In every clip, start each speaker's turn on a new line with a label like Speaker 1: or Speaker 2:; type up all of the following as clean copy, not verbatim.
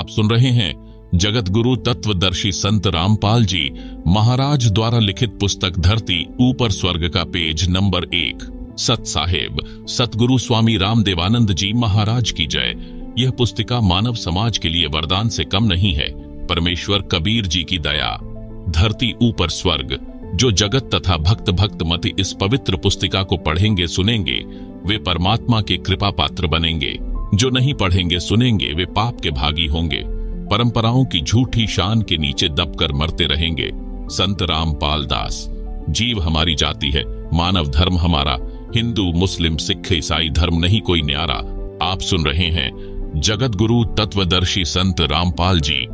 Speaker 1: आप सुन रहे हैं जगत गुरु तत्वदर्शी संत रामपाल जी महाराज द्वारा लिखित पुस्तक धरती ऊपर स्वर्ग का पेज नंबर 1। सत साहेब सतगुरु स्वामी रामदेवानंद जी महाराज की जय। यह पुस्तिका मानव समाज के लिए वरदान से कम नहीं है। परमेश्वर कबीर जी की दया। धरती ऊपर स्वर्ग। जो जगत तथा भक्त मति इस पवित्र पुस्तिका को पढ़ेंगे सुनेंगे वे परमात्मा के कृपा पात्र बनेंगे। जो नहीं पढ़ेंगे सुनेंगे वे पाप के भागी होंगे। परंपराओं की झूठी शान के नीचे दबकर मरते रहेंगे। संत रामपाल दास। जीव हमारी जाति है, मानव धर्म हमारा, हिंदू मुस्लिम सिख ईसाई धर्म नहीं कोई न्यारा। आप सुन रहे हैं जगत गुरु तत्वदर्शी संत रामपाल जी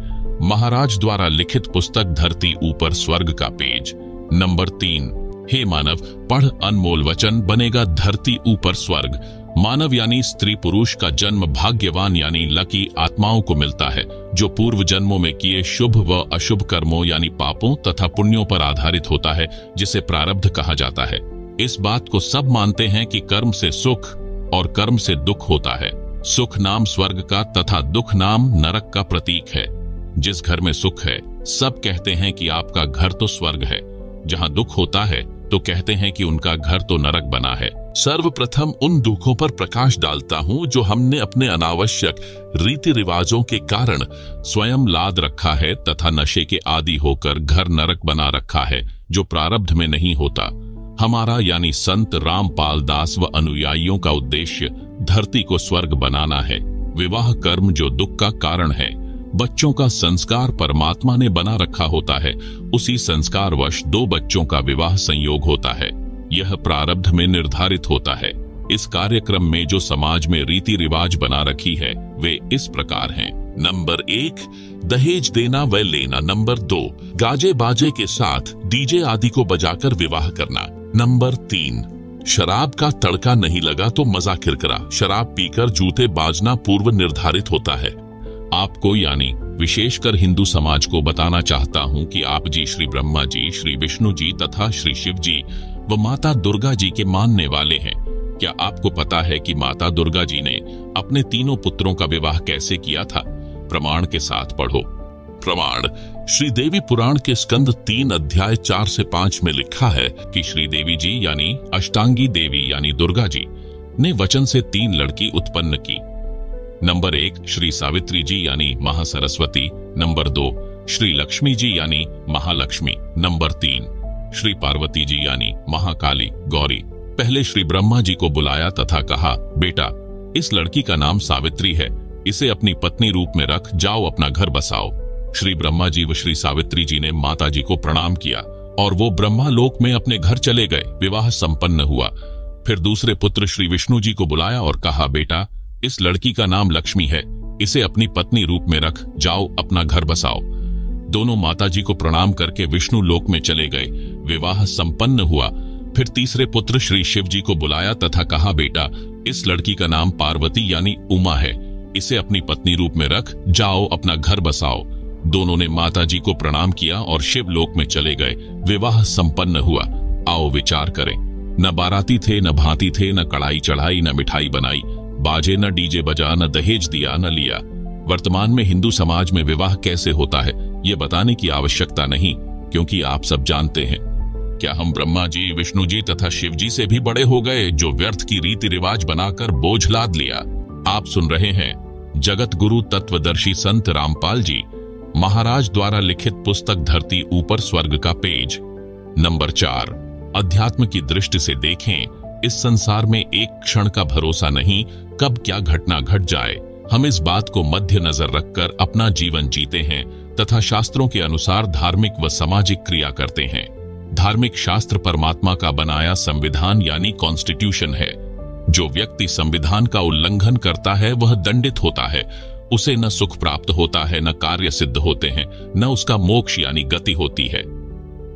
Speaker 1: महाराज द्वारा लिखित पुस्तक धरती ऊपर स्वर्ग का पेज नंबर 3। हे मानव, पढ़ अनमोल वचन, बनेगा धरती ऊपर स्वर्ग। मानव यानी स्त्री पुरुष का जन्म भाग्यवान यानी लकी आत्माओं को मिलता है, जो पूर्व जन्मों में किए शुभ व अशुभ कर्मों यानी पापों तथा पुण्यों पर आधारित होता है, जिसे प्रारब्ध कहा जाता है। इस बात को सब मानते हैं कि कर्म से सुख और कर्म से दुख होता है। सुख नाम स्वर्ग का तथा दुख नाम नरक का प्रतीक है। जिस घर में सुख है सब कहते हैं कि आपका घर तो स्वर्ग है, जहां दुख होता है तो कहते हैं कि उनका घर तो नरक बना है। सर्वप्रथम उन दुखों पर प्रकाश डालता हूं जो हमने अपने अनावश्यक रीति रिवाजों के कारण स्वयं लाद रखा है तथा नशे के आदी होकर घर नरक बना रखा है, जो प्रारब्ध में नहीं होता। हमारा यानी संत रामपाल दास व अनुयायियों का उद्देश्य धरती को स्वर्ग बनाना है। विवाह कर्म जो दुख का कारण है, बच्चों का संस्कार परमात्मा ने बना रखा होता है, उसी संस्कारवश 2 बच्चों का विवाह संयोग होता है। यह प्रारब्ध में निर्धारित होता है। इस कार्यक्रम में जो समाज में रीति रिवाज बना रखी है वे इस प्रकार हैं। नंबर 1 दहेज देना व लेना। नंबर 2 गाजे बाजे के साथ डीजे आदि को बजाकर विवाह करना। नंबर 3 शराब का तड़का नहीं लगा तो मजा किरकिरा। शराब पीकर जूते बाजना पूर्व निर्धारित होता है। आपको यानी विशेषकर हिंदू समाज को बताना चाहता हूं कि आप जी श्री ब्रह्मा जी, श्री विष्णु जी तथा श्री शिव जी व माता दुर्गा जी के मानने वाले हैं। क्या आपको पता है कि माता दुर्गा जी ने अपने 3 पुत्रों का विवाह कैसे किया था? प्रमाण के साथ पढ़ो। प्रमाण श्री देवी पुराण के स्कंद 3 अध्याय 4 से 5 में लिखा है कि श्री देवी जी यानी अष्टांगी देवी यानी दुर्गा जी ने वचन से 3 लड़की उत्पन्न की। नंबर 1 श्री सावित्री जी यानी महासरस्वती। नंबर 2 श्री लक्ष्मी जी यानी महालक्ष्मी। नंबर 3 श्री पार्वती जी यानी महाकाली गौरी। पहले श्री ब्रह्मा जी को बुलाया तथा कहा, बेटा इस लड़की का नाम सावित्री है, इसे अपनी पत्नी रूप में रख, जाओ अपना घर बसाओ। श्री ब्रह्मा जी व श्री सावित्री जी ने माता जी को प्रणाम किया और वो ब्रह्मा लोक में अपने घर चले गए। विवाह संपन्न हुआ। फिर दूसरे पुत्र श्री विष्णु जी को बुलाया और कहा, बेटा इस लड़की का नाम लक्ष्मी है, इसे अपनी पत्नी रूप में रख, जाओ अपना घर बसाओ। दोनों माता जी को प्रणाम करके विष्णु लोक में चले गए। विवाह संपन्न हुआ। फिर तीसरे पुत्र श्री शिव जी को बुलाया तथा कहा, बेटा इस लड़की का नाम पार्वती यानी उमा है, इसे अपनी पत्नी रूप में रख, जाओ अपना घर बसाओ। दोनों ने माता जी को प्रणाम किया और शिव लोक में चले गए। विवाह संपन्न हुआ। आओ विचार करें। न बाराती थे, न भांति थे, न कड़ाई चढ़ाई, न मिठाई बनाई, बाजे न डीजे बजा, न दहेज दिया न लिया। वर्तमान में हिंदू समाज में विवाह कैसे होता है ये बताने की आवश्यकता नहीं, क्योंकि आप सब जानते हैं। क्या हम ब्रह्मा जी, विष्णु जी तथा शिव जी से भी बड़े हो गए जो व्यर्थ की रीति रिवाज बनाकर बोझ लाद लिया? आप सुन रहे हैं जगत गुरु तत्वदर्शी संत रामपाल जी महाराज द्वारा लिखित पुस्तक धरती ऊपर स्वर्ग का पेज नंबर 4। अध्यात्म की दृष्टि से देखें, इस संसार में एक क्षण का भरोसा नहीं, कब क्या घटना घट जाए। हम इस बात को मध्य नजर रखकर अपना जीवन जीते हैं तथा शास्त्रों के अनुसार धार्मिक व सामाजिक क्रिया करते हैं। धार्मिक शास्त्र परमात्मा का बनाया संविधान यानी कॉन्स्टिट्यूशन है। जो व्यक्ति संविधान का उल्लंघन करता है वह दंडित होता है। उसे न सुख प्राप्त होता है, न कार्य सिद्ध होते हैं, न उसका मोक्ष यानी गति होती है।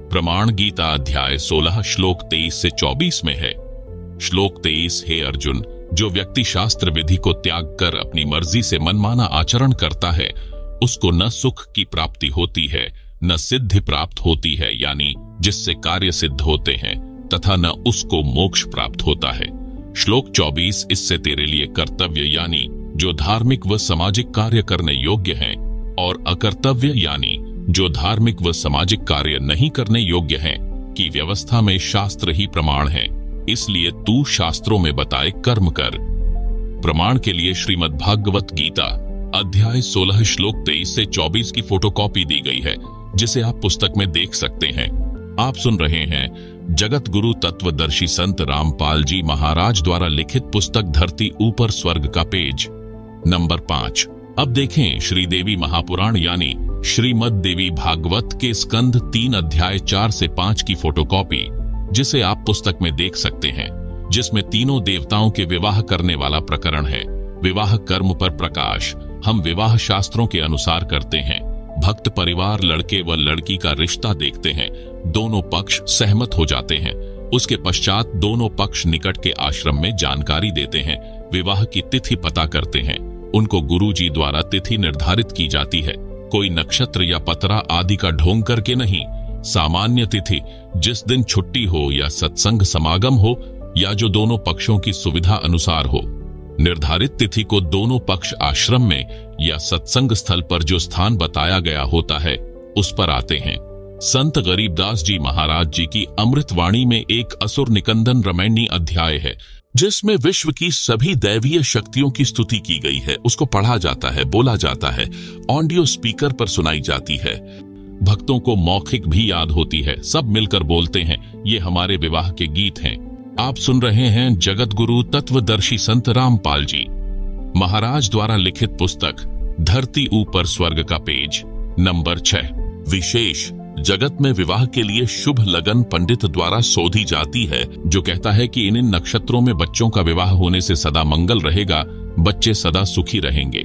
Speaker 1: प्रमाण गीता अध्याय 16 श्लोक 23 से 24 में है। श्लोक 23, हे अर्जुन, जो व्यक्ति शास्त्र विधि को त्याग कर अपनी मर्जी से मनमाना आचरण करता है उसको न सुख की प्राप्ति होती है, न सिद्धि प्राप्त होती है यानी जिससे कार्य सिद्ध होते हैं, तथा न उसको मोक्ष प्राप्त होता है। श्लोक 24, इससे तेरे लिए कर्तव्य यानी जो धार्मिक व सामाजिक कार्य करने योग्य हैं, और अकर्तव्य यानी जो धार्मिक व सामाजिक कार्य नहीं करने योग्य हैं, की व्यवस्था में शास्त्र ही प्रमाण है। इसलिए तू शास्त्रों में बताए कर्म कर। प्रमाण के लिए श्रीमद् भागवत गीता अध्याय 16 श्लोक 23 से 24 की फोटोकॉपी दी गई है, जिसे आप पुस्तक में देख सकते हैं। आप सुन रहे हैं जगत गुरु तत्वदर्शी संत रामपाल जी महाराज द्वारा लिखित पुस्तक धरती ऊपर स्वर्ग का पेज नंबर 5। अब देखें श्रीदेवी महापुराण यानी श्रीमद् देवी भागवत के स्कंध 3 अध्याय 4 से 5 की फोटोकॉपी, जिसे आप पुस्तक में देख सकते हैं, जिसमें तीनों देवताओं के विवाह करने वाला प्रकरण है। विवाह कर्म पर प्रकाश। हम विवाह शास्त्रों के अनुसार करते हैं। भक्त परिवार लड़के व लड़की का रिश्ता देखते हैं, दोनों पक्ष सहमत हो जाते हैं। उसके पश्चात दोनों पक्ष निकट के आश्रम में जानकारी देते हैं, विवाह की तिथि पता करते हैं। उनको गुरुजी द्वारा तिथि निर्धारित की जाती है, कोई नक्षत्र या पतरा आदि का ढोंग करके नहीं। सामान्य तिथि जिस दिन छुट्टी हो या सत्संग समागम हो या जो दोनों पक्षों की सुविधा अनुसार हो। निर्धारित तिथि को दोनों पक्ष आश्रम में या सत्संग स्थल पर जो स्थान बताया गया होता है उस पर आते हैं। संत गरीबदास जी महाराज जी की अमृतवाणी में एक असुर निकंदन रमैनी अध्याय है, जिसमें विश्व की सभी दैवीय शक्तियों की स्तुति की गई है। उसको पढ़ा जाता है, बोला जाता है, ऑडियो स्पीकर पर सुनाई जाती है। भक्तों को मौखिक भी याद होती है, सब मिलकर बोलते हैं। ये हमारे विवाह के गीत हैं। आप सुन रहे हैं जगत गुरु तत्वदर्शी संत रामपाल जी महाराज द्वारा लिखित पुस्तक धरती ऊपर स्वर्ग का पेज नंबर 6। विशेष जगत में विवाह के लिए शुभ लगन पंडित द्वारा शोधी जाती है, जो कहता है कि इन नक्षत्रों में बच्चों का विवाह होने से सदा मंगल रहेगा, बच्चे सदा सुखी रहेंगे।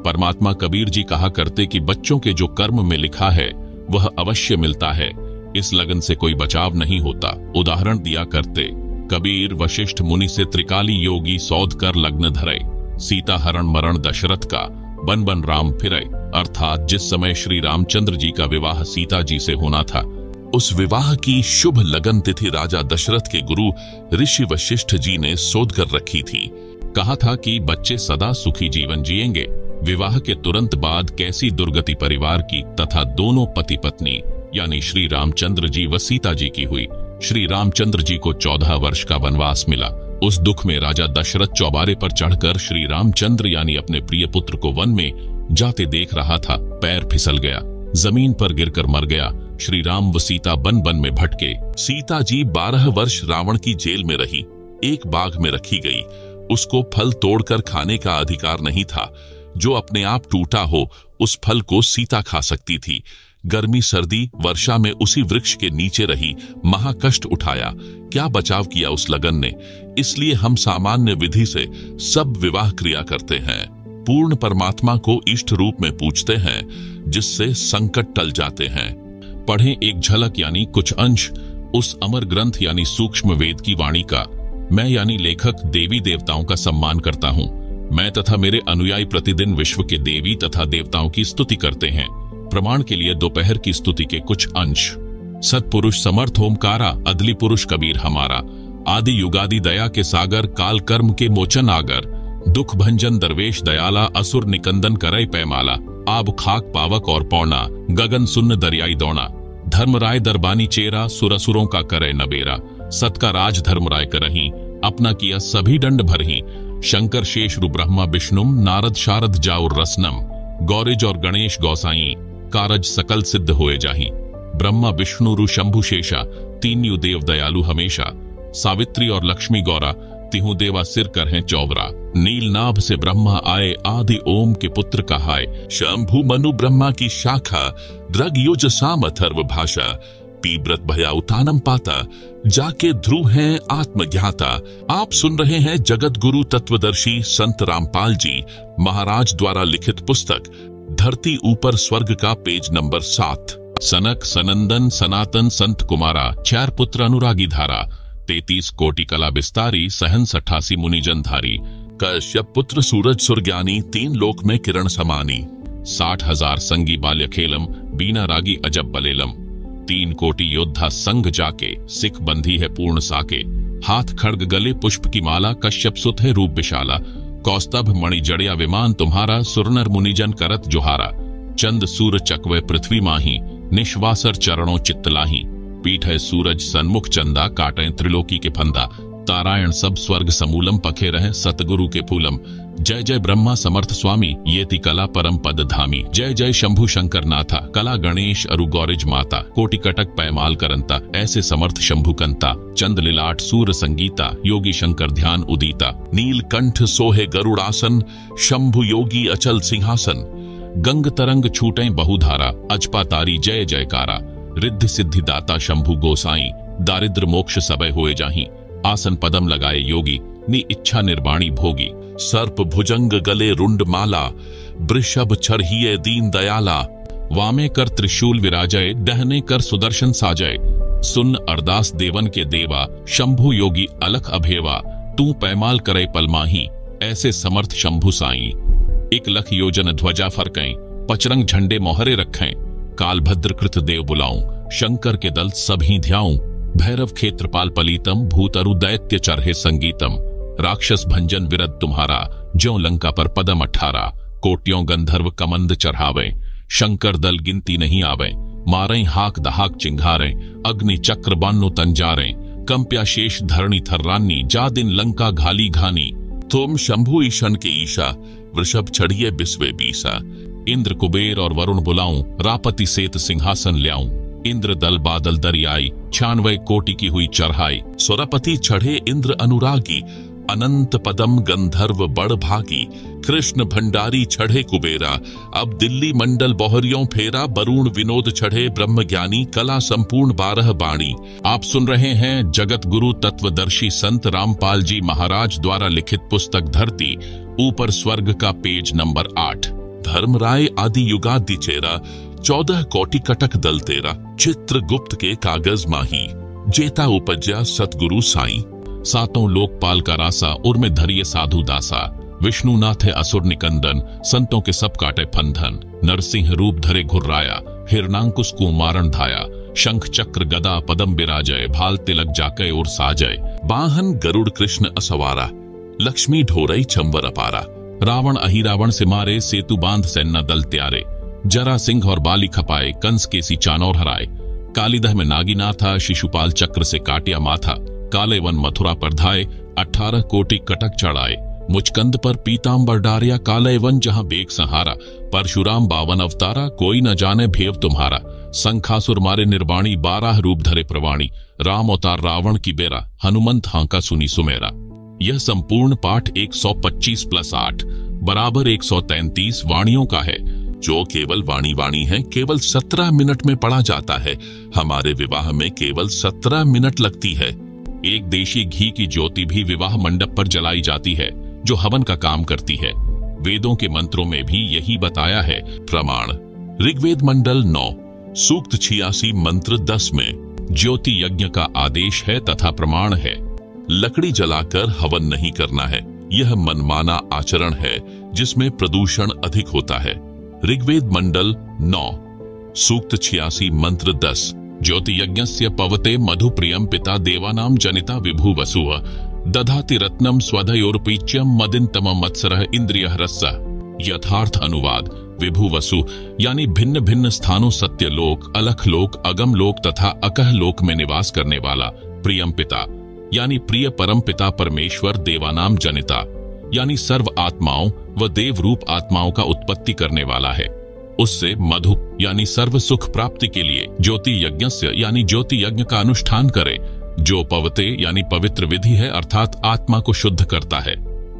Speaker 1: परमात्मा कबीर जी कहा करते कि बच्चों के जो कर्म में लिखा है वह अवश्य मिलता है, इस लगन से कोई बचाव नहीं होता। उदाहरण दिया करते, कबीर वशिष्ठ मुनि से त्रिकाली योगी सौध कर लग्न धरे, सीता हरण मरण दशरथ का, बन बन राम फिरे। अर्थात जिस समय श्री रामचंद्र जी का विवाह सीता जी से होना था, उस विवाह की शुभ लगन तिथि राजा दशरथ के गुरु ऋषि वशिष्ठ जी ने शोध कर रखी थी। कहा था कि बच्चे सदा सुखी जीवन जिएंगे। विवाह के तुरंत बाद कैसी दुर्गति परिवार की तथा दोनों पति पत्नी यानी श्री रामचंद्र जी व सीता जी की हुई। श्री रामचंद्र जी को 14 वर्ष का वनवास मिला। उस दुख में राजा दशरथ चौबारे पर चढ़कर श्री रामचंद्र यानी अपने प्रिय पुत्र को वन में जाते देख रहा था। पैर फिसल गया, जमीन पर गिरकर मर गया। श्री राम व सीता बन बन में भटके। सीता जी 12 वर्ष रावण की जेल में रही, एक बाग में रखी गई। उसको फल तोड़कर खाने का अधिकार नहीं था। जो अपने आप टूटा हो उस फल को सीता खा सकती थी। गर्मी सर्दी वर्षा में उसी वृक्ष के नीचे रही, महाकष्ट उठाया। क्या बचाव किया उस लगन ने। इसलिए हम सामान्य विधि से सब विवाह क्रिया करते हैं। पूर्ण परमात्मा को इष्ट रूप में पूजते हैं, जिससे संकट टल जाते हैं। पढ़ें एक झलक यानी कुछ अंश उस अमर ग्रंथ यानी सूक्ष्म वेद की वाणी का। मैं यानी लेखक देवी देवताओं का सम्मान करता हूँ। मैं तथा मेरे अनुयायी प्रतिदिन विश्व के देवी तथा देवताओं की स्तुति करते हैं। प्रमाण के लिए दोपहर की स्तुति के कुछ अंश। सत्पुरुष समर्थ ओमकारा, अदली पुरुष कबीर हमारा। आदि युगादि दया के सागर, काल कर्म के मोचन आगर। दुख भंजन दरवेश दयाला, असुर निकंदन करय पैमाला। आब खाक पावक और पौना, गगन सुन्न दरियाई दौना। धर्मराय दरबानी चेरा, सुरसुरों का करे नबेरा। सत का राज धर्मराय करही, अपना किया सभी दंड भरही। शंकर शेष रु ब्रह्मा विष्णुम, नारद शारद जाउर रसनम। गौरिज और गणेश गौसाई, कारज सकल सिद्ध होए जाही। ब्रह्मा विष्णु रु शंभु शेषा, तीन्यु देव दयालु हमेशा। सावित्री और लक्ष्मी गौरा, तिहु देवा सिर कर हैं चौबरा। नील नाभ से ब्रह्मा आए, आदि ओम के पुत्र कहाय। शंभु मनु ब्रह्मा की शाखा, द्रग युज साम अथर्व भाषा। पीब्रत भया उतानम पाता, जाके ध्रुव हैं आत्मज्ञाता। आप सुन रहे हैं जगत गुरु तत्वदर्शी संत रामपाल जी महाराज द्वारा लिखित पुस्तक धरती ऊपर स्वर्ग का पेज नंबर 7। सनक सनंदन सनातन संत कुमारा, 4 पुत्र अनुरागी धारा। 33 कोटि कला विस्तारी, सहंस 88 मुनिजन धारी। कश्यप पुत्र सूरज सुरज्ञानी, 3 लोक में किरण समानी। 60,000 संगी बाल्य खेलम, बीना रागी अजब बलेलम। 3 कोटि योद्धा संग जाके, सिख बंधी है पूर्ण साके। हाथ खड्ग गले पुष्प की माला, कश्यप सुत है रूप विशाला। कौस्तभ मणि जड़िया विमान तुम्हारा, सुरनर मुनिजन करत जोहारा। चंद सूर चकवे पृथ्वी माही, निश्वासर चरणों चित्तलाही। पीठ है सूरज सन्मुख चंदा, काटें त्रिलोकी के फंदा। तारायण सब स्वर्ग समूलम, पखे रहे सतगुरु के फूलम। जय जय ब्रह्मा समर्थ स्वामी, ये ति कला परम पद धामी। जय जय शंभु शंकर नाथा, कला गणेश अरु गौरिज माता। कोटि कटक पैमाल करंता, ऐसे समर्थ शंभु कंता। चंद लिलाट सूर संगीता, योगी शंकर ध्यान उदीता। नील कंठ सोहे गरुड़ासन, शंभु योगी अचल सिंहासन। गंग तरंग छूटें बहुधारा, अजपा तारी जय जयकारा। रिद्धि सिद्धि दाता शंभु गोसाई, दारिद्र मोक्ष सबय होए जाही। आसन पदम लगाए योगी, नि इच्छा निर्वाणी भोगी। सर्प भुजंग गले रुंड माला, वृषभ छरहिए दीन दयाला। वामे कर त्रिशूल विराजय, दहने कर सुदर्शन साजय। सुन अरदास देवन के देवा, शंभु योगी अलख अभेवा। तू पैमाल करे पलमाही, ऐसे समर्थ शंभु साई। एक लख योजन ध्वजा फरकें, पचरंग झंडे मोहरे रखें। काल भद्र कृत देव बुलाऊं, शंकर के दल सभी ध्याऊं। भैरव क्षेत्रपाल पलीतम, भूतरु दैत्य चरहे संगीतम। राक्षस भंजन विरद तुम्हारा, ज्यों लंका पर पदम 18। कोटियों गंधर्व कमंद चढ़ावे, शंकर दल गिनती नहीं आवे। मारें हाक दहाक चिंघारें, अग्नि चक्र बान्नो तंजारें। कंप्या शेष धरणी थर्रानी, जा दिन लंका घाली घानी। तुम शंभु ईशन के ईशा, वृषभ चढ़िए बिस्वे बीसा। इंद्र कुबेर और वरुण बुलाऊं, रापति सेत सिंहासन ल्याऊं। इंद्र दल बादल दरियाई, 96 कोटि की हुई चढ़ाई। सुरपति चढ़े इंद्र अनुरागी, अनंत पदम गंधर्व बड़ भागी। कृष्ण भंडारी चढ़े कुबेरा, अब दिल्ली मंडल बोहरियों फेरा। वरुण विनोद चढ़े ब्रह्म ज्ञानी, कला संपूर्ण 12 बाणी। आप सुन रहे हैं जगत गुरु तत्वदर्शी संत रामपाल जी महाराज द्वारा लिखित पुस्तक धरती ऊपर स्वर्ग का पेज नंबर 8। धर्मराय आदि युगादि चेरा, 14 कोटि कटक दल तेरा। चित्रगुप्त के कागज माही, जेता उपज्या सतगुरु साई। सातों लोकपाल का रासा, उर में धरिए साधु दासा। विष्णुनाथ है असुर निकंदन, संतों के सब काटे फंधन। नरसिंह रूप धरे घुर्राया, हिरणांकुश को मारण धाया। शंख चक्र गदा पदम बिराजय, भाल तिलक जाके और साजय। वाहन गरुड़ कृष्ण असवारा, लक्ष्मी ढोरई चंवर अपारा। रावण अहिरावण से मारे, सेतु बांध सैन्य दल त्यारे। जरा सिंह और बाली खपाए, कंस केसी चानौर हराए। कालीदह में नागिना था, शिशुपाल चक्र से काटिया माथा। काले वन मथुरा पर धाए, 18 कोटि कटक चढ़ाए। मुचकंद पर पीतांबर डारिया, काले वन जहां बेग सहारा। परशुराम 52 अवतारा, कोई न जाने भेव तुम्हारा। संखासुर मारे निर्वाणी, 12 रूप धरे प्रवाणी। राम अवतार रावण की बेरा, हनुमंत हांका सुनी सुमेरा। यह संपूर्ण पाठ 125 + 8 बराबर 133 वाणियों का है, जो केवल वाणी है। केवल 17 मिनट में पढ़ा जाता है। हमारे विवाह में केवल 17 मिनट लगती है। एक देशी घी की ज्योति भी विवाह मंडप पर जलाई जाती है, जो हवन का काम करती है। वेदों के मंत्रों में भी यही बताया है। प्रमाण ऋग्वेद मंडल 9 सूक्त 86 मंत्र 10 में ज्योति यज्ञ का आदेश है तथा प्रमाण है। लकड़ी जलाकर हवन नहीं करना है, यह मनमाना आचरण है जिसमें प्रदूषण अधिक होता है। ऋग्वेद मंडल 9 सूक्त 86 मंत्र 10। ज्योति यज्ञस्य पवते मधु प्रियम पिता देवानाम जनिता विभु वसुव दधाति रत्नम स्वधयोर्पीच्यम मदिन्तम मत्सरः इंद्रियः रसः। यथार्थ अनुवाद विभु वसु यानी भिन्न भिन्न स्थानों सत्यलोक, अलख लोक, अगम लोक तथा अकह लोक में निवास करने वाला। प्रियम पिता यानी प्रिय परम पिता परमेश्वर। देवानाम जनिता यानी सर्व आत्माओं व देव रूप आत्माओं का उत्पत्ति करने वाला है। उससे मधु यानी सर्व सुख प्राप्ति के लिए ज्योति यज्ञस्य यानी ज्योति यज्ञ का अनुष्ठान करे, जो पवते यानी पवित्र विधि है, अर्थात आत्मा को शुद्ध करता है,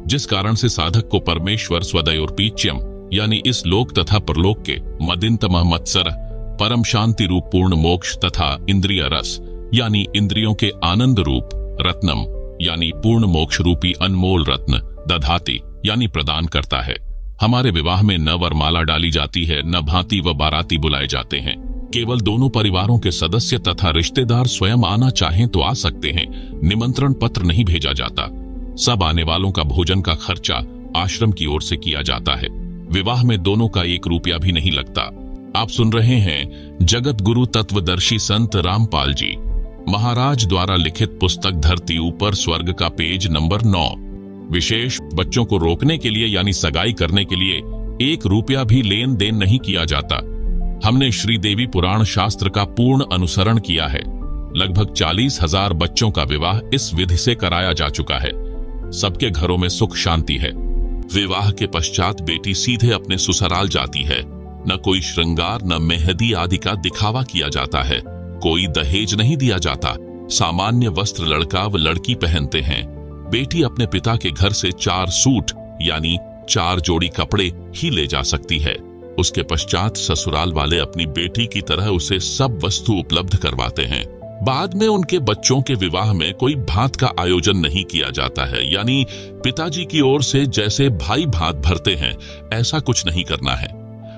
Speaker 1: जिस कारण से साधक को परमेश्वर स्वदयोर्पीच्यम यानी इस लोक तथा परलोक के मदिन्तम मत्सर परम शांति रूप पूर्ण मोक्ष तथा इंद्रिय रस यानी इंद्रियों के आनंद रूप रत्नम यानी पूर्ण मोक्ष रूपी अनमोल रत्न दधाति यानी प्रदान करता है। हमारे विवाह में न वरमाला डाली जाती है, न भांति व बाराती बुलाए जाते हैं। केवल दोनों परिवारों के सदस्य तथा रिश्तेदार स्वयं आना चाहें तो आ सकते हैं। निमंत्रण पत्र नहीं भेजा जाता। सब आने वालों का भोजन का खर्चा आश्रम की ओर से किया जाता है। विवाह में दोनों का 1 रुपया भी नहीं लगता। आप सुन रहे हैं जगत गुरु तत्वदर्शी संत रामपाल जी महाराज द्वारा लिखित पुस्तक धरती ऊपर स्वर्ग का पेज नंबर 9। विशेष बच्चों को रोकने के लिए यानी सगाई करने के लिए 1 रुपया भी लेन देन नहीं किया जाता। हमने श्रीदेवी पुराण शास्त्र का पूर्ण अनुसरण किया है। लगभग 40,000 बच्चों का विवाह इस विधि से कराया जा चुका है। सबके घरों में सुख शांति है। विवाह के पश्चात बेटी सीधे अपने ससुराल जाती है। न कोई श्रृंगार न मेहंदी आदि का दिखावा किया जाता है। कोई दहेज नहीं दिया जाता। सामान्य वस्त्र लड़का व लड़की पहनते हैं। बेटी अपने पिता के घर से 4 सूट यानी 4 जोड़ी कपड़े ही ले जा सकती है। उसके पश्चात ससुराल वाले अपनी बेटी की तरह उसे सब वस्तु उपलब्ध करवाते हैं। बाद में उनके बच्चों के विवाह में कोई भात का आयोजन नहीं किया जाता है, यानी पिताजी की ओर से जैसे भाई भात भरते हैं ऐसा कुछ नहीं करना है।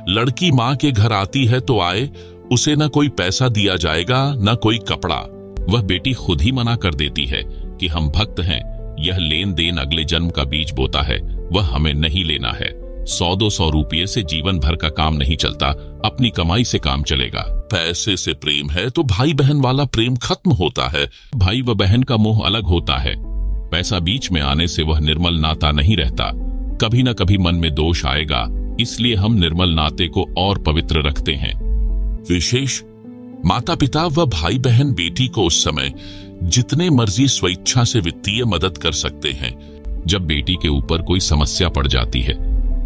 Speaker 1: लड़की माँ के घर आती है तो आए, उसे न कोई पैसा दिया जाएगा न कोई कपड़ा। वह बेटी खुद ही मना कर देती है कि हम भक्त हैं, यह लेन देन अगले जन्म का बीज बोता है, वह हमें नहीं लेना है। 100-200 रुपये से जीवन भर का काम नहीं चलता, अपनी कमाई से काम चलेगा। पैसे से प्रेम है तो भाई बहन वाला प्रेम खत्म होता है। भाई व बहन का मोह अलग होता है। पैसा बीच में आने से वह निर्मल नाता नहीं रहता। कभी न कभी मन में दोष आएगा, इसलिए हम निर्मल नाते को और पवित्र रखते हैं। विशेष माता पिता व भाई बहन बेटी को उस समय जितने मर्जी स्वेच्छा से वित्तीय मदद कर सकते हैं। जब बेटी के ऊपर कोई समस्या पड़ जाती है,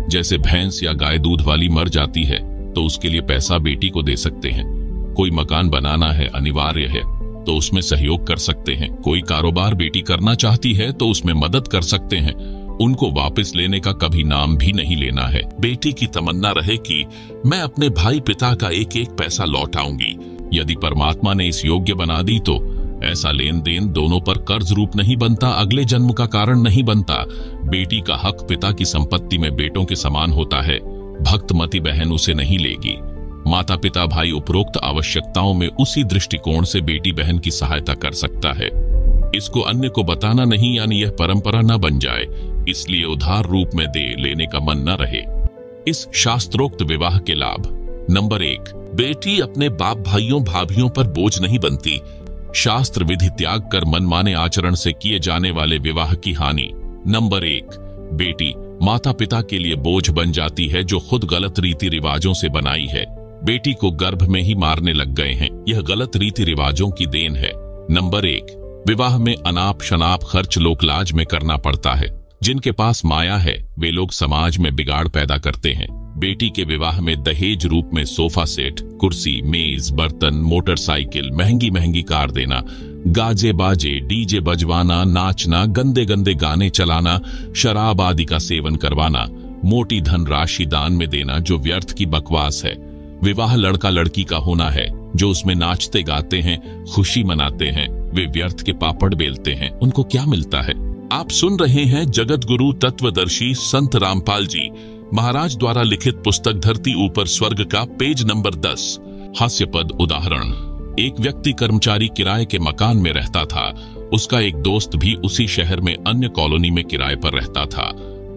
Speaker 1: जैसे भैंस या गाय दूध वाली मर जाती है, तो उसके लिए पैसा बेटी को दे सकते हैं। कोई मकान बनाना है, अनिवार्य है, तो उसमें सहयोग कर सकते हैं। कोई कारोबार बेटी करना चाहती है तो उसमें मदद कर सकते हैं। उनको वापस लेने का कभी नाम भी नहीं लेना है। बेटी की तमन्ना रहे कि मैं अपने भाई पिता का एक एक पैसा लौटाऊंगी। यदि परमात्मा ने इस योग्य बना दी तो ऐसा लेन देन दोनों पर कर्ज रूप नहीं बनता, अगले जन्म का कारण नहीं बनता। बेटी का हक पिता की संपत्ति में बेटों के समान होता है। भक्तमती बहन उसे नहीं लेगी। माता पिता भाई उपरोक्त आवश्यकताओं में उसी दृष्टिकोण से बेटी बहन की सहायता कर सकता है। इसको अन्य को बताना नहीं, यानी यह परंपरा न बन जाए, इसलिए उधार रूप में दे लेने का मन न रहे। इस शास्त्रोक्त विवाह के लाभ। नंबर 1, बेटी अपने बाप भाइयों भाभियों पर बोझ नहीं बनती। शास्त्र विधि त्याग कर मनमाने आचरण से किए जाने वाले विवाह की हानि। नंबर 1, बेटी माता पिता के लिए बोझ बन जाती है जो खुद गलत रीति रिवाजों से बनाई है। बेटी को गर्भ में ही मारने लग गए हैं, यह गलत रीति रिवाजों की देन है। नंबर 1, विवाह में अनाप शनाप खर्च लोकलाज में करना पड़ता है। जिनके पास माया है वे लोग समाज में बिगाड़ पैदा करते हैं। बेटी के विवाह में दहेज रूप में सोफा सेट, कुर्सी, मेज, बर्तन, मोटरसाइकिल, महंगी महंगी कार देना, गाजे बाजे, डीजे बजवाना, नाचना, गंदे गंदे गाने चलाना, शराब आदि का सेवन करवाना, मोटी धन राशि दान में देना जो व्यर्थ की बकवास है। विवाह लड़का लड़की का होना है। जो उसमें नाचते गाते हैं, खुशी मनाते हैं, वे व्यर्थ के पापड़ बेलते हैं। उनको क्या मिलता है? आप सुन रहे हैं जगत गुरु तत्वदर्शी संत रामपाल जी महाराज द्वारा लिखित पुस्तक धरती ऊपर स्वर्ग का पेज नंबर 10। हास्यपद उदाहरण। एक व्यक्ति कर्मचारी किराए के मकान में रहता था। उसका एक दोस्त भी उसी शहर में अन्य कॉलोनी में किराए पर रहता था।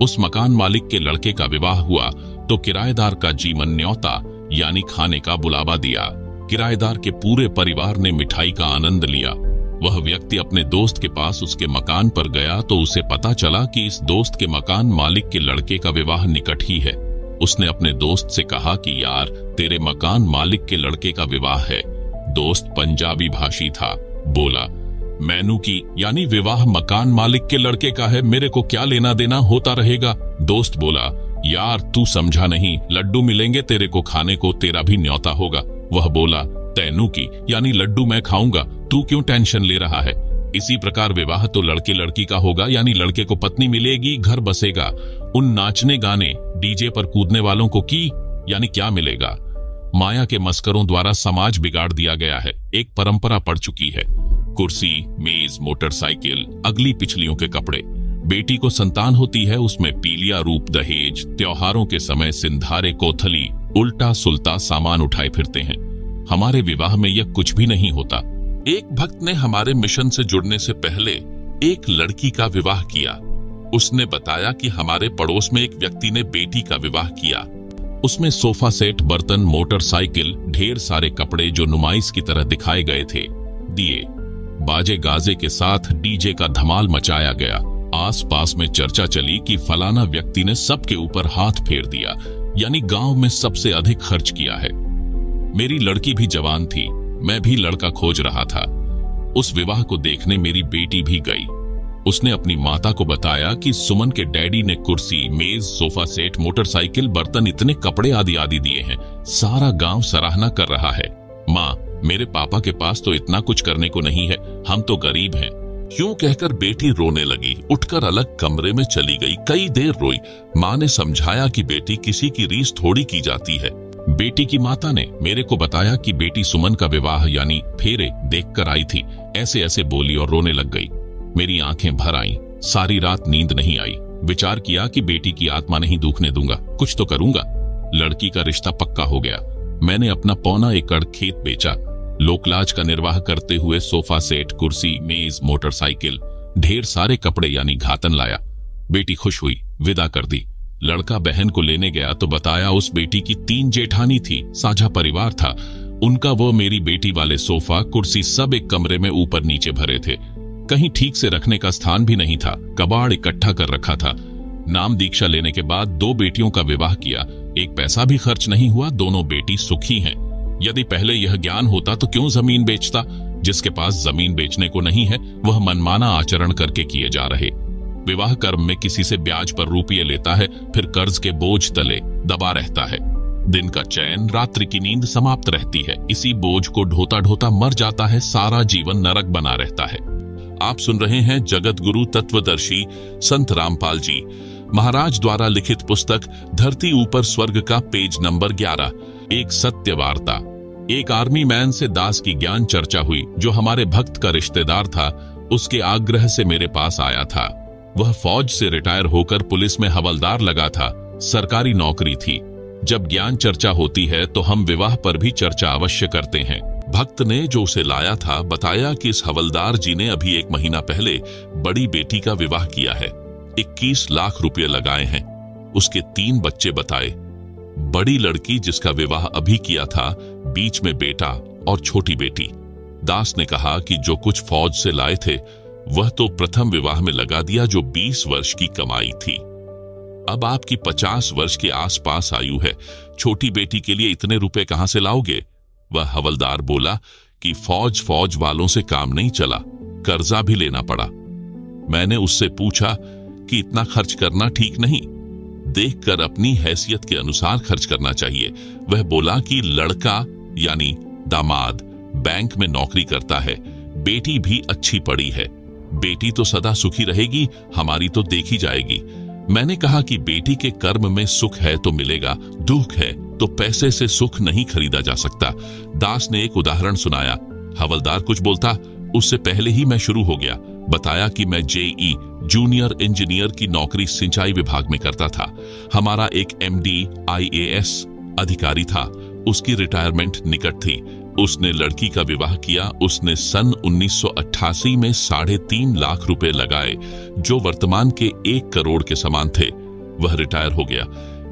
Speaker 1: उस मकान मालिक के लड़के का विवाह हुआ तो किराएदार का जीवन न्योता यानी खाने का बुलावा दिया। किराएदार के पूरे परिवार ने मिठाई का आनंद लिया। वह व्यक्ति अपने दोस्त के पास उसके मकान पर गया तो उसे पता चला कि इस दोस्त के मकान मालिक के लड़के का विवाह निकट ही है। उसने अपने दोस्त से कहा कि यार, तेरे मकान मालिक के लड़के का विवाह है। दोस्त पंजाबी भाषी था, बोला, मैनू की यानी विवाह मकान मालिक के लड़के का है, मेरे को क्या लेना देना, होता रहेगा। दोस्त बोला, यार तू समझा नहीं, लड्डू मिलेंगे तेरे को खाने को, तेरा भी न्योता होगा। वह बोला, तैनू की यानी लड्डू मैं खाऊंगा, तू क्यों टेंशन ले रहा है। इसी प्रकार विवाह तो लड़के लड़की का होगा, यानी लड़के को पत्नी मिलेगी, घर बसेगा। उन नाचने गाने डीजे पर कूदने वालों को की यानी क्या मिलेगा। माया के मस्करों द्वारा समाज बिगाड़ दिया गया है। एक परंपरा पड़ चुकी है। कुर्सी, मेज, मोटरसाइकिल, अगली पिछलियों के कपड़े। बेटी को संतान होती है, उसमें पीलिया रूप दहेज, त्योहारों के समय सिंधारे कोथली, उल्टा सुल्टा सामान उठाए फिरते हैं। हमारे विवाह में यह कुछ भी नहीं होता। एक भक्त ने हमारे मिशन से जुड़ने से पहले एक लड़की का विवाह किया। उसने बताया कि हमारे पड़ोस में एक व्यक्ति ने बेटी का विवाह किया। उसमें सोफा सेट, बर्तन, मोटरसाइकिल, ढेर सारे कपड़े जो नुमाइश की तरह दिखाए गए थे, दिए, बाजे गाजे के साथ डीजे का धमाल मचाया गया। आसपास में चर्चा चली कि फलाना व्यक्ति ने सबके ऊपर हाथ फेर दिया, यानी गांव में सबसे अधिक खर्च किया है। मेरी लड़की भी जवान थी, मैं भी लड़का खोज रहा था। उस विवाह को देखने मेरी बेटी भी गई। उसने अपनी माता को बताया कि सुमन के डैडी ने कुर्सी, मेज, सोफा सेट, मोटरसाइकिल, बर्तन, इतने कपड़े आदि आदि दिए हैं। सारा गांव सराहना कर रहा है। माँ, मेरे पापा के पास तो इतना कुछ करने को नहीं है, हम तो गरीब हैं। यूं कहकर बेटी रोने लगी, उठकर अलग कमरे में चली गई। कई देर रोई। माँ ने समझाया कि बेटी, किसी की रीस थोड़ी की जाती है। बेटी की माता ने मेरे को बताया कि बेटी सुमन का विवाह यानी फेरे देखकर आई थी। ऐसे ऐसे बोली और रोने लग गई। मेरी आंखें भर आईं। सारी रात नींद नहीं आई। विचार किया कि बेटी की आत्मा नहीं दुखने दूंगा, कुछ तो करूंगा। लड़की का रिश्ता पक्का हो गया। मैंने अपना 1.25 एकड़ खेत बेचा। लोकलाज का निर्वाह करते हुए सोफा सेट, कुर्सी, मेज, मोटरसाइकिल, ढेर सारे कपड़े यानी घातन लाया। बेटी खुश हुई, विदा कर दी। लड़का बहन को लेने गया तो बताया उस बेटी की 3 जेठानी थी, साझा परिवार था। उनका वो मेरी बेटी वाले सोफा, कुर्सी सब एक कमरे में ऊपर नीचे भरे थे। कहीं ठीक से रखने का स्थान भी नहीं था। कबाड़ इकट्ठा कर रखा था। नाम दीक्षा लेने के बाद 2 बेटियों का विवाह किया। एक पैसा भी खर्च नहीं हुआ। दोनों बेटी सुखी हैं। यदि पहले यह ज्ञान होता तो क्यों जमीन बेचता? जिसके पास जमीन बेचने को नहीं है वह मनमाना आचरण करके किए जा रहे। विवाह कर्म में किसी से ब्याज पर रुपये लेता है, फिर कर्ज के बोझ तले दबा रहता है। दिन का चैन, रात्रि की नींद समाप्त रहती है। इसी बोझ को ढोता ढोता मर जाता है। सारा जीवन नरक बना रहता है। आप सुन रहे हैं जगत गुरु तत्वदर्शी संत रामपाल जी महाराज द्वारा लिखित पुस्तक धरती ऊपर स्वर्ग का पेज नंबर 11, एक सत्य वार्ता। एक आर्मी मैन से दास की ज्ञान चर्चा हुई, जो हमारे भक्त का रिश्तेदार था। उसके आग्रह से मेरे पास आया था। वह फौज से रिटायर होकर पुलिस में हवलदार लगा था। सरकारी नौकरी थी। जब ज्ञान चर्चा होती है तो हम विवाह पर भी चर्चा अवश्य करते हैं। भक्त ने जो उसे लाया था बताया कि इस हवलदार जी ने अभी 1 महीना पहले बड़ी बेटी का विवाह किया है। 21 लाख रुपए लगाए हैं। उसके 3 बच्चे बताए। बड़ी लड़की जिसका विवाह अभी किया था, बीच में बेटा और छोटी बेटी। दास ने कहा कि जो कुछ फौज से लाए थे वह तो प्रथम विवाह में लगा दिया, जो 20 वर्ष की कमाई थी। अब आपकी 50 वर्ष के आसपास आयु है। छोटी बेटी के लिए इतने रुपए कहां से लाओगे? वह हवलदार बोला कि फौज वालों से काम नहीं चला, कर्जा भी लेना पड़ा। मैंने उससे पूछा कि इतना खर्च करना ठीक नहीं, देखकर अपनी हैसियत के अनुसार खर्च करना चाहिए। वह बोला कि लड़का यानी दामाद बैंक में नौकरी करता है, बेटी भी अच्छी पढ़ी है। बेटी तो सदा सुखी रहेगी, हमारी तो देखी जाएगी। मैंने कहा कि बेटी के कर्म में सुख है तो मिलेगा, दुख है तो पैसे से सुख नहीं खरीदा जा सकता। दास ने एक उदाहरण सुनाया। हवलदार कुछ बोलता, उससे पहले ही मैं शुरू हो गया। बताया कि मैं जेई जूनियर इंजीनियर की नौकरी सिंचाई विभाग में करता था। हमारा एक MD IAS अधिकारी था। उसकी रिटायरमेंट निकट थी। उसने लड़की का विवाह किया। उसने सन 1988 में 3.5 लाख रुपए लगाए, जो वर्तमान के 1 करोड़ के समान थे। वह रिटायर हो गया।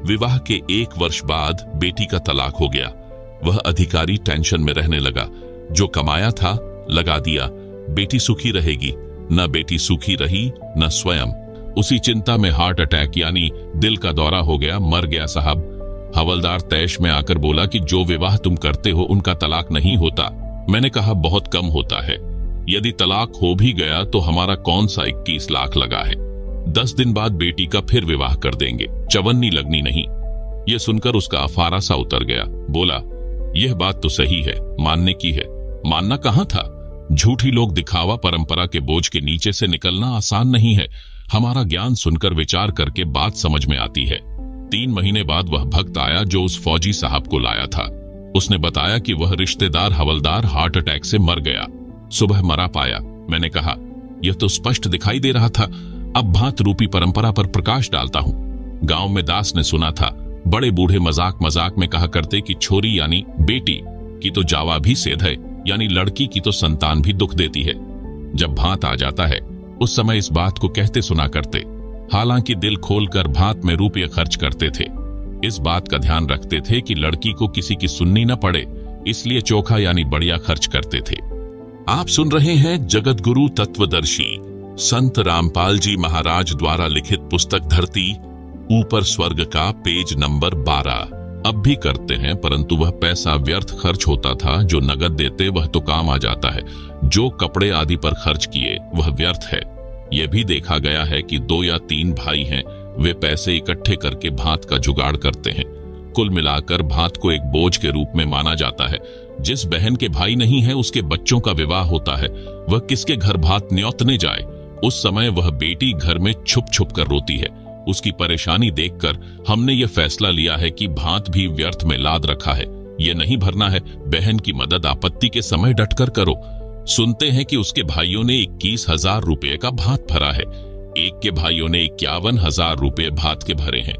Speaker 1: विवाह के 1 वर्ष बाद बेटी का तलाक हो गया। वह अधिकारी टेंशन में रहने लगा। जो कमाया था लगा दिया। बेटी सुखी रहेगी। न बेटी सुखी रही न स्वयं। उसी चिंता में हार्ट अटैक यानी दिल का दौरा हो गया, मर गया साहब। हवलदार तैश में आकर बोला कि जो विवाह तुम करते हो उनका तलाक नहीं होता। मैंने कहा बहुत कम होता है। यदि तलाक हो भी गया तो हमारा कौन सा 21 लाख लगा है। 10 दिन बाद बेटी का फिर विवाह कर देंगे, चवन्नी लगनी नहीं। यह सुनकर उसका अफारा सा उतर गया। बोला, यह बात तो सही है, मानने की है। मानना कहां था। झूठी लोग दिखावा परंपरा के बोझ के नीचे से निकलना आसान नहीं है। हमारा ज्ञान सुनकर विचार करके बात समझ में आती है। 3 महीने बाद वह भक्त आया जो उस फौजी साहब को लाया था। उसने बताया कि वह रिश्तेदार हवलदार हार्ट अटैक से मर गया। सुबह मरा पाया। मैंने कहा, यह तो स्पष्ट दिखाई दे रहा था। अब भात रूपी परंपरा पर प्रकाश डालता हूं। गांव में दास ने सुना था, बड़े बूढ़े मजाक मजाक में कहा करते कि छोरी यानी बेटी की तो जावा भी सेध है, यानी लड़की की तो संतान भी दुख देती है। जब भात आ जाता है उस समय इस बात को कहते सुना करते। हालांकि दिल खोलकर भात में रुपये खर्च करते थे। इस बात का ध्यान रखते थे कि लड़की को किसी की सुननी न पड़े, इसलिए चोखा यानी बढ़िया खर्च करते थे। आप सुन रहे हैं जगत गुरु तत्वदर्शी संत रामपाल जी महाराज द्वारा लिखित पुस्तक धरती ऊपर स्वर्ग का पेज नंबर 12। अब भी करते हैं, परंतु वह पैसा व्यर्थ खर्च होता था। जो नगद देते वह तो काम आ जाता है, जो कपड़े आदि पर खर्च किए वह व्यर्थ है। यह भी देखा गया है कि 2 या 3 भाई हैं, वे पैसे इकट्ठे करके भात का जुगाड़ करते हैं। कुल मिलाकर भात को एक बोझ के रूप में माना जाता है। जिस बहन के भाई नहीं है उसके बच्चों का विवाह होता है, वह किसके घर भात न्योतने जाए। उस समय वह बेटी घर में छुप छुप कर रोती है। उसकी परेशानी देखकर हमने ये फैसला लिया है कि भात भी व्यर्थ में लाद रखा है, ये नहीं भरना है। बहन की मदद आपत्ति के समय डटकर करो। सुनते हैं कि उसके भाइयों ने 21,000 रुपये का भात भरा है। एक के भाइयों ने 51,000 रुपये भात के भरे हैं।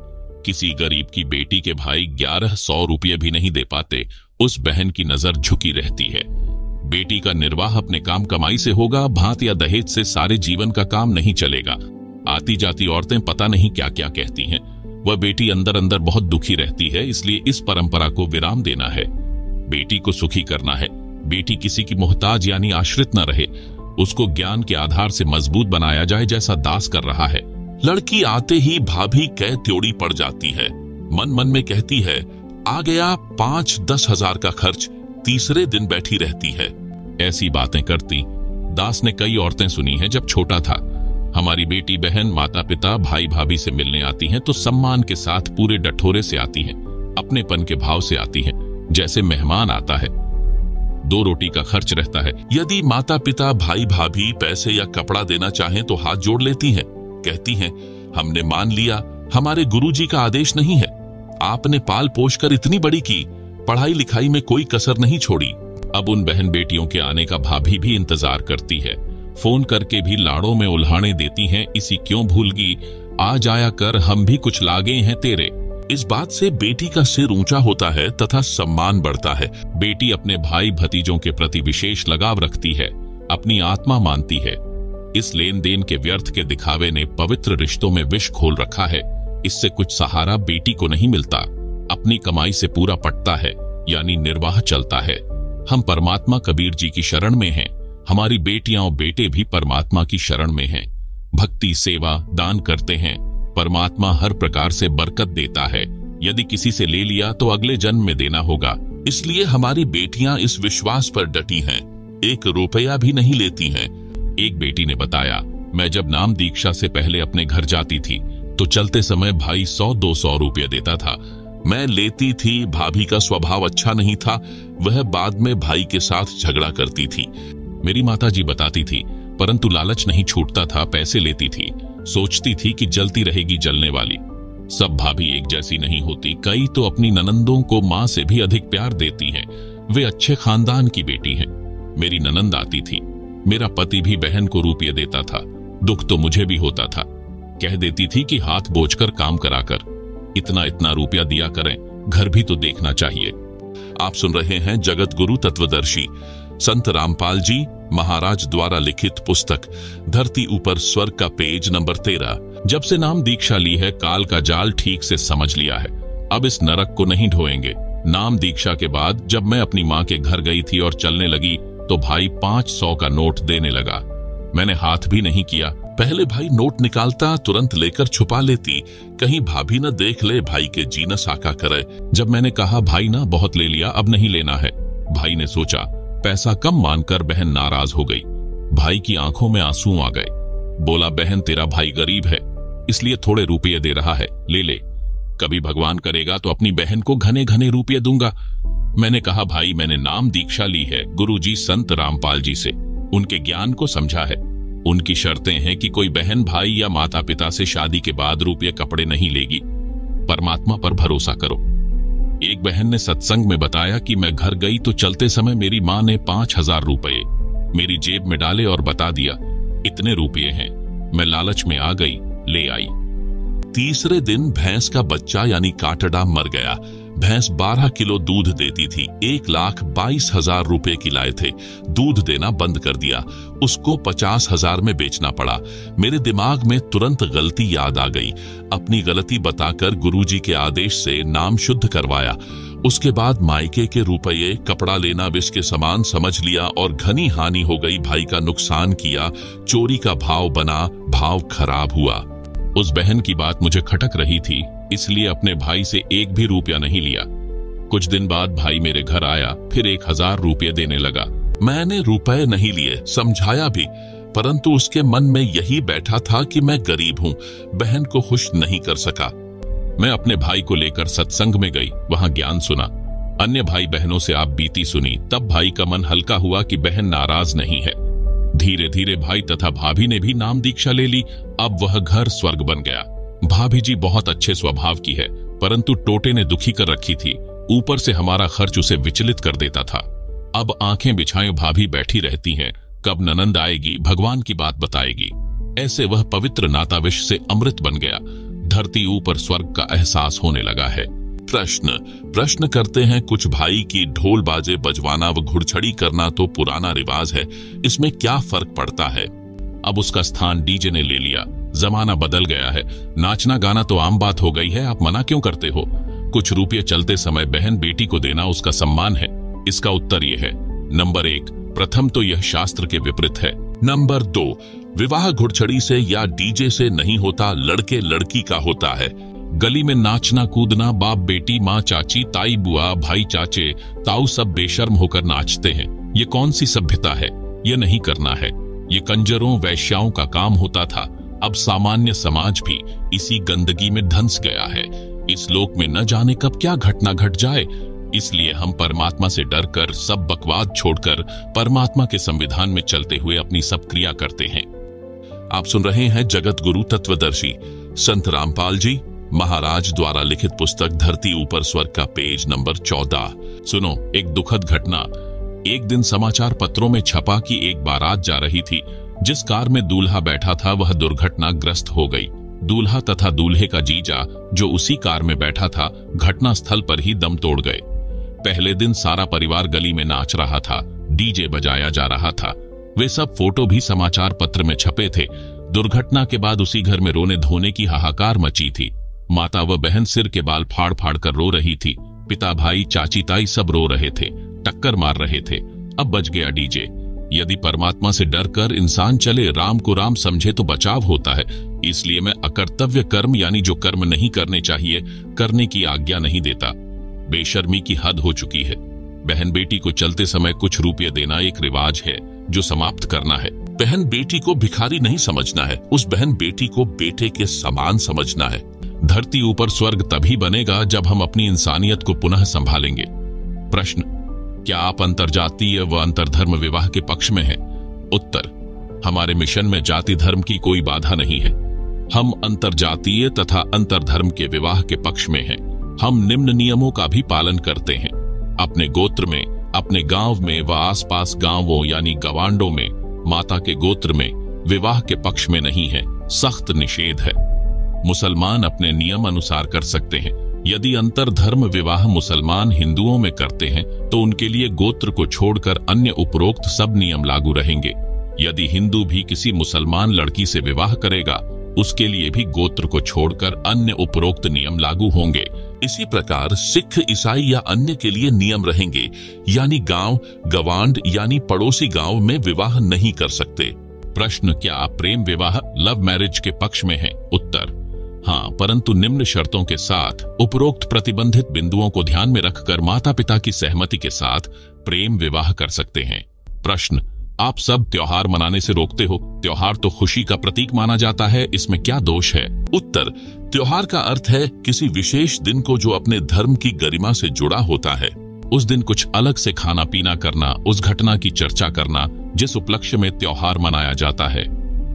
Speaker 1: किसी गरीब की बेटी के भाई 1100 रुपये भी नहीं दे पाते। उस बहन की नजर झुकी रहती है। बेटी का निर्वाह अपने काम कमाई से होगा, भात या दहेज से सारे जीवन का काम नहीं चलेगा। आती जाती औरतें पता नहीं क्या क्या कहती हैं। वह बेटी अंदर अंदर बहुत दुखी रहती है, इसलिए इस परंपरा को विराम देना है। बेटी को सुखी करना है। बेटी किसी की मोहताज यानी आश्रित न रहे। उसको ज्ञान के आधार से मजबूत बनाया जाए, जैसा दास कर रहा है। लड़की आते ही भाभी कह त्योड़ी पड़ जाती है। मन मन में कहती है, आ गया 5-10 हजार का खर्च। तीसरे दिन बैठी रहती है। ऐसी बातें करती दास ने कई औरतें सुनी हैं जब छोटा था। हमारी बेटी बहन माता पिता भाई भाभी से मिलने आती हैं तो सम्मान के साथ पूरे डठोरे से आती हैं, अपनेपन के भाव से आती हैं, जैसे मेहमान आता है। 2 रोटी का खर्च रहता है। यदि माता पिता भाई भाभी पैसे या कपड़ा देना चाहें तो हाथ जोड़ लेती हैं। कहती हैं, हमने मान लिया, हमारे गुरुजी का आदेश नहीं है। आपने पाल पोष कर इतनी बड़ी की, पढ़ाई लिखाई में कोई कसर नहीं छोड़ी। अब उन बहन बेटियों के आने का भाभी भी इंतजार करती है। फोन करके भी लाड़ों में उल्हाने देती हैं, इसी क्यों भूलगी, आ जाया कर, हम भी कुछ लागे हैं तेरे। इस बात से बेटी का सिर ऊंचा होता है तथा सम्मान बढ़ता है। बेटी अपने भाई भतीजों के प्रति विशेष लगाव रखती है, अपनी आत्मा मानती है। इस लेन देन के व्यर्थ के दिखावे ने पवित्र रिश्तों में विष घोल रखा है। इससे कुछ सहारा बेटी को नहीं मिलता। अपनी कमाई से पूरा पटता है, यानी निर्वाह चलता है। हम परमात्मा कबीर जी की शरण में हैं। हमारी बेटियां और बेटे भी परमात्मा की शरण में हैं। भक्ति सेवा दान करते हैं। परमात्मा हर प्रकार से बरकत देता है। यदि किसी से ले लिया तो अगले जन्म में देना होगा। इसलिए हमारी बेटियां इस विश्वास पर डटी हैं। 1 रुपया भी नहीं लेती हैं। एक बेटी ने बताया, मैं जब नाम दीक्षा से पहले अपने घर जाती थी तो चलते समय भाई 100-200 रुपये देता था। मैं लेती थी। भाभी का स्वभाव अच्छा नहीं था, वह बाद में भाई के साथ झगड़ा करती थी। मेरी माताजी बताती थी, परंतु लालच नहीं छूटता था, पैसे लेती थी। सोचती थी कि जलती रहेगी जलने वाली। सब भाभी एक जैसी नहीं होती। कई तो अपनी ननंदों को मां से भी अधिक प्यार देती हैं। वे अच्छे खानदान की बेटी हैं। मेरी ननंद आती थी। मेरा पति भी बहन को रुपये देता था। दुख तो मुझे भी होता था। कह देती थी कि हाथ बोझकर काम कराकर इतना इतना रुपया दिया करें, घर भी तो देखना चाहिए। आप सुन रहे हैं जगत गुरु तत्वदर्शी संत रामपाल जी महाराज द्वारा लिखित पुस्तक धरती ऊपर स्वर्ग का पेज नंबर 13। जब से नाम दीक्षा ली है, काल का जाल ठीक से समझ लिया है। अब इस नरक को नहीं ढोएंगे। नाम दीक्षा के बाद जब मैं अपनी मां के घर गई थी और चलने लगी तो भाई 500 का नोट देने लगा। मैंने हाथ भी नहीं किया। पहले भाई नोट निकालता, तुरंत लेकर छुपा लेती, कहीं भाभी न देख ले, भाई के जी न साका करे। जब मैंने कहा, भाई ना बहुत ले लिया, अब नहीं लेना है, भाई ने सोचा पैसा कम मानकर बहन नाराज हो गई। भाई की आंखों में आंसू आ गए। बोला, बहन तेरा भाई गरीब है, इसलिए थोड़े रुपये दे रहा है, ले ले। कभी भगवान करेगा तो अपनी बहन को घने घने रुपये दूंगा। मैंने कहा, भाई मैंने नाम दीक्षा ली है गुरुजी संत रामपाल जी से, उनके ज्ञान को समझा है। उनकी शर्तें हैं कि कोई बहन भाई या माता पिता से शादी के बाद रुपये कपड़े नहीं लेगी। परमात्मा पर भरोसा करो। एक बहन ने सत्संग में बताया कि मैं घर गई तो चलते समय मेरी मां ने 5,000 रुपये मेरी जेब में डाले और बता दिया, इतने रुपये हैं। मैं लालच में आ गई, ले आई। तीसरे दिन भैंस का बच्चा यानी काटड़ा मर गया। भैंस 12 किलो दूध देती थी। 1,22,000 रुपए की लाए थे। दूध देना बंद कर दिया। उसको 50,000 में बेचना पड़ा। मेरे दिमाग में तुरंत गलती याद आ गई। अपनी गलती बताकर गुरुजी के आदेश से नाम शुद्ध करवाया। उसके बाद मायके के रुपये, कपड़ा लेना विष के समान समझ लिया और घनी हानि हो गई। भाई का नुकसान किया, चोरी का भाव बना, भाव खराब हुआ। उस बहन की बात मुझे खटक रही थी, इसलिए अपने भाई से एक भी रुपया नहीं लिया। कुछ दिन बाद भाई मेरे घर आया, फिर 1000 रुपये देने लगा। मैंने रुपए नहीं लिए, समझाया भी, परंतु उसके मन में यही बैठा था कि मैं गरीब हूं, बहन को खुश नहीं कर सका। मैं अपने भाई को लेकर सत्संग में गई, वहां ज्ञान सुना, अन्य भाई बहनों से आप बीती सुनी। तब भाई का मन हल्का हुआ कि बहन नाराज नहीं है। धीरे धीरे भाई तथा भाभी ने भी नाम दीक्षा ले ली। अब वह घर स्वर्ग बन गया। भाभी जी बहुत अच्छे स्वभाव की है, परंतु टोटे ने दुखी कर रखी थी। ऊपर से हमारा खर्च उसे विचलित कर देता था। अब आंखें बिछाए भाभी बैठी रहती हैं, कब ननंद आएगी, भगवान की बात बताएगी। ऐसे वह पवित्र नाता विष से अमृत बन गया। धरती ऊपर स्वर्ग का एहसास होने लगा है। प्रश्न करते हैं कुछ भाई की ढोल बाजे बजवाना व घुड़छड़ी करना तो पुराना रिवाज है, इसमें क्या फर्क पड़ता है? अब उसका स्थान डीजे ने ले लिया। जमाना बदल गया है, नाचना गाना तो आम बात हो गई है, आप मना क्यों करते हो? कुछ रुपये चलते समय बहन बेटी को देना उसका सम्मान है। इसका उत्तर यह है, नंबर 1, प्रथम तो यह शास्त्र के विपरीत है। नंबर 2, विवाह घुड़छड़ी से या डीजे से नहीं होता, लड़के लड़की का होता है। गली में नाचना कूदना, बाप बेटी, माँ चाची, ताई बुआ, भाई चाचे, ताऊ सब बेशर्म होकर नाचते हैं। ये कौन सी सभ्यता है? ये नहीं करना है। ये कंजरों वैश्याओं का काम होता था। अब सामान्य समाज भी इसी गंदगी में धंस गया है। इस लोक में न जाने कब क्या घटना घट जाए, इसलिए हम परमात्मा से डरकर सब बकवाद छोड़कर परमात्मा के संविधान में चलते हुए अपनी सब क्रिया करते हैं। आप सुन रहे हैं जगत गुरु तत्वदर्शी संत रामपाल जी महाराज द्वारा लिखित पुस्तक धरती ऊपर स्वर्ग का पेज नंबर 14। सुनो एक दुखद घटना। एक दिन समाचार पत्रों में छपा कि एक बारात जा रही थी। जिस कार में दूल्हा बैठा था वह दुर्घटनाग्रस्त हो गई। दूल्हा तथा दूल्हे का जीजा जो उसी कार में बैठा था घटना स्थल पर ही दम तोड़ गए। पहले दिन सारा परिवार गली में नाच रहा था, डीजे बजाया जा रहा था। वे सब फोटो भी समाचार पत्र में छपे थे। दुर्घटना के बाद उसी घर में रोने धोने की हाहाकार मची थी। माता व बहन सिर के बाल फाड़ फाड़ कर रो रही थी। पिता भाई चाची ताई सब रो रहे थे, टक्कर मार रहे थे। अब बच गया डीजे। यदि परमात्मा से डर कर इंसान चले, राम को राम समझे तो बचाव होता है। इसलिए मैं अकर्तव्य कर्म यानी जो कर्म नहीं करने चाहिए करने की आज्ञा नहीं देता। बेशर्मी की हद हो चुकी है। बहन बेटी को चलते समय कुछ रुपये देना एक रिवाज है जो समाप्त करना है। बहन बेटी को भिखारी नहीं समझना है, उस बहन बेटी को बेटे के समान समझना है। धरती ऊपर स्वर्ग तभी बनेगा जब हम अपनी इंसानियत को पुनः संभालेंगे। प्रश्न, क्या आप अंतरजातीय व अंतरधर्म विवाह के पक्ष में हैं? उत्तर, हमारे मिशन में जाति धर्म की कोई बाधा नहीं है। हम अंतरजातीय तथा अंतरधर्म के विवाह के पक्ष में हैं। हम निम्न नियमों का भी पालन करते हैं। अपने गोत्र में, अपने गांव में व आसपास गांवों यानी गवांडों में माता के गोत्र में विवाह के पक्ष में नहीं है। सख्त निषेध है। मुसलमान अपने नियम अनुसार कर सकते हैं। यदि अंतरधर्म विवाह मुसलमान हिंदुओं में करते हैं तो उनके लिए गोत्र को छोड़कर अन्य उपरोक्त सब नियम लागू रहेंगे। यदि हिंदू भी किसी मुसलमान लड़की से विवाह करेगा उसके लिए भी गोत्र को छोड़कर अन्य उपरोक्त नियम लागू होंगे। इसी प्रकार सिख, ईसाई या अन्य के लिए नियम रहेंगे, यानी गांव, गवांड यानी पड़ोसी गांव में विवाह नहीं कर सकते। प्रश्न, क्या आप प्रेम विवाह लव मैरिज के पक्ष में हैं? उत्तर, हाँ, परंतु निम्न शर्तों के साथ। उपरोक्त प्रतिबंधित बिंदुओं को ध्यान में रखकर माता पिता की सहमति के साथ प्रेम विवाह कर सकते हैं। प्रश्न, आप सब त्योहार मनाने से रोकते हो। त्योहार तो खुशी का प्रतीक माना जाता है, इसमें क्या दोष है? उत्तर, त्योहार का अर्थ है किसी विशेष दिन को जो अपने धर्म की गरिमा से जुड़ा होता है। उस दिन कुछ अलग से खाना पीना करना, उस घटना की चर्चा करना जिस उपलक्ष्य में त्योहार मनाया जाता है।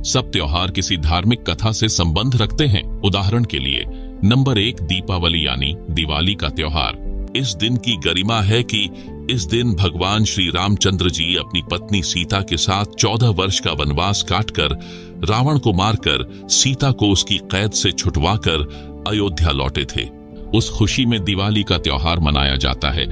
Speaker 1: सब त्योहार किसी धार्मिक कथा से संबंध रखते हैं। उदाहरण के लिए नंबर 1 दीपावली यानी दिवाली का त्योहार। इस दिन की गरिमा है कि इस दिन भगवान श्री रामचंद्र जी अपनी पत्नी सीता के साथ 14 वर्ष का वनवास काटकर रावण को मारकर सीता को उसकी कैद से छुटवाकर अयोध्या लौटे थे। उस खुशी में दिवाली का त्योहार मनाया जाता है।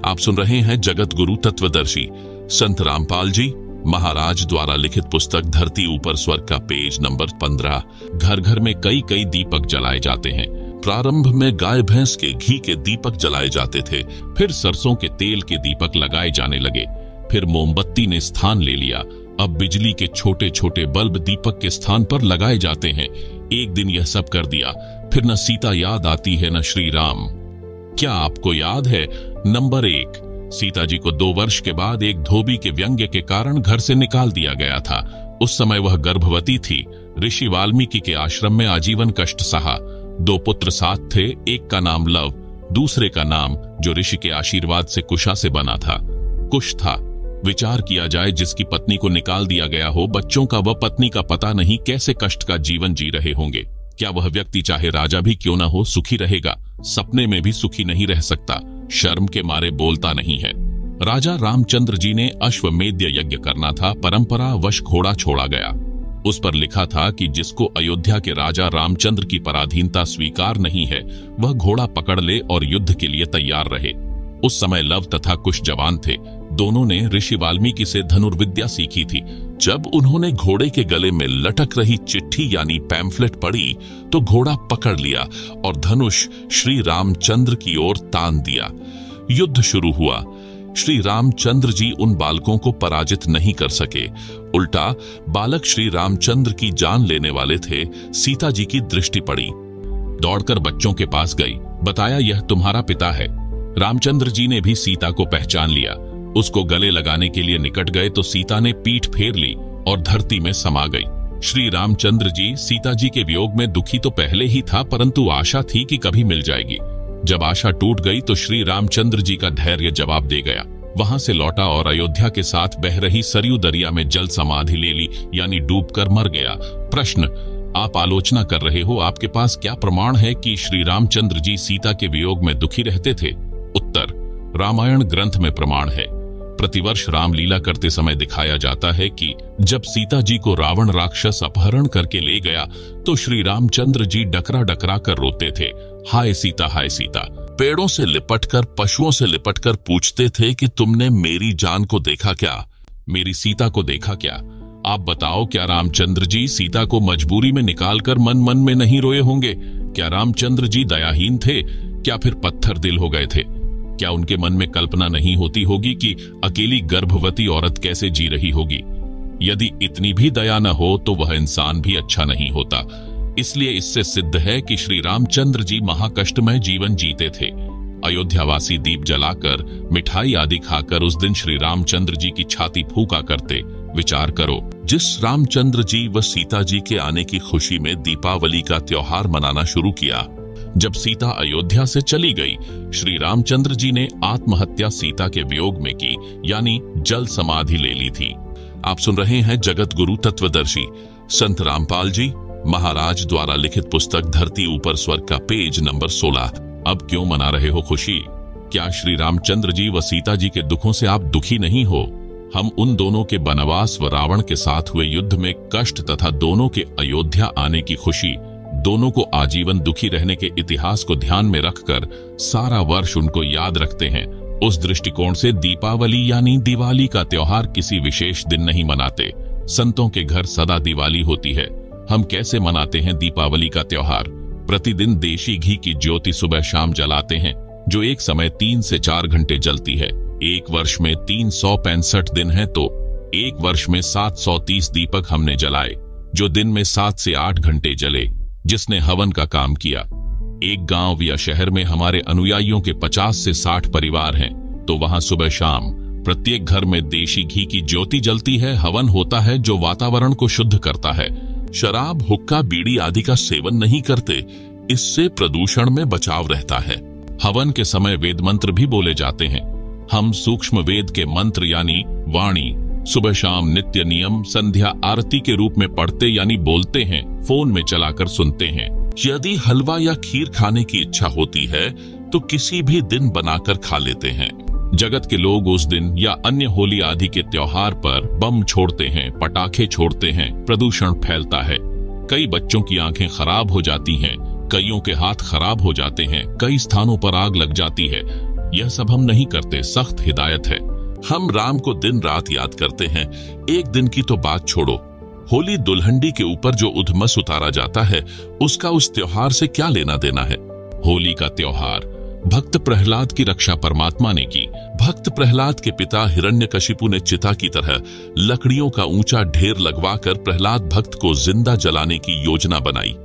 Speaker 1: आप सुन रहे हैं जगत गुरु तत्वदर्शी संत रामपाल जी महाराज द्वारा लिखित पुस्तक धरती ऊपर स्वर्ग का पेज नंबर 15। घर घर में कई कई दीपक जलाए जाते हैं। प्रारंभ में गाय भैंस के घी के दीपक जलाए जाते थे, फिर सरसों के तेल के दीपक लगाए जाने लगे, फिर मोमबत्ती ने स्थान ले लिया। अब बिजली के छोटे छोटे बल्ब दीपक के स्थान पर लगाए जाते हैं। एक दिन यह सब कर दिया, फिर न सीता याद आती है न श्री राम। क्या आपको याद है? नंबर 1, सीता जी को 2 वर्ष के बाद एक धोबी के व्यंग्य के कारण घर से निकाल दिया गया था। उस समय वह गर्भवती थी। ऋषि वाल्मीकि के आश्रम में आजीवन कष्ट सहा। 2 पुत्र साथ थे, एक का नाम लव, दूसरे का नाम, जो ऋषि के आशीर्वाद से कुशा से बना था, कुश था। विचार किया जाए, जिसकी पत्नी को निकाल दिया गया हो, बच्चों का व पत्नी का पता नहीं, कैसे कष्ट का जीवन जी रहे होंगे। क्या वह व्यक्ति चाहे राजा भी क्यों न हो सुखी रहेगा? सपने में भी सुखी नहीं रह सकता, शर्म के मारे बोलता नहीं है। राजा रामचंद्र जी ने अश्वमेध यज्ञ करना था, परंपरा वश घोड़ा छोड़ा गया। उस पर लिखा था कि जिसको अयोध्या के राजा रामचंद्र की पराधीनता स्वीकार नहीं है, वह घोड़ा पकड़ ले और युद्ध के लिए तैयार रहे। उस समय लव तथा कुश जवान थे। दोनों ने ऋषि वाल्मीकि से धनुर्विद्या सीखी थी। जब उन्होंने घोड़े के गले में लटक रही चिट्ठी यानी पैम्फलेट पढ़ी, तो घोड़ा पकड़ लिया और धनुष श्री रामचंद्र की ओर तान दिया। युद्ध शुरू हुआ। श्री रामचंद्र जी उन बालकों को पराजित नहीं कर सके, उल्टा बालक श्री रामचंद्र की जान लेने वाले थे। सीता जी की दृष्टि पड़ी, दौड़कर बच्चों के पास गई, बताया यह तुम्हारा पिता है। रामचंद्र जी ने भी सीता को पहचान लिया। उसको गले लगाने के लिए निकट गए तो सीता ने पीठ फेर ली और धरती में समा गई। श्री रामचंद्र जी सीता जी के वियोग में दुखी तो पहले ही था, परंतु आशा थी कि कभी मिल जाएगी। जब आशा टूट गई तो श्री रामचंद्र जी का धैर्य जवाब दे गया। वहां से लौटा और अयोध्या के साथ बह रही सरयू दरिया में जल समाधि ले ली, यानी डूबकर मर गया। प्रश्न, आप आलोचना कर रहे हो, आपके पास क्या प्रमाण है कि श्री रामचंद्र जी सीता के वियोग में दुखी रहते थे? उत्तर, रामायण ग्रंथ में प्रमाण है। प्रतिवर्ष रामलीला करते समय दिखाया जाता है कि जब सीता जी को रावण राक्षस अपहरण करके ले गया तो श्री रामचंद्र जी डकरा डकरा कर रोते थे, हाय सीता हाय सीता। पेड़ों से लिपटकर, पशुओं से लिपटकर पूछते थे कि तुमने मेरी जान को देखा क्या, मेरी सीता को देखा क्या? आप बताओ, क्या रामचंद्र जी सीता को मजबूरी में निकालकर मन मन में नहीं रोए होंगे? क्या रामचंद्र जी दयाहीन थे? क्या फिर पत्थर दिल हो गए थे? क्या उनके मन में कल्पना नहीं होती होगी कि अकेली गर्भवती औरत कैसे जी रही होगी? यदि इतनी भी दया न हो तो वह इंसान भी अच्छा नहीं होता। इसलिए इससे सिद्ध है कि श्री रामचंद्र जी महाकष्टमय जीवन जीते थे। अयोध्यावासी दीप जलाकर, मिठाई आदि खाकर उस दिन श्री रामचंद्र जी की छाती फूका करते। विचार करो, जिस रामचंद्र जी व सीता जी के आने की खुशी में दीपावली का त्योहार मनाना शुरू किया, जब सीता अयोध्या से चली गई, श्री रामचंद्र जी ने आत्महत्या सीता के वियोग में की, यानी जल समाधि ले ली थी। आप सुन रहे हैं जगत गुरु तत्वदर्शी संत रामपाल जी महाराज द्वारा लिखित पुस्तक धरती ऊपर स्वर्ग का पेज नंबर 16। अब क्यों मना रहे हो खुशी? क्या श्री रामचंद्र जी व सीता जी के दुखों से आप दुखी नहीं हो? हम उन दोनों के वनवास व रावण के साथ हुए युद्ध में कष्ट तथा दोनों के अयोध्या आने की खुशी, दोनों को आजीवन दुखी रहने के इतिहास को ध्यान में रखकर सारा वर्ष उनको याद रखते हैं। उस दृष्टिकोण से दीपावली यानी दिवाली का त्योहार किसी विशेष दिन नहीं मनाते। संतों के घर सदा दिवाली होती है। हम कैसे मनाते हैं दीपावली का त्योहार? प्रतिदिन देशी घी की ज्योति सुबह शाम जलाते हैं, जो एक समय 3 से 4 घंटे जलती है। एक वर्ष में 365 दिन है तो एक वर्ष में 730 दीपक हमने जलाए, जो दिन में 7 से 8 घंटे जले, जिसने हवन का काम किया। एक गांव या शहर में हमारे अनुयायियों के 50 से 60 परिवार हैं, तो वहां सुबह शाम प्रत्येक घर में देशी घी की ज्योति जलती है, हवन होता है जो वातावरण को शुद्ध करता है। शराब, हुक्का, बीड़ी आदि का सेवन नहीं करते, इससे प्रदूषण में बचाव रहता है। हवन के समय वेद मंत्र भी बोले जाते हैं। हम सूक्ष्म वेद के मंत्र यानी वाणी सुबह शाम नित्य नियम संध्या आरती के रूप में पढ़ते यानी बोलते हैं, फोन में चलाकर सुनते हैं। यदि हलवा या खीर खाने की इच्छा होती है तो किसी भी दिन बनाकर खा लेते हैं। जगत के लोग उस दिन या अन्य होली आदि के त्योहार पर बम छोड़ते हैं, पटाखे छोड़ते हैं, प्रदूषण फैलता है। कई बच्चों की आंखें खराब हो जाती हैं, कईयों के हाथ खराब हो जाते हैं, कई स्थानों पर आग लग जाती है। यह सब हम नहीं करते, सख्त हिदायत है। हम राम को दिन रात याद करते हैं। एक दिन की तो बात छोड़ो, होली दुल्हंडी के ऊपर जो उधमस उतारा जाता है, उसका उस त्योहार से क्या लेना देना है? होली का त्योहार। भक्त प्रहलाद की रक्षा परमात्मा ने की। भक्त प्रहलाद के पिता हिरण्यकशिपु ने चिता की तरह लकड़ियों का ऊंचा ढेर लगवाकर प्रहलाद भक्त को जिंदा जलाने की योजना बनाई।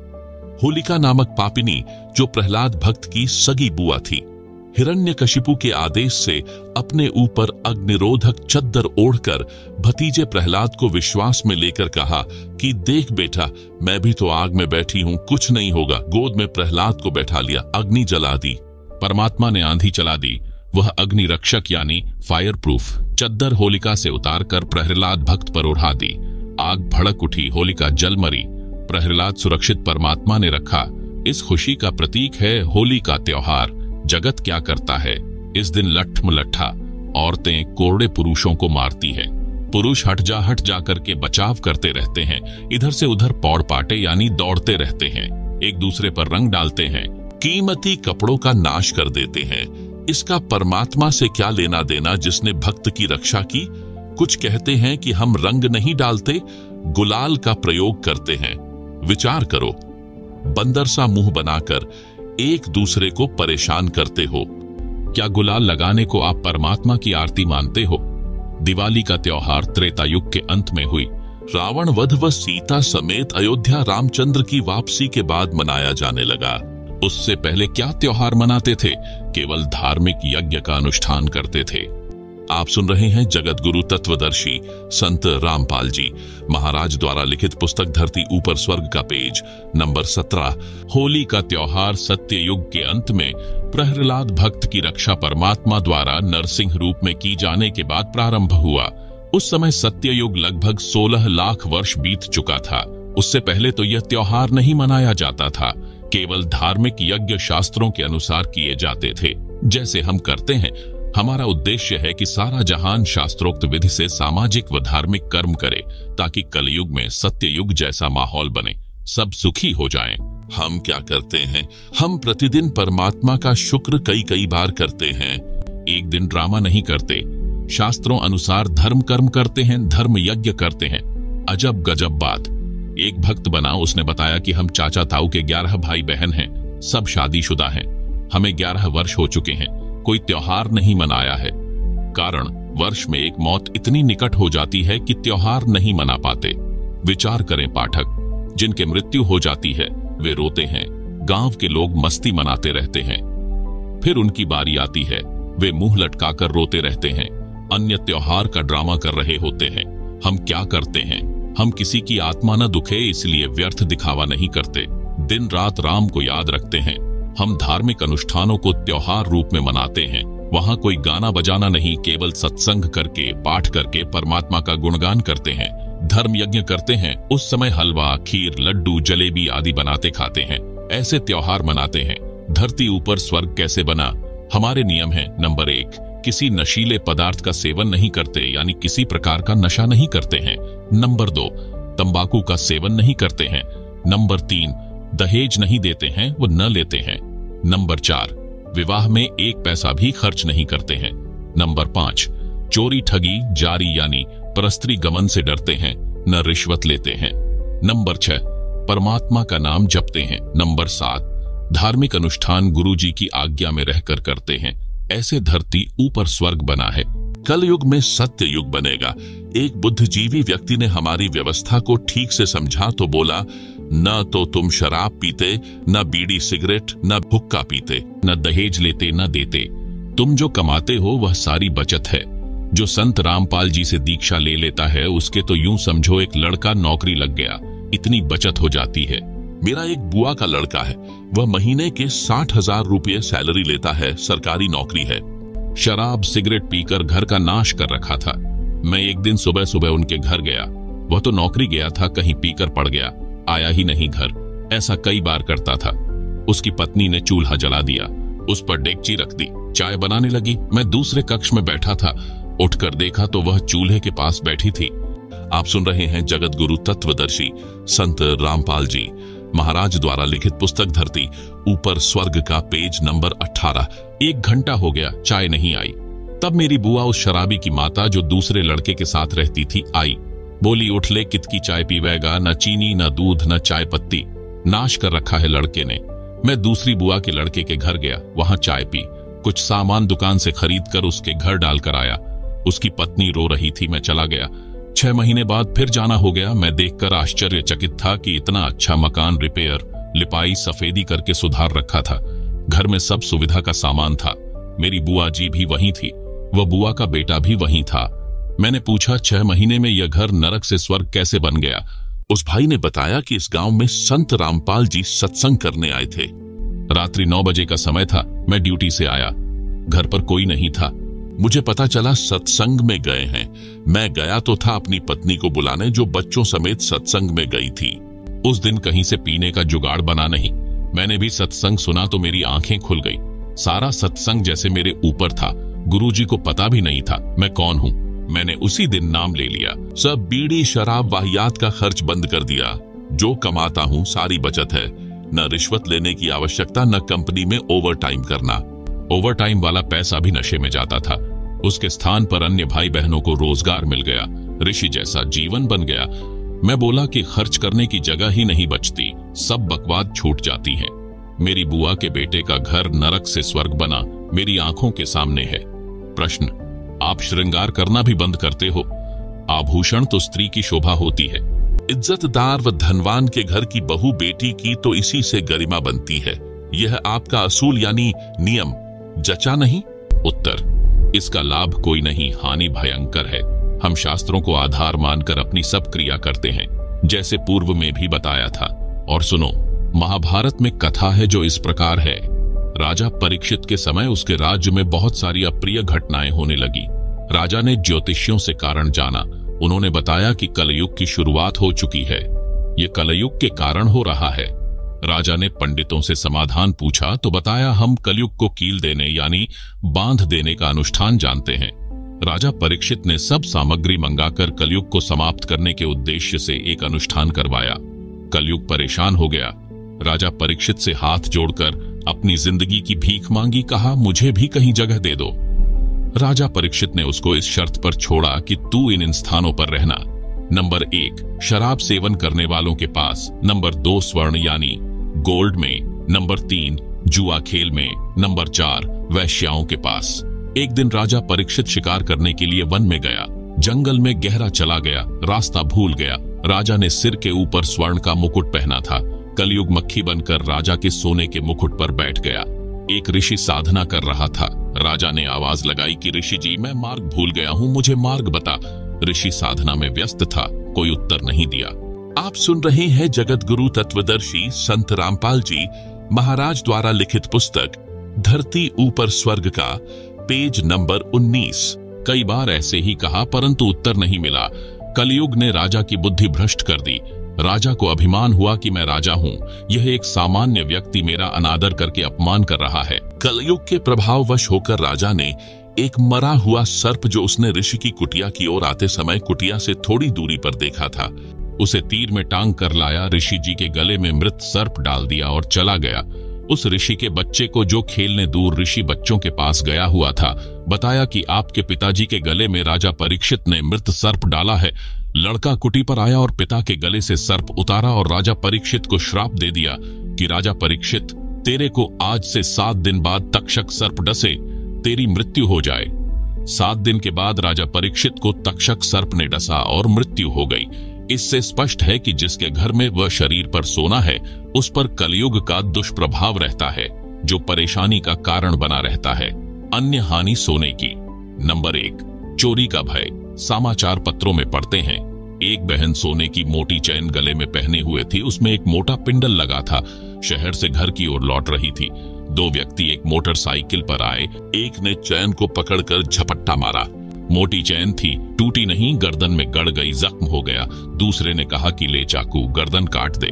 Speaker 1: होलिका नामक पापिनी, जो प्रहलाद भक्त की सगी बुआ थी, हिरण्यकशिपु के आदेश से अपने ऊपर अग्निरोधक चद्दर ओढ़कर भतीजे प्रहलाद को विश्वास में लेकर कहा कि देख बेटा, मैं भी तो आग में बैठी हूं, कुछ नहीं होगा। गोद में प्रहलाद को बैठा लिया, अग्नि जला दी। परमात्मा ने आंधी चला दी। वह अग्नि रक्षक यानी फायर प्रूफ चद्दर होलिका से उतारकर प्रहलाद भक्त पर उड़ा दी। आग भड़क उठी, होलिका जल मरी। प्रहलाद सुरक्षित परमात्मा ने रखा। इस खुशी का प्रतीक है होली का त्योहार। जगत क्या करता है इस दिन? लट्ठमलट्ठा औरतें कोरड़े पुरुषों को मारती हैं। पुरुष हट जा करके बचाव करते रहते हैं। इधर से उधर पौड़ पाटे यानी दौड़ते रहते हैं। एक दूसरे पर रंग डालते हैं, कीमती कपड़ों का नाश कर देते हैं। इसका परमात्मा से क्या लेना देना जिसने भक्त की रक्षा की? कुछ कहते हैं कि हम रंग नहीं डालते, गुलाल का प्रयोग करते हैं। विचार करो, बंदर सा मुंह बनाकर एक दूसरे को परेशान करते हो। क्या गुलाल लगाने को आप परमात्मा की आरती मानते हो? दिवाली का त्योहार त्रेता युग के अंत में हुई। रावण वध व सीता समेत अयोध्या रामचंद्र की वापसी के बाद मनाया जाने लगा। उससे पहले क्या त्योहार मनाते थे? केवल धार्मिक यज्ञ का अनुष्ठान करते थे। आप सुन रहे हैं जगत गुरु तत्वदर्शी संत रामपाल जी महाराज द्वारा लिखित पुस्तक धरती ऊपर स्वर्ग का पेज नंबर 17। होली का त्योहार सत्य युग के अंत में प्रहलाद भक्त की रक्षा परमात्मा द्वारा नरसिंह रूप में की जाने के बाद प्रारंभ हुआ। उस समय सत्य युग लगभग 16 लाख वर्ष बीत चुका था। उससे पहले तो यह त्योहार नहीं मनाया जाता था, केवल धार्मिक यज्ञ शास्त्रों के अनुसार किए जाते थे, जैसे हम करते हैं। हमारा उद्देश्य है कि सारा जहान शास्त्रोक्त विधि से सामाजिक व धार्मिक कर्म करे, ताकि कलयुग में सत्य युग जैसा माहौल बने, सब सुखी हो जाएं। हम क्या करते हैं? हम प्रतिदिन परमात्मा का शुक्र कई कई बार करते हैं। एक दिन ड्रामा नहीं करते, शास्त्रों अनुसार धर्म कर्म करते हैं, धर्म यज्ञ करते हैं। अजब गजब बात। एक भक्त बना, उसने बताया कि हम चाचा ताऊ के 11 भाई बहन हैं, सब शादीशुदा हैं। हमें 11 वर्ष हो चुके हैं, कोई त्योहार नहीं मनाया है। कारण वर्ष में एक मौत इतनी निकट हो जाती है कि त्योहार नहीं मना पाते। विचार करें पाठक, जिनके मृत्यु हो जाती है वे रोते हैं, गांव के लोग मस्ती मनाते रहते हैं। फिर उनकी बारी आती है, वे मुंह लटकाकर रोते रहते हैं, अन्य त्योहार का ड्रामा कर रहे होते हैं। हम क्या करते हैं? हम किसी की आत्मा न दुखे इसलिए व्यर्थ दिखावा नहीं करते, दिन रात राम को याद रखते हैं। हम धार्मिक अनुष्ठानों को त्योहार रूप में मनाते हैं। वहां कोई गाना बजाना नहीं, केवल सत्संग करके पाठ करके परमात्मा का गुणगान करते हैं। धर्म यज्ञ करते हैं। उस समय हलवा, खीर, लड्डू, जलेबी आदि बनाते खाते हैं। ऐसे त्योहार मनाते हैं। धरती ऊपर स्वर्ग कैसे बना? हमारे नियम है, नंबर 1, किसी नशीले पदार्थ का सेवन नहीं करते, यानी किसी प्रकार का नशा नहीं करते हैं। नंबर 2, तंबाकू का सेवन नहीं करते हैं। नंबर 3, दहेज नहीं देते हैं, वो न लेते हैं। नंबर 4, विवाह में 1 पैसा भी खर्च नहीं करते हैं। नंबर 5, चोरी ठगी जारी यानी परस्त्री गमन से डरते हैं, न रिश्वत लेते हैं। नंबर 6, परमात्मा का नाम जपते हैं। नंबर 7, धार्मिक अनुष्ठान गुरुजी की आज्ञा में रहकर करते हैं। ऐसे धरती ऊपर स्वर्ग बना है। कल युग में सत्य युग बनेगा। एक बुद्धिजीवी व्यक्ति ने हमारी व्यवस्था को ठीक से समझा तो बोला, न तो तुम शराब पीते, न बीड़ी सिगरेट, न हुक्का पीते, न दहेज लेते न देते। तुम जो कमाते हो वह सारी बचत है। जो संत रामपाल जी से दीक्षा ले लेता है उसके तो यूं समझो एक लड़का नौकरी लग गया, इतनी बचत हो जाती है। मेरा एक बुआ का लड़का है, वह महीने के 60,000 रुपये सैलरी लेता है, सरकारी नौकरी है। शराब सिगरेट पीकर घर का नाश कर रखा था। मैं एक दिन सुबह सुबह उनके घर गया। वह तो नौकरी गया था, कहीं पीकर पड़ गया, आया ही नहीं घर। ऐसा कई बार करता था। उसकी पत्नी ने चूल्हा जला दिया, उस पर डेगची रख दी, चाय बनाने लगी। मैं दूसरे कक्ष में बैठा था, उठकर देखा तो वह चूल्हे के पास बैठी थी। आप सुन रहे हैं जगत गुरु तत्वदर्शी संत रामपाल जी महाराज द्वारा लिखित पुस्तक धरती ऊपर स्वर्ग का पेज नंबर 18। 1 घंटा हो गया, चाय नहीं आई। तब मेरी बुआ उस शराबी की माता जो दूसरे लड़के के साथ रहती थी आई। बोली, उठ ले, कितकी चाय पीवेगा, न चीनी न दूध न चाय पत्ती, नाश कर रखा है लड़के ने। मैं दूसरी बुआ के लड़के के घर गया, वहां चाय पी, कुछ सामान दुकान से खरीद कर उसके घर डालकर आया। उसकी पत्नी रो रही थी, मैं चला गया। 6 महीने बाद फिर जाना हो गया। मैं देखकर आश्चर्यचकित था कि इतना अच्छा मकान रिपेयर, लिपाई, सफेदी करके सुधार रखा था। घर में सब सुविधा का सामान था। मेरी बुआ जी भी वहीं थी, वह बुआ का बेटा भी वहीं था। मैंने पूछा, 6 महीने में यह घर नरक से स्वर्ग कैसे बन गया? उस भाई ने बताया कि इस गांव में संत रामपाल जी सत्संग करने आए थे। रात्रि 9 बजे का समय था। मैं ड्यूटी से आया, घर पर कोई नहीं था। मुझे पता चला सत्संग में गए हैं। मैं गया तो था अपनी पत्नी को बुलाने, जो बच्चों समेत सत्संग में गई थी। उस दिन कहीं से पीने का जुगाड़ बना नहीं। मैंने भी सत्संग सुना तो मेरी आंखें खुल गई। सारा सत्संग जैसे मेरे ऊपर था। गुरुजी को पता भी नहीं था मैं कौन हूं। मैंने उसी दिन नाम ले लिया। सब बीड़ी शराब वाहियात का खर्च बंद कर दिया। जो कमाता हूं सारी बचत है। न रिश्वत लेने की आवश्यकता, न कंपनी में ओवर टाइम करना। ओवर टाइम वाला पैसा भी नशे में जाता था। उसके स्थान पर अन्य भाई बहनों को रोजगार मिल गया। ऋषि जैसा जीवन बन गया। मैं बोला कि खर्च करने की जगह ही नहीं बचती, सब बकवाद छूट जाती है। मेरी बुआ के बेटे का घर नरक से स्वर्ग बना, मेरी आंखों के सामने है। प्रश्न, आप श्रृंगार करना भी बंद करते हो? आभूषण तो स्त्री की शोभा होती है। इज्जतदार व धनवान के घर की बहू बेटी की तो इसी से गरिमा बनती है। यह आपका असूल यानी नियम जचा नहीं? उत्तर, इसका लाभ कोई नहीं, हानि भयंकर है। हम शास्त्रों को आधार मानकर अपनी सब क्रिया करते हैं, जैसे पूर्व में भी बताया था। और सुनो, महाभारत में कथा है जो इस प्रकार है। राजा परीक्षित के समय उसके राज्य में बहुत सारी अप्रिय घटनाएं होने लगी। राजा ने ज्योतिषियों से कारण जाना। उन्होंने बताया कि कलयुग की शुरुआत हो चुकी है। ये कलयुग के कारण हो रहा है। राजा ने पंडितों से समाधान पूछा तो बताया, हम कलयुग को कील देने यानी बांध देने का अनुष्ठान जानते हैं। राजा परीक्षित ने सब सामग्री मंगाकर कलयुग को समाप्त करने के उद्देश्य से एक अनुष्ठान करवाया। कलयुग परेशान हो गया। राजा परीक्षित से हाथ जोड़कर अपनी जिंदगी की भीख मांगी, कहा, मुझे भी कहीं जगह दे दो। राजा परीक्षित ने उसको इस शर्त पर छोड़ा कि तू इन स्थानों पर रहना। नंबर 1, शराब सेवन करने वालों के पास। नंबर 2, स्वर्ण यानी गोल्ड में। नंबर 3, जुआ खेल में। नंबर 4, वैश्याओं के पास। एक दिन राजा परीक्षित शिकार करने के लिए वन में गया। जंगल में गहरा चला गया, रास्ता भूल गया। राजा ने सिर के ऊपर स्वर्ण का मुकुट पहना था। कलयुग मक्खी बनकर राजा के सोने के मुकुट पर बैठ गया। एक ऋषि साधना कर रहा था। राजा ने आवाज लगाई कि ऋषि जी, मैं मार्ग भूल गया हूं, मुझे मार्ग बता। ऋषि साधना में व्यस्त था, कोई उत्तर नहीं दिया। आप सुन रहे हैं जगत गुरु तत्वदर्शी संत रामपाल जी महाराज द्वारा लिखित पुस्तक धरती ऊपर स्वर्ग का, पेज नंबर 19। कई बार ऐसे ही कहा परंतु उत्तर नहीं मिला। कलयुग ने राजा की बुद्धि भ्रष्ट कर दी। राजा को अभिमान हुआ कि मैं राजा हूं, यह एक सामान्य व्यक्ति मेरा अनादर करके अपमान कर रहा है। कलयुग के प्रभाववश होकर राजा ने एक मरा हुआ सर्प जो उसने ऋषि की कुटिया की ओर आते समय कुटिया से थोड़ी दूरी पर देखा था, उसे तीर में टांग कर लाया, ऋषि जी के गले में मृत सर्प डाल दिया और चला गया। उस ऋषि के बच्चे को, जो खेलने दूर ऋषि बच्चों के पास गया हुआ था, बताया कि आपके पिताजी के गले में राजा परीक्षित ने मृत सर्प डाला है। लड़का कुटी पर आया और पिता के गले से सर्प उतारा और राजा परीक्षित को श्राप दे दिया कि राजा परीक्षित, तेरे को आज से 7 दिन बाद तक्षक सर्प डसे, तेरी मृत्यु हो जाए। 7 दिन के बाद राजा परीक्षित को तक्षक सर्प ने डसा और मृत्यु हो गई। इससे स्पष्ट है कि जिसके घर में वह शरीर पर सोना है, उस पर कलयुग का दुष्प्रभाव रहता है, जो परेशानी का कारण बना रहता है। अन्य हानि सोने की। नंबर 1, चोरी का भय। समाचार पत्रों में पढ़ते हैं, एक बहन सोने की मोटी चैन गले में पहने हुए थी, उसमें एक मोटा पिंडल लगा था। शहर से घर की ओर लौट रही थी। 2 व्यक्ति एक मोटरसाइकिल पर आए। एक ने चैन को पकड़कर झपट्टा मारा। मोटी चैन थी, टूटी नहीं, गर्दन में गड़ गई, जख्म हो गया। दूसरे ने कहा कि ले चाकू, गर्दन काट दे।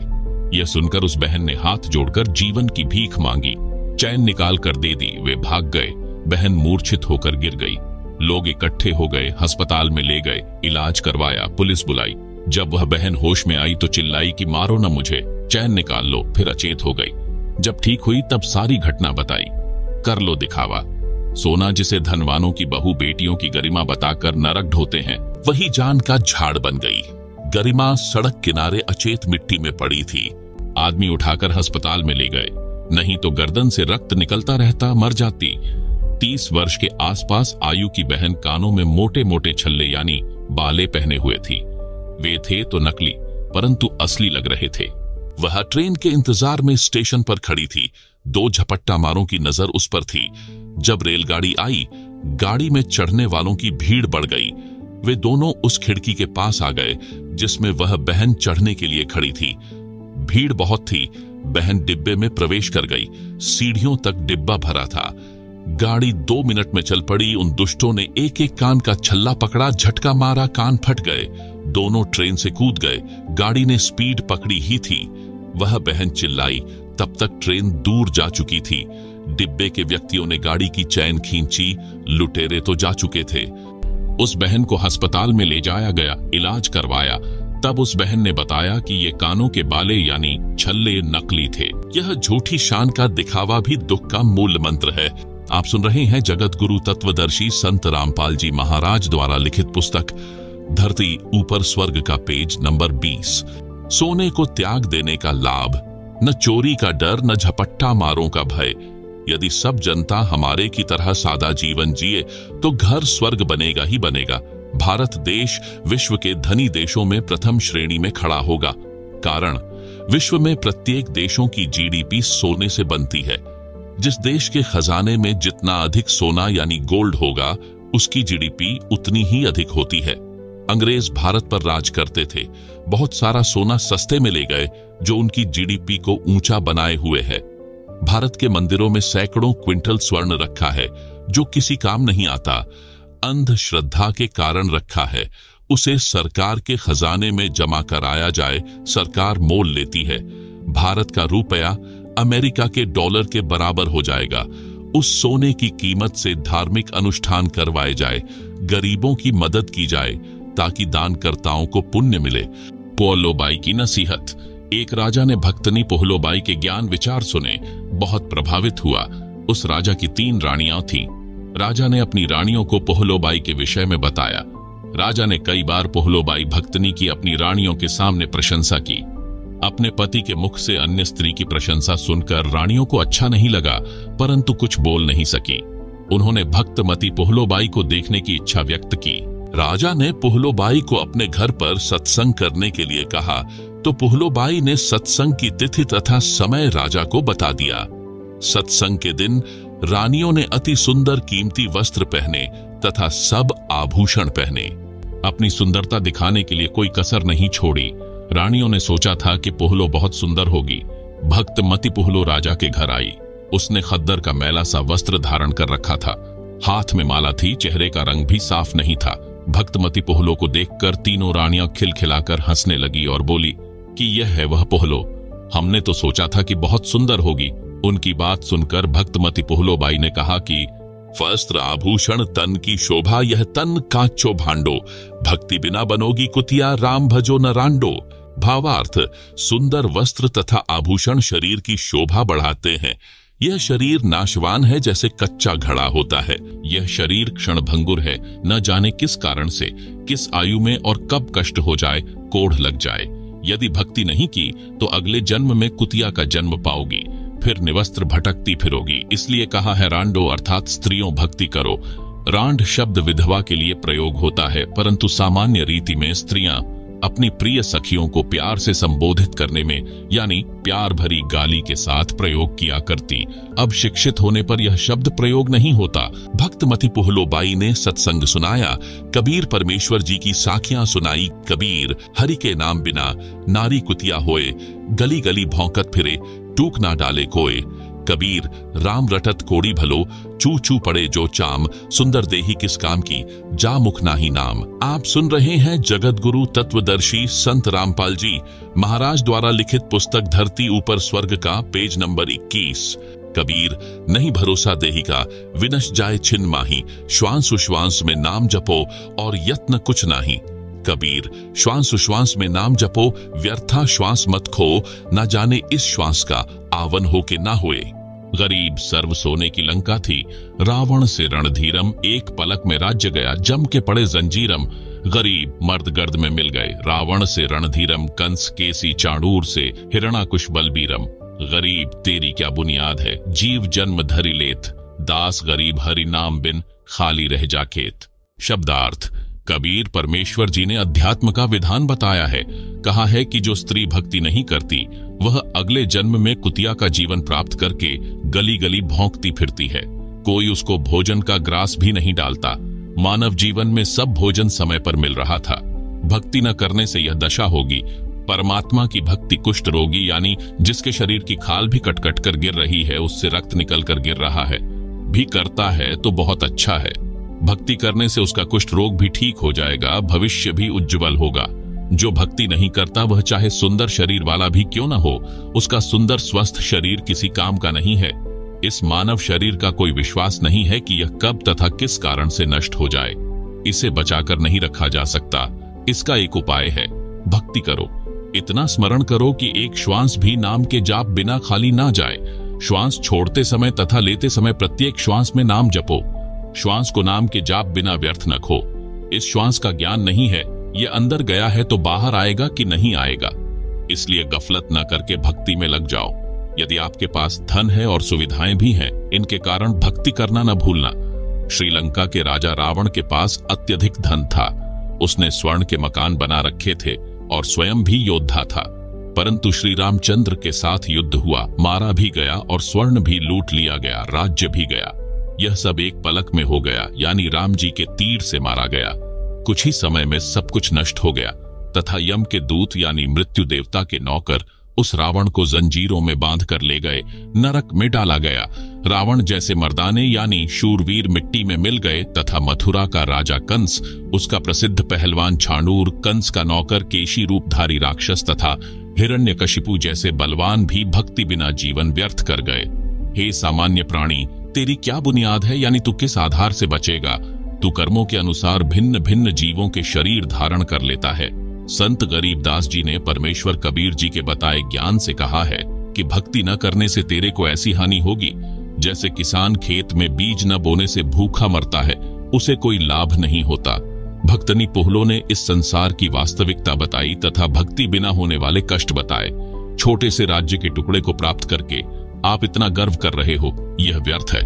Speaker 1: यह सुनकर उस बहन ने हाथ जोड़कर जीवन की भीख मांगी। चैन निकाल कर दे दी। वे भाग गए। बहन मूर्छित होकर गिर गई। लोग इकट्ठे हो गए, अस्पताल में ले गए, इलाज करवाया, पुलिस बुलाई। जब वह बहन होश में आई तो चिल्लाई कि मारो न मुझे, चैन निकाल लो। फिर अचेत हो गई। जब ठीक हुई तब सारी घटना बताई। कर लो दिखावा। सोना जिसे धनवानों की बहू बेटियों की गरिमा बताकर नरक ढोते हैं, वही जान का झाड़ बन गई। गरिमा सड़क किनारे अचेत मिट्टी में पड़ी थी। आदमी उठाकर अस्पताल में ले गए। नहीं तो गर्दन से रक्त निकलता रहता, मर जाती। 30 वर्ष के आसपास आयु की बहन कानों में मोटे मोटे छल्ले यानी बाले पहने हुए थी। वे थे तो नकली परंतु असली लग रहे थे। वह ट्रेन के इंतजार में स्टेशन पर खड़ी थी। 2 झपट्टा मारों की नजर उस पर थी। जब रेलगाड़ी आई, गाड़ी में चढ़ने वालों की भीड़ बढ़ गई। वे दोनों उस खिड़की के पास आ गए जिसमें वह बहन चढ़ने के लिए खड़ी थी। भीड़ बहुत थी। बहन डिब्बे में प्रवेश कर गई। सीढ़ियों तक डिब्बा भरा था। गाड़ी 2 मिनट में चल पड़ी। उन दुष्टों ने एक एक कान का छल्ला पकड़ा, झटका मारा, कान फट गए। दोनों ट्रेन से कूद गए। गाड़ी ने स्पीड पकड़ी ही थी। वह बहन चिल्लाई। तब तक ट्रेन दूर जा चुकी थी। डिब्बे के व्यक्तियों ने गाड़ी की चैन खींची। लुटेरे तो जा चुके थे। उस बहन को अस्पताल में ले जाया गया, इलाज करवाया। तब उस बहन ने बताया कि ये कानों के बाले यानी छल्ले नकली थे। यह झूठी शान का दिखावा भी दुख का मूल मंत्र है। आप सुन रहे हैं जगत गुरु तत्वदर्शी संत रामपाल जी महाराज द्वारा लिखित पुस्तक धरती ऊपर स्वर्ग का पेज नंबर 20। सोने को त्याग देने का लाभ, न चोरी का डर, न झपट्टा मारों का भय। यदि सब जनता हमारे की तरह सादा जीवन जिए तो घर स्वर्ग बनेगा ही बनेगा। भारत देश विश्व के धनी देशों में प्रथम श्रेणी में खड़ा होगा। कारण, विश्व में प्रत्येक देशों की जीडीपी सोने से बनती है। जिस देश के खजाने में जितना अधिक सोना यानी गोल्ड होगा, उसकी जीडीपी उतनी ही अधिक होती है। अंग्रेज भारत पर राज करते थे। बहुत सारा सोना सस्ते में ले गए जो उनकी जीडीपी को ऊंचा बनाए हुए है। भारत के मंदिरों में सैकड़ों क्विंटल स्वर्ण रखा है जो किसी काम नहीं आता। अंधश्रद्धा के कारण रखा है। उसे सरकार के खजाने में जमा कराया जाए, सरकार मोल लेती है। भारत का रुपया अमेरिका के डॉलर के बराबर हो जाएगा। उस सोने की कीमत से धार्मिक अनुष्ठान करवाए जाए, गरीबों की मदद की जाए ताकि दानकर्ताओं को पुण्य मिले। पोहलोबाई की नसीहत। एक राजा ने भक्तनी पोहलोबाई के ज्ञान विचार सुने, बहुत प्रभावित हुआ। उस राजा की 3 रानियां थीं। राजा ने अपनी रानियों को पोहलोबाई के विषय में बताया। राजा ने कई बार पोहलोबाई भक्तनी की अपनी रानियों के सामने प्रशंसा की। अपने पति के मुख से अन्य स्त्री की प्रशंसा सुनकर रानियों को अच्छा नहीं लगा, परंतु कुछ बोल नहीं सकी। उन्होंने भक्तमती पोहलोबाई को देखने की इच्छा व्यक्त की। राजा ने पोहलोबाई को अपने घर पर सत्संग करने के लिए कहा तो पोहलोबाई ने सत्संग की तिथि तथा समय राजा को बता दिया। सत्संग के दिन रानियों ने अति सुंदर कीमती वस्त्र पहने तथा सब आभूषण पहने। अपनी सुंदरता दिखाने के लिए कोई कसर नहीं छोड़ी। रानियों ने सोचा था कि पोहलो बहुत सुंदर होगी। भक्तमती पोहलो राजा के घर आई। उसने खद्दर का मैला सा वस्त्र धारण कर रखा था। हाथ में माला थी, चेहरे का रंग भी साफ नहीं था। भक्तमती पोहलो को देखकर तीनों रानियां खिलखिलाकर हंसने लगी और बोली कि यह है वह पोहलो। हमने तो सोचा था कि बहुत सुंदर होगी। उनकी बात सुनकर भक्तमती पोहलोबाई ने कहा कि वस्त्र आभूषण तन की शोभा, यह तन कांचो भांडो। भक्ति बिना बनोगी कुतिया, राम भजो न रांडो। भावार्थ, सुंदर वस्त्र तथा आभूषण शरीर की शोभा बढ़ाते हैं। यह शरीर नाशवान है जैसे कच्चा घड़ा होता है। यह शरीर क्षणभंगुर है, न जाने किस कारण से, किस आयु में और कब कष्ट हो जाए, कोढ़ लग जाए। यदि भक्ति नहीं की तो अगले जन्म में कुतिया का जन्म पाओगी, फिर निवस्त्र भटकती फिरोगी। इसलिए कहा है रांडो अर्थात स्त्रियों भक्ति करो। रांड शब्द विधवा के लिए प्रयोग होता है, परंतु सामान्य रीति में स्त्रियां अपनी प्रिय सखियों को प्यार से संबोधित करने में यानी प्यार भरी गाली के साथ प्रयोग किया करती। अब शिक्षित होने पर यह शब्द प्रयोग नहीं होता। भक्तमती पोहलोबाई ने सत्संग सुनाया। कबीर परमेश्वर जी की साखियां सुनाई। कबीर, हरि के नाम बिना नारी कुतिया होए, गली गली भौंकत फिरे, टूक ना डाले कोय। कबीर, राम रटत कोड़ी भलो, चू चू पड़े जो चाम, सुंदर देही किस काम की, जा मुख नाही नाम। आप सुन रहे हैं जगत गुरु तत्वदर्शी संत रामपाल जी महाराज द्वारा लिखित पुस्तक धरती ऊपर स्वर्ग का पेज नंबर 21। कबीर, नहीं भरोसा देही का, विनश जाए छिन माही, श्वास उश्वास में नाम जपो और यत्न कुछ नाही। कबीर, श्वास उश्वास में नाम जपो, व्यर्था श्वास मत खो, न जाने इस श्वास का आवन हो के ना हुए। गरीब सर्व सोने की लंका थी, रावण से रणधीरम, एक पलक में राज्य गया, जम के पड़े जंजीरम। गरीब मर्द गर्द में मिल गए, रावण से रणधीरम, कंस केसी चाणूर से हिरणाकुश बलबीरम। गरीब तेरी क्या बुनियाद है, जीव जन्म धरि लेत, दास गरीब हरि नाम बिन खाली रह जा खेत। शब्दार्थ। कबीर परमेश्वर जी ने अध्यात्म का विधान बताया है। कहा है कि जो स्त्री भक्ति नहीं करती वह अगले जन्म में कुतिया का जीवन प्राप्त करके गली गली भौंकती फिरती है। कोई उसको भोजन का ग्रास भी नहीं डालता। मानव जीवन में सब भोजन समय पर मिल रहा था। भक्ति न करने से यह दशा होगी। परमात्मा की भक्ति कुष्ठ रोगी यानी जिसके शरीर की खाल भी कट कट कर गिर रही है, उससे रक्त निकल कर गिर रहा है, भी करता है तो बहुत अच्छा है। भक्ति करने से उसका कुष्ठ रोग भी ठीक हो जाएगा, भविष्य भी उज्जवल होगा। जो भक्ति नहीं करता वह चाहे सुंदर शरीर वाला भी क्यों न हो, उसका सुंदर स्वस्थ शरीर किसी काम का नहीं है। इस मानव शरीर का कोई विश्वास नहीं है कि यह कब तथा किस कारण से नष्ट हो जाए। इसे बचाकर नहीं रखा जा सकता। इसका एक उपाय है, भक्ति करो। इतना स्मरण करो कि एक श्वास भी नाम के जाप बिना खाली ना जाए। श्वास छोड़ते समय तथा लेते समय प्रत्येक श्वास में नाम जपो। श्वास को नाम के जाप बिना व्यर्थ न खो। इस श्वास का ज्ञान नहीं है, यह अंदर गया है तो बाहर आएगा कि नहीं आएगा। इसलिए गफलत न करके भक्ति में लग जाओ। यदि आपके पास धन है और सुविधाएं भी हैं, इनके कारण भक्ति करना न भूलना। श्रीलंका के राजा रावण के पास अत्यधिक धन था। उसने स्वर्ण के मकान बना रखे थे और स्वयं भी योद्धा था। परंतु श्री रामचंद्र के साथ युद्ध हुआ, मारा भी गया और स्वर्ण भी लूट लिया गया, राज्य भी गया। यह सब एक पलक में हो गया, यानी राम जी के तीर से मारा गया। कुछ ही समय में सब कुछ नष्ट हो गया तथा यम के दूत यानी मृत्यु देवता के नौकर उस रावण को जंजीरों में बांध कर ले गए, नरक में डाला गया। रावण जैसे मर्दाने यानी शूरवीर मिट्टी में मिल गए तथा मथुरा का राजा कंस, उसका प्रसिद्ध पहलवान छाणूर, कंस का नौकर केशी रूपधारी राक्षस तथा हिरण्यकशिपु जैसे बलवान भी भक्ति बिना जीवन व्यर्थ कर गए। हे सामान्य प्राणी, तेरी क्या बुनियाद है, यानी तू किस आधार से बचेगा? तू कर्मों के अनुसार भिन्न भिन्न जीवों के शरीर धारण कर लेता है। संत गरीबदास जी ने परमेश्वर कबीर जी के बताए ज्ञान से कहा है कि भक्ति न करने से तेरे को ऐसी हानि होगी जैसे किसान खेत में बीज न बोने से भूखा मरता है, उसे कोई लाभ नहीं होता। भक्तनी पोहलो ने इस संसार की वास्तविकता बताई तथा भक्ति बिना होने वाले कष्ट बताए। छोटे से राज्य के टुकड़े को प्राप्त करके आप इतना गर्व कर रहे हो, यह व्यर्थ है।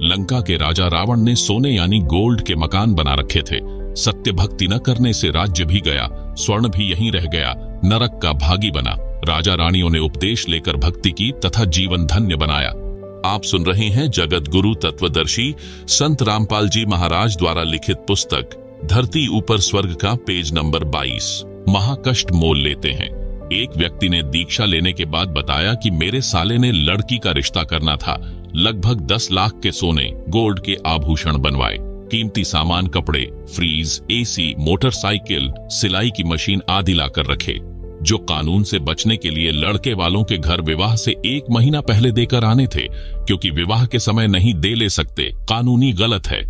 Speaker 1: लंका के राजा रावण ने सोने यानी गोल्ड के मकान बना रखे थे। सत्य भक्ति न करने से राज्य भी गया, स्वर्ण भी यहीं रह गया, नरक का भागी बना। राजा रानियों ने उपदेश लेकर भक्ति की तथा जीवन धन्य बनाया। आप सुन रहे हैं जगत गुरु तत्वदर्शी संत रामपाल जी महाराज द्वारा लिखित पुस्तक धरती ऊपर स्वर्ग का पेज नंबर 22। महाकष्ट मोल लेते हैं। एक व्यक्ति ने दीक्षा लेने के बाद बताया कि मेरे साले ने लड़की का रिश्ता करना था। लगभग 10 लाख के सोने गोल्ड के आभूषण बनवाए, कीमती सामान, कपड़े, फ्रीज, एसी, मोटरसाइकिल, सिलाई की मशीन आदि लाकर रखे, जो कानून से बचने के लिए लड़के वालों के घर विवाह से 1 महीना पहले देकर आने थे, क्योंकि विवाह के समय नहीं दे ले सकते, कानूनी गलत है।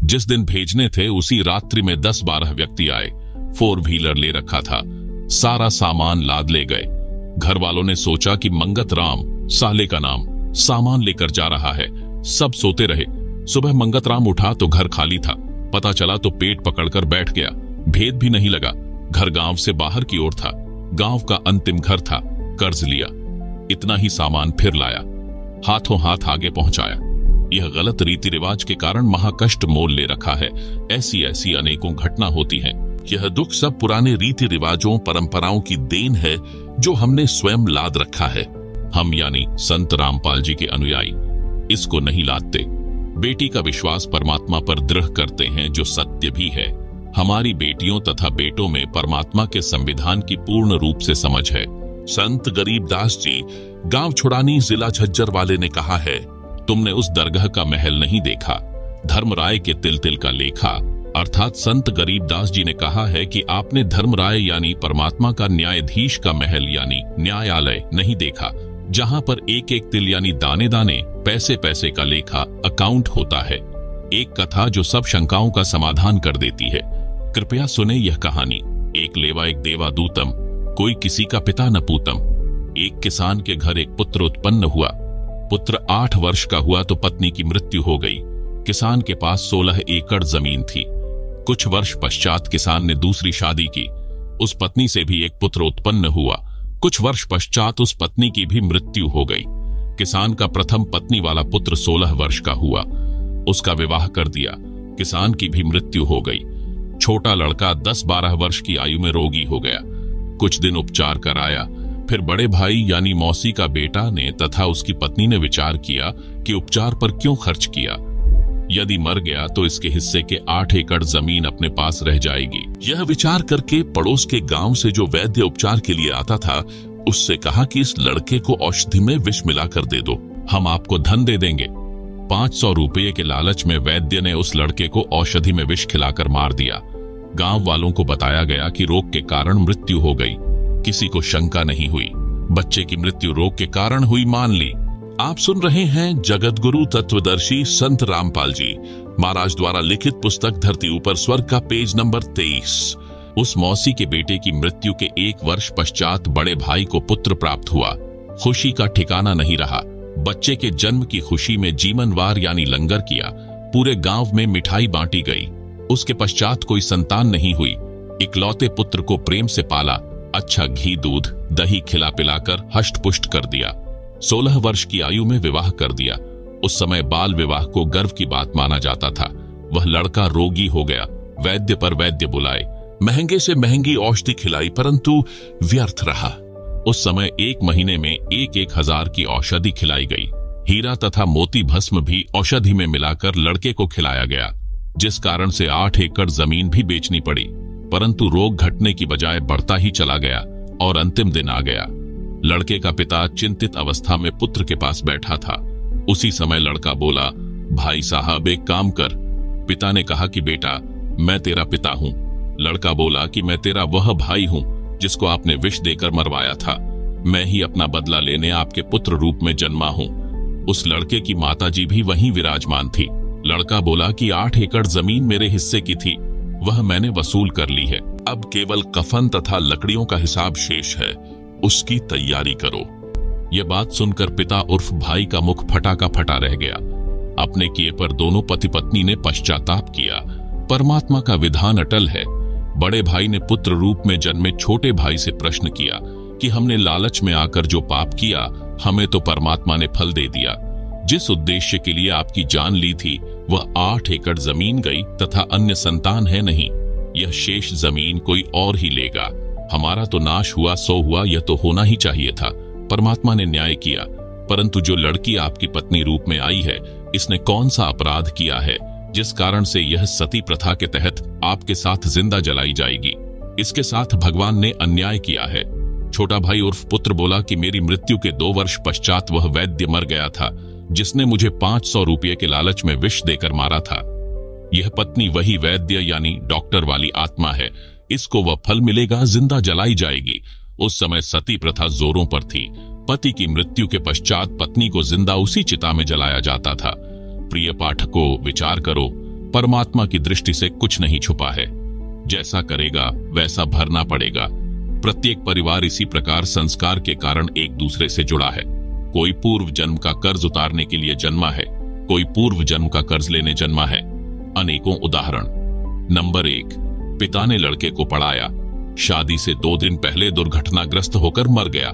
Speaker 1: जिस दिन भेजने थे उसी रात्रि में 10-12 व्यक्ति आए। 4 व्हीलर ले रखा था, सारा सामान लाद ले गए। घर वालों ने सोचा कि मंगत राम, साले का नाम, सामान लेकर जा रहा है। सब सोते रहे। सुबह मंगत राम उठा तो घर खाली था। पता चला तो पेट पकड़कर बैठ गया। भेद भी नहीं लगा। घर गांव से बाहर की ओर था, गांव का अंतिम घर था। कर्ज लिया, इतना ही सामान फिर लाया, हाथों हाथ आगे पहुंचाया। यह गलत रीति रिवाज के कारण महाकष्ट मोल ले रखा है। ऐसी ऐसी अनेकों घटना होती हैं। यह दुख सब पुराने रीति रिवाजों, परंपराओं की देन है जो हमने स्वयं लाद रखा है। हम यानी संत रामपाल जी के अनुयायी इसको नहीं लादते। बेटी का विश्वास परमात्मा पर दृढ़ करते हैं, जो सत्य भी है। हमारी बेटियों तथा बेटों में परमात्मा के संविधान की पूर्ण रूप से समझ है। संत गरीबदास जी गांव छुड़ानी जिला झज्जर वाले ने कहा है, तुमने उस दरगाह का महल नहीं देखा, धर्मराय के तिल तिल का लेखा। अर्थात संत गरीबदास जी ने कहा है कि आपने धर्मराय यानी परमात्मा का न्यायाधीश का महल यानी न्यायालय नहीं देखा, जहां पर एक एक तिल यानी दाने दाने, पैसे पैसे का लेखा, अकाउंट होता है। एक कथा जो सब शंकाओं का समाधान कर देती है। कृपया सुने यह कहानी। एक लेवा एक देवा दूतम, कोई किसी का पिता न पूतम। एक किसान के घर एक पुत्र उत्पन्न हुआ। पुत्र 8 वर्ष का हुआ तो पत्नी की मृत्यु हो गई। किसान के पास 16 एकड़ जमीन थी। कुछ वर्ष पश्चात किसान ने दूसरी शादी की। उस पत्नी से भी एक पुत्र उत्पन्न हुआ। कुछ वर्ष पश्चात उस पत्नी की भी मृत्यु हो गई। किसान का प्रथम पत्नी वाला पुत्र 16 वर्ष का हुआ, उसका विवाह कर दिया। किसान की भी मृत्यु हो गई। छोटा लड़का 10-12 वर्ष की आयु में रोगी हो गया। कुछ दिन उपचार कराया, फिर बड़े भाई यानी मौसी का बेटा ने तथा उसकी पत्नी ने विचार किया कि उपचार पर क्यों खर्च किया, यदि मर गया तो इसके हिस्से के 8 एकड़ जमीन अपने पास रह जाएगी। यह विचार करके पड़ोस के गांव से जो वैद्य उपचार के लिए आता था उससे कहा कि इस लड़के को औषधि में विष मिलाकर दे दो, हम आपको धन दे देंगे। 500 रुपये के लालच में वैद्य ने उस लड़के को औषधि में विष खिलाकर मार दिया। गांव वालों को बताया गया कि रोग के कारण मृत्यु हो गई। किसी को शंका नहीं हुई, बच्चे की मृत्यु रोग के कारण हुई मान ली। आप सुन रहे हैं जगतगुरु तत्वदर्शी संत रामपाल जी महाराज द्वारा लिखित पुस्तक धरती ऊपर स्वर्ग का पेज नंबर 23। उस मौसी के बेटे की मृत्यु के 1 वर्ष पश्चात बड़े भाई को पुत्र प्राप्त हुआ। खुशी का ठिकाना नहीं रहा। बच्चे के जन्म की खुशी में जीवनवार यानी लंगर किया। पूरे गांव में मिठाई बांटी गई। उसके पश्चात कोई संतान नहीं हुई। इकलौते पुत्र को प्रेम से पाला, अच्छा घी दूध दही खिला पिलाकर हष्ट पुष्ट कर दिया। 16 वर्ष की आयु में विवाह कर दिया। उस समय बाल विवाह को गर्व की बात माना जाता था। वह लड़का रोगी हो गया। वैद्य पर वैद्य बुलाए, महंगे से महंगी औषधि खिलाई, परंतु व्यर्थ रहा। उस समय 1 महीने में 1-1 हजार की औषधि खिलाई गई। हीरा तथा मोती भस्म भी औषधि में मिलाकर लड़के को खिलाया गया, जिस कारण से 8 एकड़ जमीन भी बेचनी पड़ी। परंतु रोग घटने की बजाय बढ़ता ही चला गया और अंतिम दिन आ गया। लड़के का पिता चिंतित अवस्था में पुत्र के पास बैठा था। उसी समय लड़का बोला, भाई साहब एक काम कर। पिता ने कहा कि बेटा मैं तेरा पिता हूं। लड़का बोला कि मैं तेरा वह भाई हूं जिसको आपने विष देकर मरवाया था। मैं ही अपना बदला लेने आपके पुत्र रूप में जन्मा हूं। उस लड़के की माताजी भी वहीं विराजमान थी। लड़का बोला कि 8 एकड़ जमीन मेरे हिस्से की थी, वह मैंने वसूल कर ली है। अब केवल कफन तथा लकड़ियों का हिसाब शेष है, उसकी तैयारी करो। यह बात सुनकर पिता उर्फ भाई का मुख फटा का फटा रह गया। अपने किए पर दोनों पति पत्नी ने पश्चाताप किया। परमात्मा का विधान अटल है। बड़े भाई ने पुत्र रूप में जन्मे छोटे भाई से प्रश्न किया कि हमने लालच में आकर जो पाप किया, हमें तो परमात्मा ने फल दे दिया। जिस उद्देश्य के लिए आपकी जान ली थी वह 8 एकड़ जमीन गई तथा अन्य संतान है नहीं। यह शेष जमीन कोई और ही लेगा। हमारा तो नाश हुआ सो हुआ, यह तो होना ही चाहिए था। परमात्मा ने न्याय किया। परंतु जो लड़की आपकी पत्नी रूप में आई है, इसने कौन सा अपराध किया है जिस कारण से यह सती प्रथा के तहत आपके साथ जिंदा जलाई जाएगी? इसके साथ भगवान ने अन्याय किया है। छोटा भाई उर्फ पुत्र बोला कि मेरी मृत्यु के 2 वर्ष पश्चात वह वैद्य मर गया था जिसने मुझे 500 रुपये के लालच में विष देकर मारा था। यह पत्नी वही वैद्य यानी डॉक्टर वाली आत्मा है। इसको वह फल मिलेगा, जिंदा जलाई जाएगी। उस समय सती प्रथा जोरों पर थी। पति की मृत्यु के पश्चात पत्नी को जिंदा उसी चिता में जलाया जाता था। प्रिय पाठकों, विचार करो, परमात्मा की दृष्टि से कुछ नहीं छुपा है। जैसा करेगा वैसा भरना पड़ेगा। प्रत्येक परिवार इसी प्रकार संस्कार के कारण एक दूसरे से जुड़ा है। कोई पूर्व जन्म का कर्ज उतारने के लिए जन्मा है, कोई पूर्व जन्म का कर्ज लेने जन्मा है। अनेकों उदाहरण। नंबर 1, पिता ने लड़के को पढ़ाया, शादी से 2 दिन पहले दुर्घटनाग्रस्त होकर मर गया।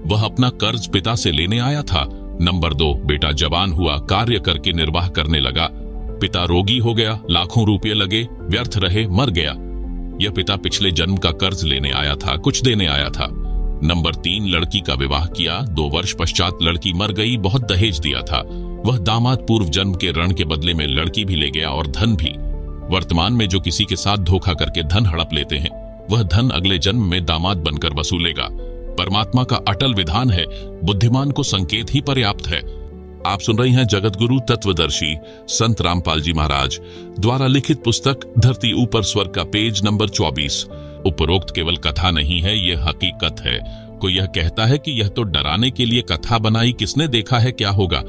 Speaker 1: वह अपना कर्ज पिता से लेने आया था। नंबर 2, बेटा जवान हुआ, कार्य करके निर्वाह करने लगा। पिता रोगी हो गया, लाखों रुपये लगे, व्यर्थ रहे, मर गया। यह पिता पिछले जन्म का कर्ज लेने आया था, कुछ देने आया था। नंबर 3, लड़की का विवाह किया, 2 वर्ष पश्चात लड़की मर गई, बहुत दहेज दिया था। वह दामाद पूर्व जन्म के ऋण के बदले में लड़की भी ले गया और धन भी। वर्तमान में जो किसी के साथ धोखा करके धन हड़प लेते हैं, वह धन अगले जन्म में दामाद बनकर वसूलेगा। परमात्मा का अटल विधान है, बुद्धिमान को संकेत ही पर्याप्त है। आप सुन रही हैं जगतगुरु तत्वदर्शी संत रामपाल जी महाराज द्वारा लिखित पुस्तक धरती ऊपर स्वर्ग का पेज नंबर 24। उपरोक्त केवल कथा नहीं है, यह हकीकत है। कोई यह कहता है कि यह तो डराने के लिए कथा बनाई, किसने देखा है क्या होगा।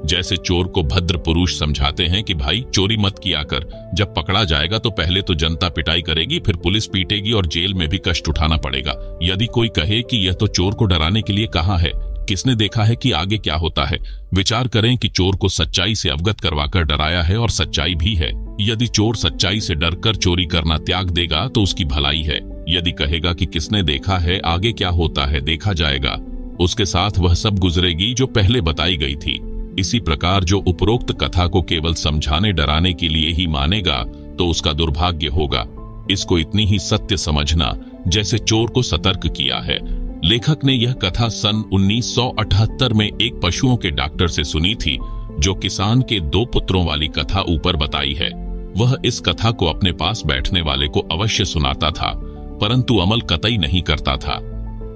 Speaker 1: जैसे चोर को भद्र पुरुष समझाते हैं कि भाई चोरी मत किया कर, जब पकड़ा जाएगा तो पहले तो जनता पिटाई करेगी, फिर पुलिस पीटेगी और जेल में भी कष्ट उठाना पड़ेगा। यदि कोई कहे कि यह तो चोर को डराने के लिए कहा है, किसने देखा है कि आगे क्या होता है। विचार करें कि चोर को सच्चाई से अवगत करवाकर डराया है और सच्चाई भी है। यदि चोर सच्चाई से डरकर चोरी करना त्याग देगा तो उसकी भलाई है। यदि कहेगा कि किसने देखा है, आगे क्या होता है देखा जाएगा, उसके साथ वह सब गुजरेगी जो पहले बताई गई थी। इसी प्रकार जो उपरोक्त कथा को केवल समझाने डराने के लिए ही मानेगा तो उसका दुर्भाग्य होगा। इसको इतनी ही सत्य समझना जैसे चोर को सतर्क किया है। लेखक ने यह कथा सन 1978 में एक पशुओं के डॉक्टर से सुनी थी, जो किसान के 2 पुत्रों वाली कथा ऊपर बताई है। वह इस कथा को अपने पास बैठने वाले को अवश्य सुनाता था, परंतु अमल कतई नहीं करता था।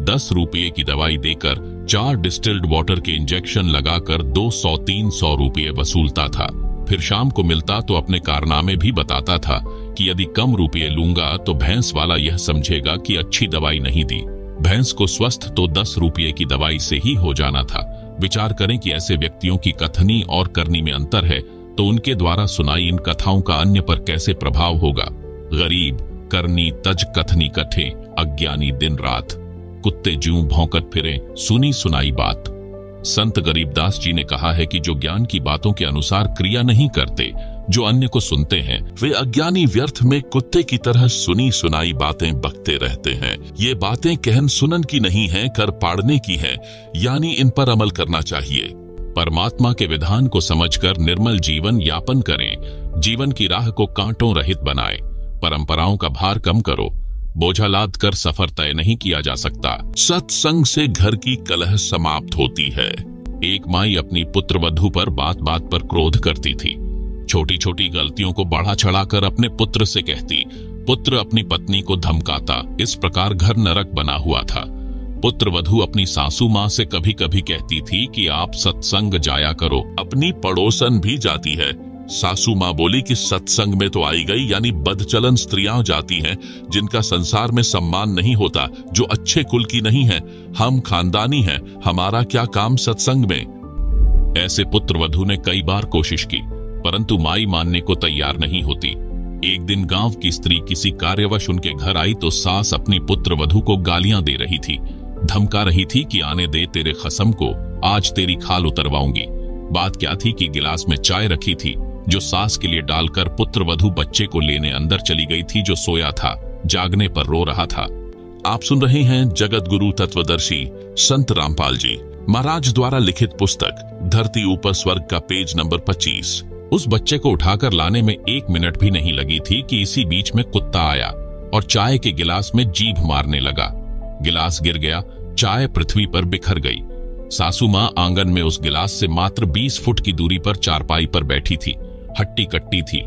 Speaker 1: 10 रुपये की दवाई देकर 4 डिस्टिल्ड वाटर के इंजेक्शन लगाकर 200-300 रुपये वसूलता था। फिर शाम को मिलता तो अपने कारनामे भी बताता था कि यदि कम रुपये लूंगा तो भैंस वाला यह समझेगा कि अच्छी दवाई नहीं दी। भैंस को स्वस्थ तो 10 रुपये की दवाई से ही हो जाना था। विचार करें कि ऐसे व्यक्तियों की कथनी और करनी में अंतर है, तो उनके द्वारा सुनाई इन कथाओं का अन्य पर कैसे प्रभाव होगा। गरीब करनी तज कथनी कठे, अज्ञानी दिन रात, कुत्ते ज्यों भौंकत फिरे, सुनी सुनाई बात। संत गरीबदास जी ने कहा है कि जो ज्ञान की बातों के अनुसार क्रिया नहीं करते, जो अन्य को सुनते हैं, वे अज्ञानी व्यर्थ में कुत्ते की तरह सुनी सुनाई बातें बकते रहते हैं। ये बातें कहन सुनन की नहीं है, कर पाड़ने की है, यानी इन पर अमल करना चाहिए। परमात्मा के विधान को समझकर निर्मल जीवन यापन करें। जीवन की राह को कांटों रहित बनाएं। परंपराओं का भार कम करो। बोझा लाद कर सफर तय नहीं किया जा सकता। सत्संग से घर की कलह समाप्त होती है। एक माई अपनी पुत्र वधू पर बात बात पर क्रोध करती थी। छोटी छोटी गलतियों को बढ़ा चढ़ाकर अपने पुत्र से कहती। पुत्र अपनी पत्नी को धमकाता। इस प्रकार घर नरक बना हुआ था। पुत्र वधू अपनी सासू माँ से कभी कभी कहती थी कि आप सत्संग जाया करो। अपनी पड़ोसन भी जाती है। सासू माँ बोली कि सत्संग में तो आई गई, यानी बदचलन स्त्रियां जाती हैं जिनका संसार में सम्मान नहीं होता, जो अच्छे कुल की नहीं है। हम खानदानी हैं, हमारा क्या काम सत्संग में। ऐसे पुत्र वधू ने कई बार कोशिश की, परंतु माई मानने को तैयार नहीं होती। एक दिन गांव की स्त्री किसी कार्यवश उनके घर आई तो सास अपनी पुत्र वधू को गालियां दे रही थी, धमका रही थी कि आने दे तेरे खसम को, आज तेरी खाल उतरवाऊंगी। बात क्या थी कि गिलास में चाय रखी थी, जो सास के लिए डालकर पुत्र वधू बच्चे को लेने अंदर चली गई थी, जो सोया था, जागने पर रो रहा था। आप सुन रहे हैं जगत गुरु तत्वदर्शी संत रामपाल जी महाराज द्वारा लिखित पुस्तक धरती ऊपर स्वर्ग का पेज नंबर 25। उस बच्चे को उठाकर लाने में 1 मिनट भी नहीं लगी थी कि इसी बीच में कुत्ता आया और चाय के गिलास में जीभ मारने लगा। गिलास गिर गया, चाय पृथ्वी पर बिखर गई। सासू माँ आंगन में उस गिलास से मात्र 20 फुट की दूरी पर चारपाई पर बैठी थी। हट्टी कट्टी थी,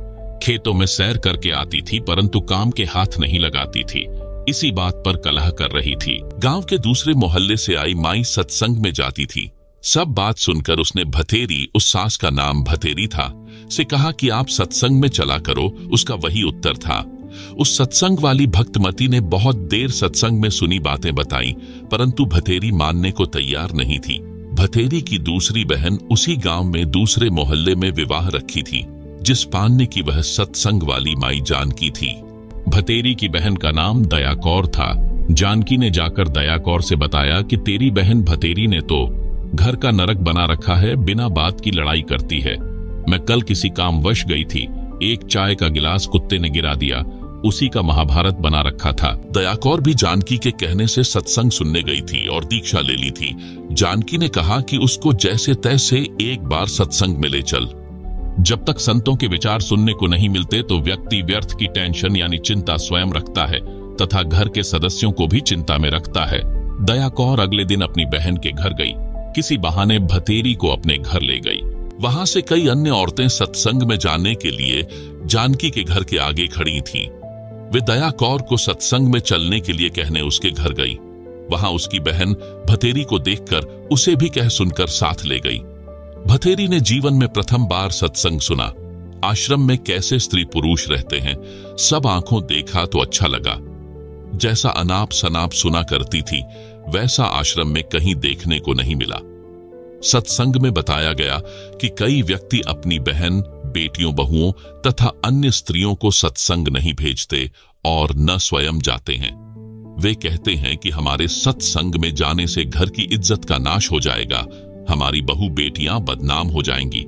Speaker 1: खेतों में सैर करके आती थी, परंतु काम के हाथ नहीं लगाती थी। इसी बात पर कलह कर रही थी। गांव के दूसरे मोहल्ले से आई माई सत्संग में जाती थी। सब बात सुनकर उसने भतेरी, उस सास का नाम भतेरी था, से कहा कि आप सत्संग में चला करो। उसका वही उत्तर था। उस सत्संग वाली भक्तमती ने बहुत देर सत्संग में सुनी बातें बताई, परंतु भतेरी मानने को तैयार नहीं थी। भतेरी की दूसरी बहन उसी गांव में दूसरे मोहल्ले में विवाह रखी थी, जिस पानने की वह सत्संग वाली माई जानकी थी। भतेरी की बहन का नाम दया कौर था। जानकी ने जाकर दया कौर से बताया कि तेरी बहन भतेरी ने तो घर का नरक बना रखा है, बिना बात की लड़ाई करती है। मैं कल किसी कामवश गई थी, एक चाय का गिलास कुत्ते ने गिरा दिया, उसी का महाभारत बना रखा था। दया कौर भी जानकी के कहने से सत्संग सुनने गई थी और दीक्षा ले ली थी। जानकी ने कहा कि उसको जैसे तैसे एक बार सत्संग में ले चल। जब तक संतों के विचार सुनने को नहीं मिलते तो व्यक्ति व्यर्थ की टेंशन यानी चिंता स्वयं रखता है तथा घर के सदस्यों को भी चिंता में रखता है। दया कौर अगले दिन अपनी बहन के घर गई। किसी बहाने भतेरी को अपने घर ले गई। वहां से कई अन्य औरतें सत्संग में जाने के लिए जानकी के घर के आगे खड़ी थीं। वे दया कौर को सत्संग में चलने के लिए कहने उसके घर गई। वहां उसकी बहन भतेरी को देखकर उसे भी कह सुनकर साथ ले गई। भतेरी ने जीवन में प्रथम बार सत्संग सुना। आश्रम में कैसे स्त्री पुरुष रहते हैं, सब आंखों देखा तो अच्छा लगा। जैसा अनाप शनाप सुना करती थी, वैसा आश्रम में कहीं देखने को नहीं मिला। सत्संग में बताया गया कि कई व्यक्ति अपनी बहन, बेटियों, बहुओं तथा अन्य स्त्रियों को सत्संग नहीं भेजते और न स्वयं जाते हैं। वे कहते हैं कि हमारे सत्संग में जाने से घर की इज्जत का नाश हो जाएगा, हमारी बहू बेटियां बदनाम हो जाएंगी।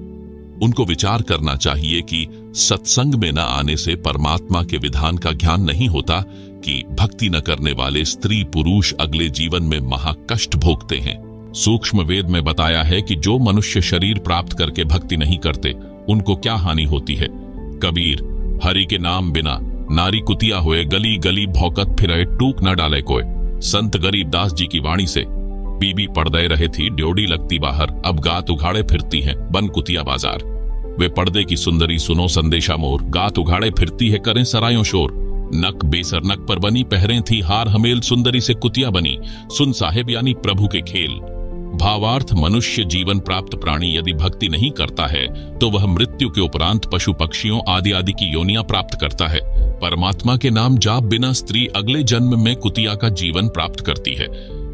Speaker 1: उनको विचार करना चाहिए कि सत्संग में न आने से परमात्मा के विधान का ज्ञान नहीं होता कि भक्ति न करने वाले स्त्री पुरुष अगले जीवन में महाकष्ट भोगते हैं। सूक्ष्म वेद में बताया है कि जो मनुष्य शरीर प्राप्त करके भक्ति नहीं करते उनको क्या हानि होती है। कबीर, हरि के नाम बिना नारी कुतिया हुए, गली गली भौकत फिरे, टूक न डाले कोय। संत गरीबदास जी की वाणी से बीबी पर्दे रहे थी, ड्योड़ी लगती बाहर, अब गात उघाड़े फिरती हैं बन कुतिया बाजार। वे पर्दे की सुंदरी सुनो संदेशा मोर, गात उघाड़े फिरती है करें सरायों शोर। नक बेसर नक पर बनी, पहरे थी हार हमेल, सुंदरी से कुतिया बनी, सुन साहेब यानी प्रभु के खेल। भावार्थ, मनुष्य जीवन प्राप्त प्राणी यदि भक्ति नहीं करता है तो वह मृत्यु के उपरांत पशु पक्षियों आदि आदि की योनियां प्राप्त करता है। परमात्मा के नाम जाप बिना स्त्री अगले जन्म में कुतिया का जीवन प्राप्त करती है,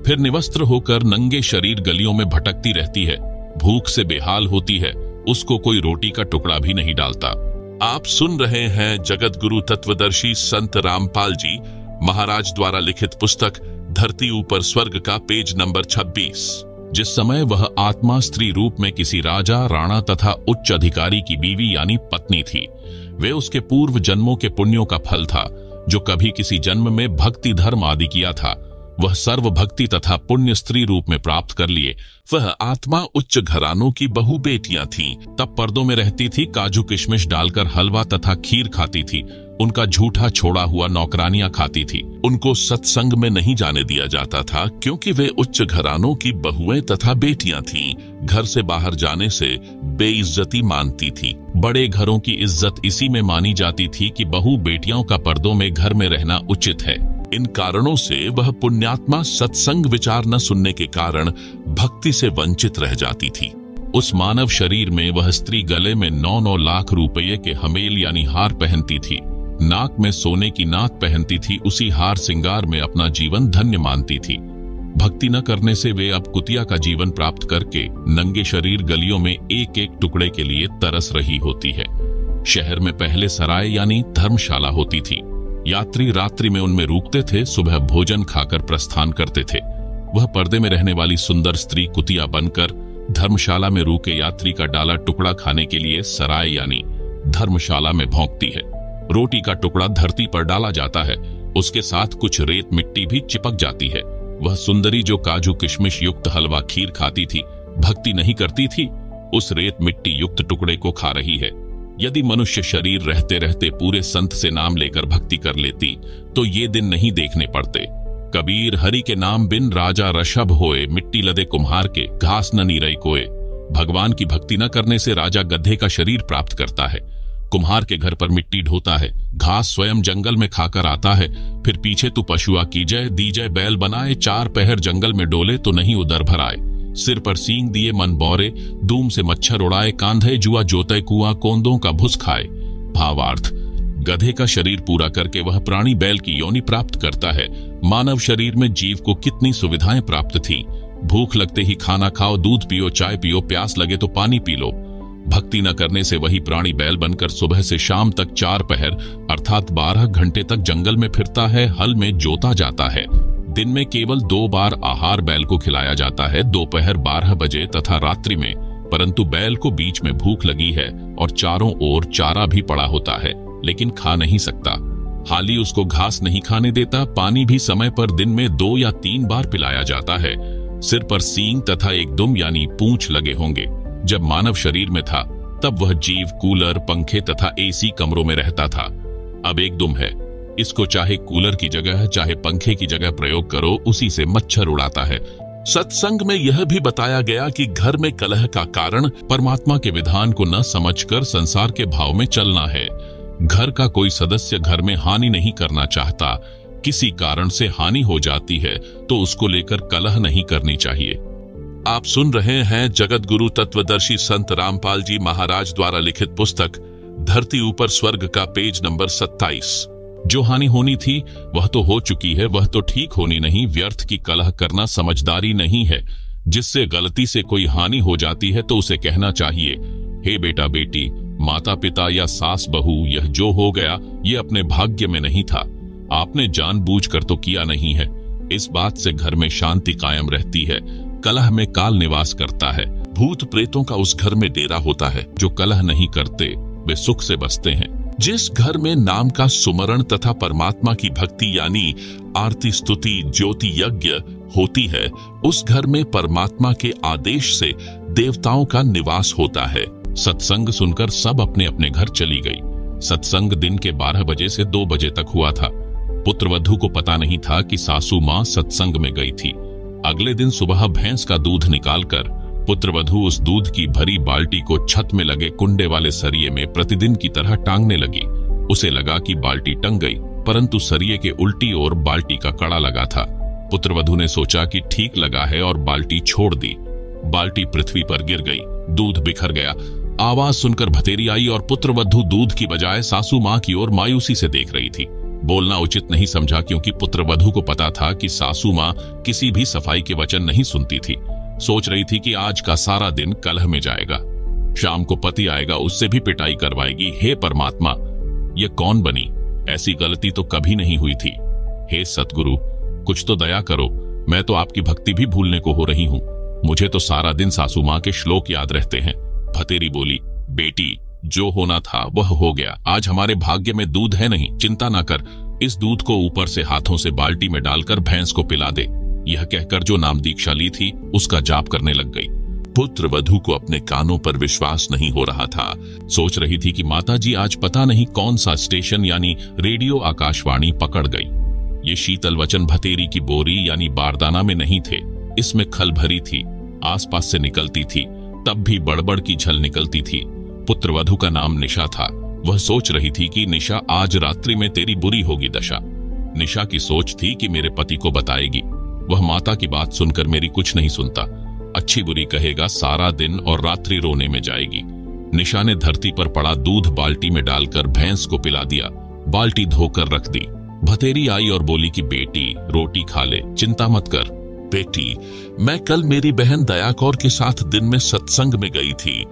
Speaker 1: फिर निवस्त्र होकर नंगे शरीर गलियों में भटकती रहती है, भूख से बेहाल होती है, उसको कोई रोटी का टुकड़ा भी नहीं डालता। आप सुन रहे हैं जगत गुरु तत्वदर्शी संत रामपाल जी महाराज द्वारा लिखित पुस्तक धरती ऊपर स्वर्ग का पेज नंबर 26। जिस समय वह आत्मा स्त्री रूप में किसी राजा, राणा तथा उच्च अधिकारी की बीवी यानी पत्नी थी, वे उसके पूर्व जन्मों के पुण्यों का फल था जो कभी किसी जन्म में भक्ति धर्म आदि किया था। वह सर्व भक्ति तथा पुण्य स्त्री रूप में प्राप्त कर लिए। वह आत्मा उच्च घरानों की बहु बेटियां थीं। तब पर्दों में रहती थी, काजू किशमिश डालकर हलवा तथा खीर खाती थी, उनका झूठा छोड़ा हुआ नौकरानियां खाती थी। उनको सत्संग में नहीं जाने दिया जाता था क्योंकि वे उच्च घरानों की बहुएं तथा बेटियां थीं। घर से बाहर जाने से बेइज्जती मानती थी। बड़े घरों की इज्जत इसी में मानी जाती थी कि बहु बेटियों का पर्दों में घर में रहना उचित है। इन कारणों से वह पुण्यात्मा सत्संग विचार न सुनने के कारण भक्ति से वंचित रह जाती थी। उस मानव शरीर में वह स्त्री गले में 9-9 लाख रुपये के हमेल यानी हार पहनती थी, नाक में सोने की नाक पहनती थी, उसी हार सिंगार में अपना जीवन धन्य मानती थी। भक्ति न करने से वे अब कुतिया का जीवन प्राप्त करके नंगे शरीर गलियों में एक एक टुकड़े के लिए तरस रही होती है। शहर में पहले सराय यानी धर्मशाला होती थी। यात्री रात्रि में उनमें रुकते थे, सुबह भोजन खाकर प्रस्थान करते थे। वह पर्दे में रहने वाली सुंदर स्त्री कुतिया बनकर धर्मशाला में रुके यात्री का डाला टुकड़ा खाने के लिए सराय यानी धर्मशाला में भौंकती है। रोटी का टुकड़ा धरती पर डाला जाता है, उसके साथ कुछ रेत मिट्टी भी चिपक जाती है। वह सुंदरी जो काजू किशमिश युक्त हलवा खीर खाती थी, भक्ति नहीं करती थी, उस रेत मिट्टी युक्त टुकड़े को खा रही है। यदि मनुष्य शरीर रहते रहते पूरे संत से नाम लेकर भक्ति कर लेती तो ये दिन नहीं देखने पड़ते। कबीर, हरि के नाम बिन राजा ऋषभ होए, मिट्टी लदे कुम्हार के घास न नीरई कोए। भगवान की भक्ति न करने से राजा गधे का शरीर प्राप्त करता है, कुम्हार के घर पर मिट्टी ढोता है, घास स्वयं जंगल में खाकर आता है, फिर पीछे तू पशुआ कीजय दीजय बैल बनाए, 4 पहर जंगल में डोले तो नहीं उधर भर आए। सिर पर सींग दिए मन बौरे, दूम से मच्छर उड़ाए, कांधे जुआ जोते कुआं, कोंदों का भुस खाए। भावार्थ, गधे का शरीर पूरा करके वह प्राणी बैल की योनि प्राप्त करता है। मानव शरीर में जीव को कितनी सुविधाएं प्राप्त थी। भूख लगते ही खाना खाओ, दूध पियो, चाय पियो, प्यास लगे तो पानी पी लो। भक्ति न करने से वही प्राणी बैल बनकर सुबह से शाम तक 4 पहर अर्थात 12 घंटे तक जंगल में फिरता है, हल में जोता जाता है। दिन में केवल 2 बार आहार बैल को खिलाया जाता है, दोपहर 12 बजे तथा रात्रि में, परंतु बैल को बीच में भूख लगी है और चारों ओर चारा भी पड़ा होता है, लेकिन खा नहीं सकता। हाली उसको घास नहीं खाने देता। पानी भी समय पर दिन में 2 या 3 बार पिलाया जाता है। सिर पर सींग तथा एक दुम यानी पूंछ लगे होंगे। जब मानव शरीर में था तब वह जीव कूलर, पंखे तथा एसी कमरों में रहता था। अब एक दुम है, इसको चाहे कूलर की जगह चाहे पंखे की जगह प्रयोग करो, उसी से मच्छर उड़ाता है। सत्संग में यह भी बताया गया कि घर में कलह का कारण परमात्मा के विधान को न समझकर संसार के भाव में चलना है। घर का कोई सदस्य घर में हानि नहीं करना चाहता, किसी कारण से हानि हो जाती है तो उसको लेकर कलह नहीं करनी चाहिए। आप सुन रहे हैं जगत गुरु तत्वदर्शी संत रामपाल जी महाराज द्वारा लिखित पुस्तक धरती ऊपर स्वर्ग का पेज नंबर 27। जो हानि होनी थी वह तो हो चुकी है, वह तो ठीक होनी नहीं। व्यर्थ की कलह करना समझदारी नहीं है। जिससे गलती से कोई हानि हो जाती है तो उसे कहना चाहिए, हे बेटा बेटी, माता पिता या सास बहू, यह जो हो गया ये अपने भाग्य में नहीं था, आपने जानबूझकर तो किया नहीं है। इस बात से घर में शांति कायम रहती है, कलह में काल निवास करता है। भूत प्रेतों का उस घर में डेरा होता है। जो कलह नहीं करते वे सुख से बसते हैं। जिस घर में नाम का सुमरण तथा परमात्मा की भक्ति यानी आरती स्तुति ज्योति यज्ञ होती है, उस घर में परमात्मा के आदेश से देवताओं का निवास होता है। सत्संग सुनकर सब अपने अपने घर चली गई। सत्संग दिन के 12 बजे से 2 बजे तक हुआ था। पुत्रवधू को पता नहीं था कि सासू मां सत्संग में गई थी। अगले दिन सुबह भैंस का दूध निकालकर पुत्रवधू उस दूध की भरी बाल्टी को छत में लगे कुंडे वाले सरिये में प्रतिदिन की तरह टांगने लगी। उसे लगा कि बाल्टी टंग गई, परंतु सरिये के उल्टी ओर बाल्टी का कड़ा लगा था। पुत्रवधू ने सोचा कि ठीक लगा है और बाल्टी छोड़ दी। बाल्टी पृथ्वी पर गिर गई, दूध बिखर गया। आवाज सुनकर भतेरी आई और पुत्रवधू दूध की बजाय सासू मां की ओर मायूसी से देख रही थी। बोलना उचित नहीं समझा, क्योंकि पुत्रवधू को पता था कि सासू मां किसी भी सफाई के वचन नहीं सुनती थी। सोच रही थी कि आज का सारा दिन कलह में जाएगा। शाम को पति आएगा, उससे भी पिटाई करवाएगी। हे परमात्मा, ये कौन बनी? ऐसी गलती तो कभी नहीं हुई थी। हे सतगुरु, कुछ तो दया करो। मैं तो आपकी भक्ति भी भूलने को हो रही हूँ। मुझे तो सारा दिन सासू मां के श्लोक याद रहते हैं। भतेरी बोली, बेटी, जो होना था वह हो गया। आज हमारे भाग्य में दूध है नहीं, चिंता ना कर। इस दूध को ऊपर से हाथों से बाल्टी में डालकर भैंस को पिला दे। यह कहकर जो नाम दीक्षा ली थी उसका जाप करने लग गई। पुत्रवधू को अपने कानों पर विश्वास नहीं हो रहा था। सोच रही थी कि माताजी आज पता नहीं कौन सा स्टेशन यानी रेडियो आकाशवाणी पकड़ गई। ये शीतल वचन भतेरी की बोरी यानी बारदाना में नहीं थे, इसमें खल भरी थी। आसपास से निकलती थी, तब भी बड़बड़ की झल निकलती थी। पुत्रवधू का नाम निशा था। वह सोच रही थी कि निशा, आज रात्रि में तेरी बुरी होगी दशा। निशा की सोच थी कि मेरे पति को बताएगी। वह माता की बात सुनकर मेरी कुछ नहीं सुनता, अच्छी बुरी कहेगा, सारा दिन और रात्रि रोने में जाएगी। निशा ने धरती पर पड़ा दूध बाल्टी में डालकर भैंस को पिला दिया। बाल्टी धोकर रख दी। भतेरी आई और बोली कि बेटी, रोटी खा ले, चिंता मत कर। बेटी, मैं कल मेरी बहन दया कौर के साथ दिन में सत्संग में गई थी।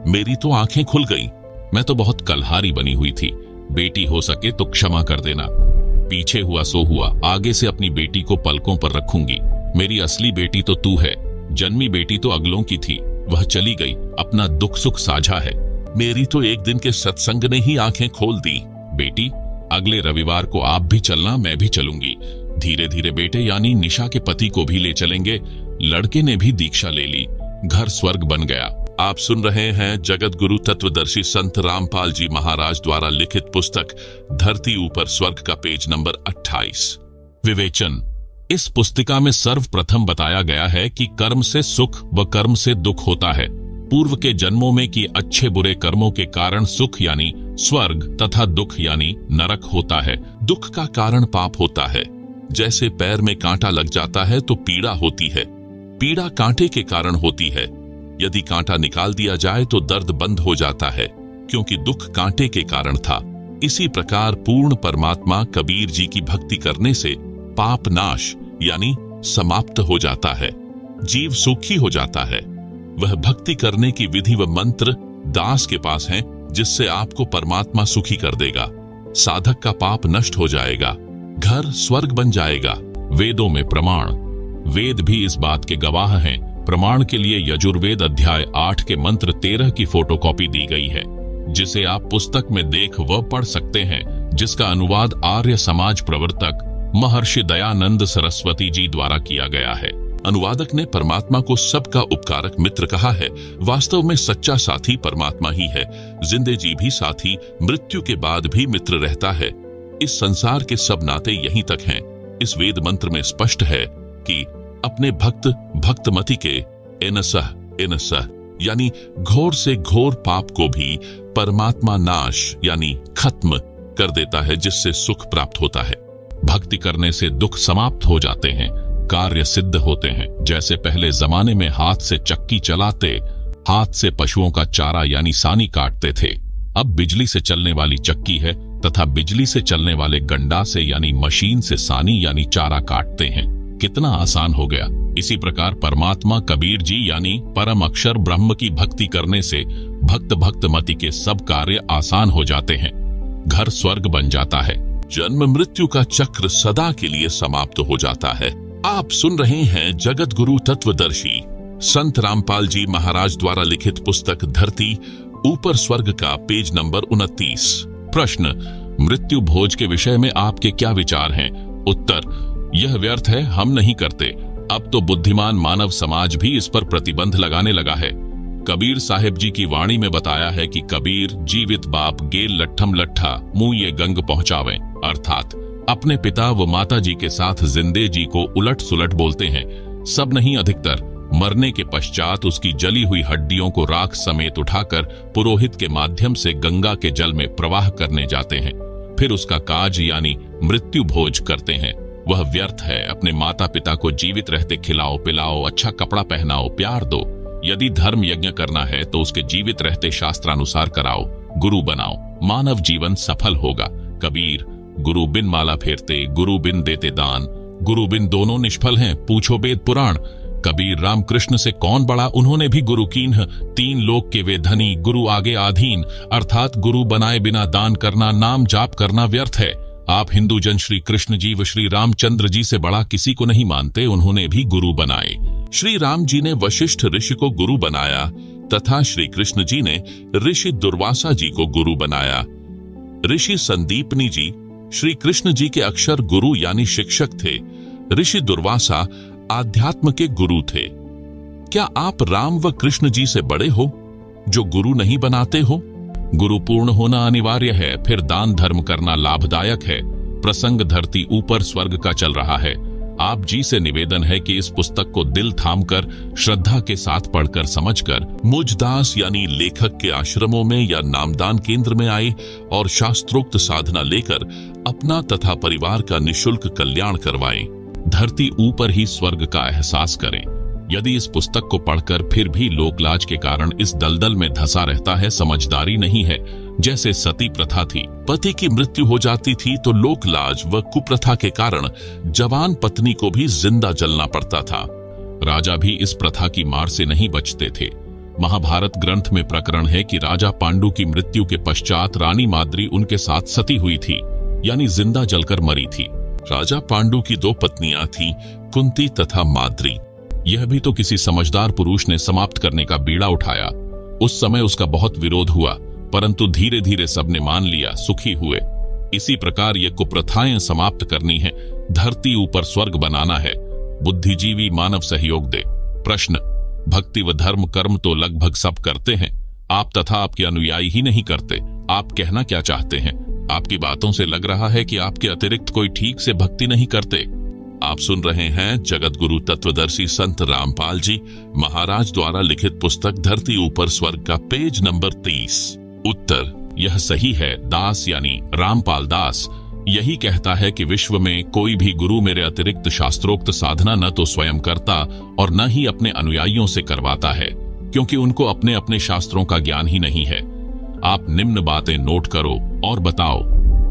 Speaker 1: मेरी तो आंखें खुल गईं। मैं तो बहुत कलहारी बनी हुई थी। बेटी, हो सके तो क्षमा कर देना। पीछे हुआ सो हुआ, आगे से अपनी बेटी को पलकों पर रखूंगी। मेरी असली बेटी तो तू है, जन्मी बेटी तो अगलों की थी। वह चली गई, अपना दुख सुख साझा है। मेरी तो एक दिन के सत्संग ने ही आंखें खोल दी। बेटी, अगले रविवार को आप भी चलना, मैं भी चलूंगी। धीरे धीरे बेटे यानी निशा के पति को भी ले चलेंगे। लड़के ने भी दीक्षा ले ली। घर स्वर्ग बन गया। आप सुन रहे हैं जगत गुरु तत्वदर्शी संत रामपाल जी महाराज द्वारा लिखित पुस्तक धरती ऊपर स्वर्ग का पेज नंबर 28। विवेचन। इस पुस्तिका में सर्वप्रथम बताया गया है कि कर्म से सुख व कर्म से दुख होता है। पूर्व के जन्मों में किए अच्छे बुरे कर्मों के कारण सुख यानी स्वर्ग तथा दुख यानी नरक होता है। दुख का कारण पाप होता है। जैसे पैर में कांटा लग जाता है तो पीड़ा होती है। पीड़ा कांटे के कारण होती है। यदि कांटा निकाल दिया जाए तो दर्द बंद हो जाता है, क्योंकि दुख कांटे के कारण था। इसी प्रकार पूर्ण परमात्मा कबीर जी की भक्ति करने से पाप नाश यानी समाप्त हो जाता है। जीव सुखी हो जाता है। वह भक्ति करने की विधि व मंत्र दास के पास हैं, जिससे आपको परमात्मा सुखी कर देगा। साधक का पाप नष्ट हो जाएगा, घर स्वर्ग बन जाएगा। वेदों में प्रमाण। वेद भी इस बात के गवाह हैं। प्रमाण के लिए यजुर्वेद अध्याय 8 के मंत्र 13 की फोटोकॉपी दी गई है, जिसे आप पुस्तक में देख व पढ़ सकते हैं, जिसका अनुवाद आर्य समाज प्रवर्तक महर्षि दयानंद सरस्वती जी द्वारा किया गया है। अनुवादक ने परमात्मा को सबका उपकारक मित्र कहा है। वास्तव में सच्चा साथी परमात्मा ही है। जिंदे जी भी साथी, मृत्यु के बाद भी मित्र रहता है। इस संसार के सब नाते यहीं तक हैं। इस वेद मंत्र में स्पष्ट है कि अपने भक्त भक्तमति के एनसह यानी घोर से घोर पाप को भी परमात्मा नाश यानी खत्म कर देता है, जिससे सुख प्राप्त होता है। भक्ति करने से दुख समाप्त हो जाते हैं, कार्य सिद्ध होते हैं। जैसे पहले जमाने में हाथ से चक्की चलाते, हाथ से पशुओं का चारा यानी सानी काटते थे। अब बिजली से चलने वाली चक्की है तथा बिजली से चलने वाले गंडा से यानी मशीन से सानी यानी चारा काटते हैं। कितना आसान हो गया। इसी प्रकार परमात्मा कबीर जी यानी परम अक्षर ब्रह्म की भक्ति करने से भक्त भक्तमति के सब कार्य आसान हो जाते हैं। घर स्वर्ग बन जाता है। जन्म मृत्यु का चक्र सदा के लिए समाप्त हो जाता है। आप सुन रहे हैं जगत गुरु तत्वदर्शी संत रामपाल जी महाराज द्वारा लिखित पुस्तक धरती ऊपर स्वर्ग का पेज नंबर 29। प्रश्न, मृत्यु भोज के विषय में आपके क्या विचार हैं? उत्तर, यह व्यर्थ है, हम नहीं करते। अब तो बुद्धिमान मानव समाज भी इस पर प्रतिबंध लगाने लगा है। कबीर साहिब जी की वाणी में बताया है कि कबीर जीवित बाप गेल लट्ठम लट्ठा मुंह ये गंग पहुंचावें, अर्थात अपने पिता व माता जी के साथ जिंदे जी को उलट सुलट बोलते हैं। सब नहीं, अधिकतर मरने के पश्चात उसकी जली हुई हड्डियों को राख समेत उठाकर पुरोहित के माध्यम से गंगा के जल में प्रवाह करने जाते हैं। फिर उसका काज यानी मृत्यु भोज करते हैं। वह व्यर्थ है। अपने माता पिता को जीवित रहते खिलाओ पिलाओ, अच्छा कपड़ा पहनाओ, प्यार दो। यदि धर्म यज्ञ करना है तो उसके जीवित रहते शास्त्रानुसार कराओ, गुरु बनाओ, मानव जीवन सफल होगा। कबीर, गुरु बिन माला फेरते, गुरु बिन देते दान, गुरु बिन दोनों निष्फल हैं, पूछो वेद पुराण। कबीर रामकृष्ण से कौन बड़ा, उन्होंने भी गुरु कीन्ह, तीन लोक के वे धनी, गुरु आगे आधीन। अर्थात गुरु बनाए बिना दान करना, नाम जाप करना व्यर्थ है। आप हिंदू जन श्री कृष्ण जी व श्री रामचंद्र जी से बड़ा किसी को नहीं मानते, उन्होंने भी गुरु बनाए। श्री राम जी ने वशिष्ठ ऋषि को गुरु बनाया तथा श्री कृष्ण जी ने ऋषि दुर्वासा जी को गुरु बनाया। ऋषि संदीपनी जी श्री कृष्ण जी के अक्षर गुरु यानी शिक्षक थे। ऋषि दुर्वासा आध्यात्म के गुरु थे। क्या आप राम व कृष्ण जी से बड़े हो जो गुरु नहीं बनाते हो? गुरु पूर्ण होना अनिवार्य है, फिर दान धर्म करना लाभदायक है। प्रसंग धरती ऊपर स्वर्ग का चल रहा है। आप जी से निवेदन है कि इस पुस्तक को दिल थामकर श्रद्धा के साथ पढ़कर समझकर मुझदास यानी लेखक के आश्रमों में या नामदान केंद्र में आए और शास्त्रोक्त साधना लेकर अपना तथा परिवार का निःशुल्क कल्याण करवाएं। धरती ऊपर ही स्वर्ग का एहसास करें। यदि इस पुस्तक को पढ़कर फिर भी लोकलाज के कारण इस दलदल में धंसा रहता है, समझदारी नहीं है। जैसे सती प्रथा थी, पति की मृत्यु हो जाती थी तो लोकलाज व कुप्रथा के कारण जवान पत्नी को भी जिंदा जलना पड़ता था। राजा भी इस प्रथा की मार से नहीं बचते थे। महाभारत ग्रंथ में प्रकरण है कि राजा पांडु की मृत्यु के पश्चात रानी माद्री उनके साथ सती हुई थी, यानी जिंदा जलकर मरी थी। राजा पांडु की दो पत्नियां थीं, कुंती तथा माद्री। यह भी तो किसी समझदार पुरुष ने समाप्त करने का बीड़ा उठाया। उस समय उसका बहुत विरोध हुआ, परंतु धीरे धीरे सबने मान लिया, सुखी हुए। इसी प्रकार ये कुप्रथाएं समाप्त करनी है, धरती ऊपर स्वर्ग बनाना है। बुद्धिजीवी मानव सहयोग दे। प्रश्न, भक्ति व धर्म कर्म तो लगभग सब करते हैं, आप तथा आपके अनुयायी ही नहीं करते। आप कहना क्या चाहते हैं? आपकी बातों से लग रहा है कि आपके अतिरिक्त कोई ठीक से भक्ति नहीं करते। आप सुन रहे हैं जगत गुरु तत्वदर्शी संत रामपाल जी महाराज द्वारा लिखित पुस्तक धरती ऊपर स्वर्ग का पेज नंबर 30। उत्तर, यह सही है। दास यानी रामपाल दास यही कहता है कि विश्व में कोई भी गुरु मेरे अतिरिक्त शास्त्रोक्त साधना न तो स्वयं करता और न ही अपने अनुयायियों से करवाता है, क्योंकि उनको अपने अपने शास्त्रों का ज्ञान ही नहीं है। आप निम्न बातें नोट करो और बताओ।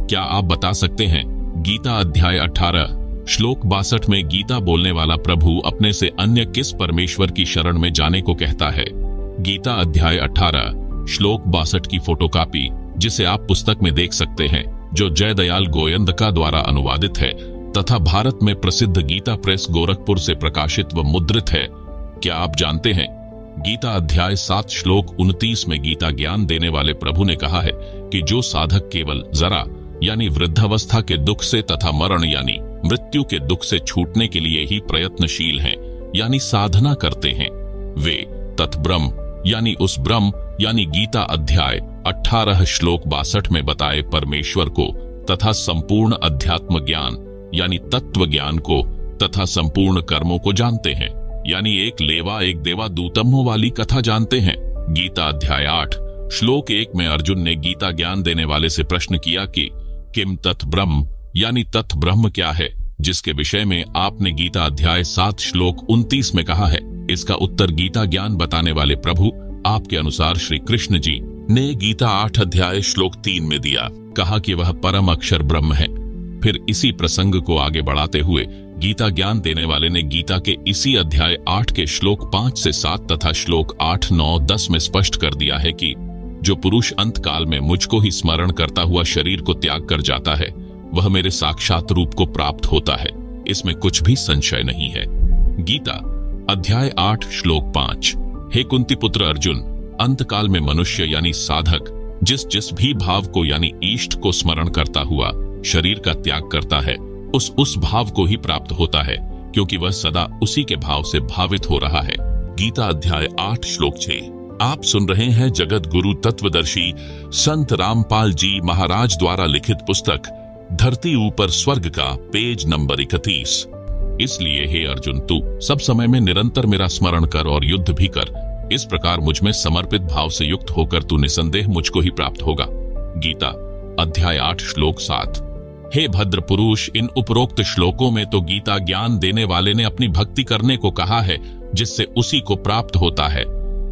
Speaker 1: क्या आप बता सकते हैं? गीता अध्याय 18 श्लोक 62 में गीता बोलने वाला प्रभु अपने से अन्य किस परमेश्वर की शरण में जाने को कहता है? गीता अध्याय 18 श्लोक 62 की फोटोकॉपी, जिसे आप पुस्तक में देख सकते हैं, जो जयदयाल गोयंदका द्वारा अनुवादित है तथा भारत में प्रसिद्ध गीता प्रेस गोरखपुर से प्रकाशित व मुद्रित है। क्या आप जानते हैं? गीता अध्याय 7 श्लोक 29 में गीता ज्ञान देने वाले प्रभु ने कहा है कि जो साधक केवल जरा यानी वृद्धावस्था के दुख से तथा मरण यानी मृत्यु के दुख से छूटने के लिए ही प्रयत्नशील हैं, यानी साधना करते हैं, वे तत्ब्रह्म यानी उस ब्रह्म यानी गीता अध्याय 18 श्लोक 62 में बताए परमेश्वर को तथा संपूर्ण अध्यात्म ज्ञान यानी तत्व ज्ञान को तथा संपूर्ण कर्मों को जानते हैं, यानी एक लेवा एक देवा दूतम्मों वाली कथा जानते हैं। गीता अध्याय 8 श्लोक 1 में अर्जुन ने गीता ज्ञान देने वाले से प्रश्न किया कि किम तत् ब्रह्म यानी तत् ब्रह्म क्या है, जिसके विषय में आपने गीता अध्याय 7 श्लोक 29 में कहा है। इसका उत्तर गीता ज्ञान बताने वाले प्रभु आपके अनुसार श्री कृष्ण जी ने गीता 8 अध्याय श्लोक 3 में दिया। कहा कि वह परम अक्षर ब्रह्म है। फिर इसी प्रसंग को आगे बढ़ाते हुए गीता ज्ञान देने वाले ने गीता के इसी अध्याय 8 के श्लोक 5 से 7 तथा श्लोक 8, 9, 10 में स्पष्ट कर दिया है कि जो पुरुष अंत काल में मुझको ही स्मरण करता हुआ शरीर को त्याग कर जाता है, वह मेरे साक्षात रूप को प्राप्त होता है। इसमें कुछ भी संशय नहीं है। गीता अध्याय 8 श्लोक 5। हे कुंती पुत्र अर्जुन, अंतकाल में मनुष्य यानी साधक जिस भी भाव को यानी ईष्ट को स्मरण करता हुआ शरीर का त्याग करता है, उस भाव को ही प्राप्त होता है, क्योंकि वह सदा उसी के भाव से भावित हो रहा है। गीता अध्याय 8 श्लोक 6। आप सुन रहे हैं जगत गुरु तत्वदर्शी संत रामपाल जी महाराज द्वारा लिखित पुस्तक धरती ऊपर स्वर्ग का पेज नंबर 31। इसलिए हे अर्जुन, तू सब समय में निरंतर मेरा स्मरण कर और युद्ध भी कर। इस प्रकार मुझ में समर्पित भाव से युक्त होकर तू निसंदेह मुझको ही प्राप्त होगा। गीता अध्याय 8 श्लोक 7। हे भद्र पुरुष, इन उपरोक्त श्लोकों में तो गीता ज्ञान देने वाले ने अपनी भक्ति करने को कहा है, जिससे उसी को प्राप्त होता है।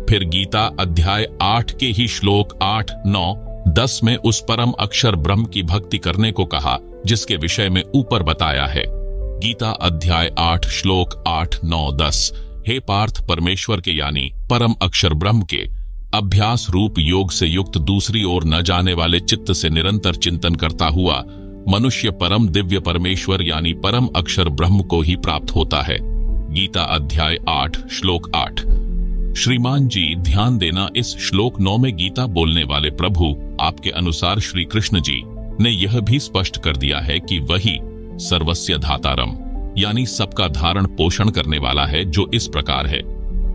Speaker 1: फिर गीता अध्याय 8 के ही श्लोक 8, 9, 10 में उस परम अक्षर ब्रह्म की भक्ति करने को कहा, जिसके विषय में ऊपर बताया है। गीता अध्याय 8 श्लोक 8, 9, 10। हे पार्थ, परमेश्वर के यानी परम अक्षर ब्रह्म के अभ्यास रूप योग से युक्त दूसरी ओर न जाने वाले चित्त से निरंतर चिंतन करता हुआ मनुष्य परम दिव्य परमेश्वर यानी परम अक्षर ब्रह्म को ही प्राप्त होता है। गीता अध्याय 8 श्लोक 8। श्रीमान जी, ध्यान देना, इस श्लोक 9 में गीता बोलने वाले प्रभु आपके अनुसार श्री कृष्ण जी ने यह भी स्पष्ट कर दिया है कि वही सर्वस्य धातारम यानी सबका धारण पोषण करने वाला है, जो इस प्रकार है,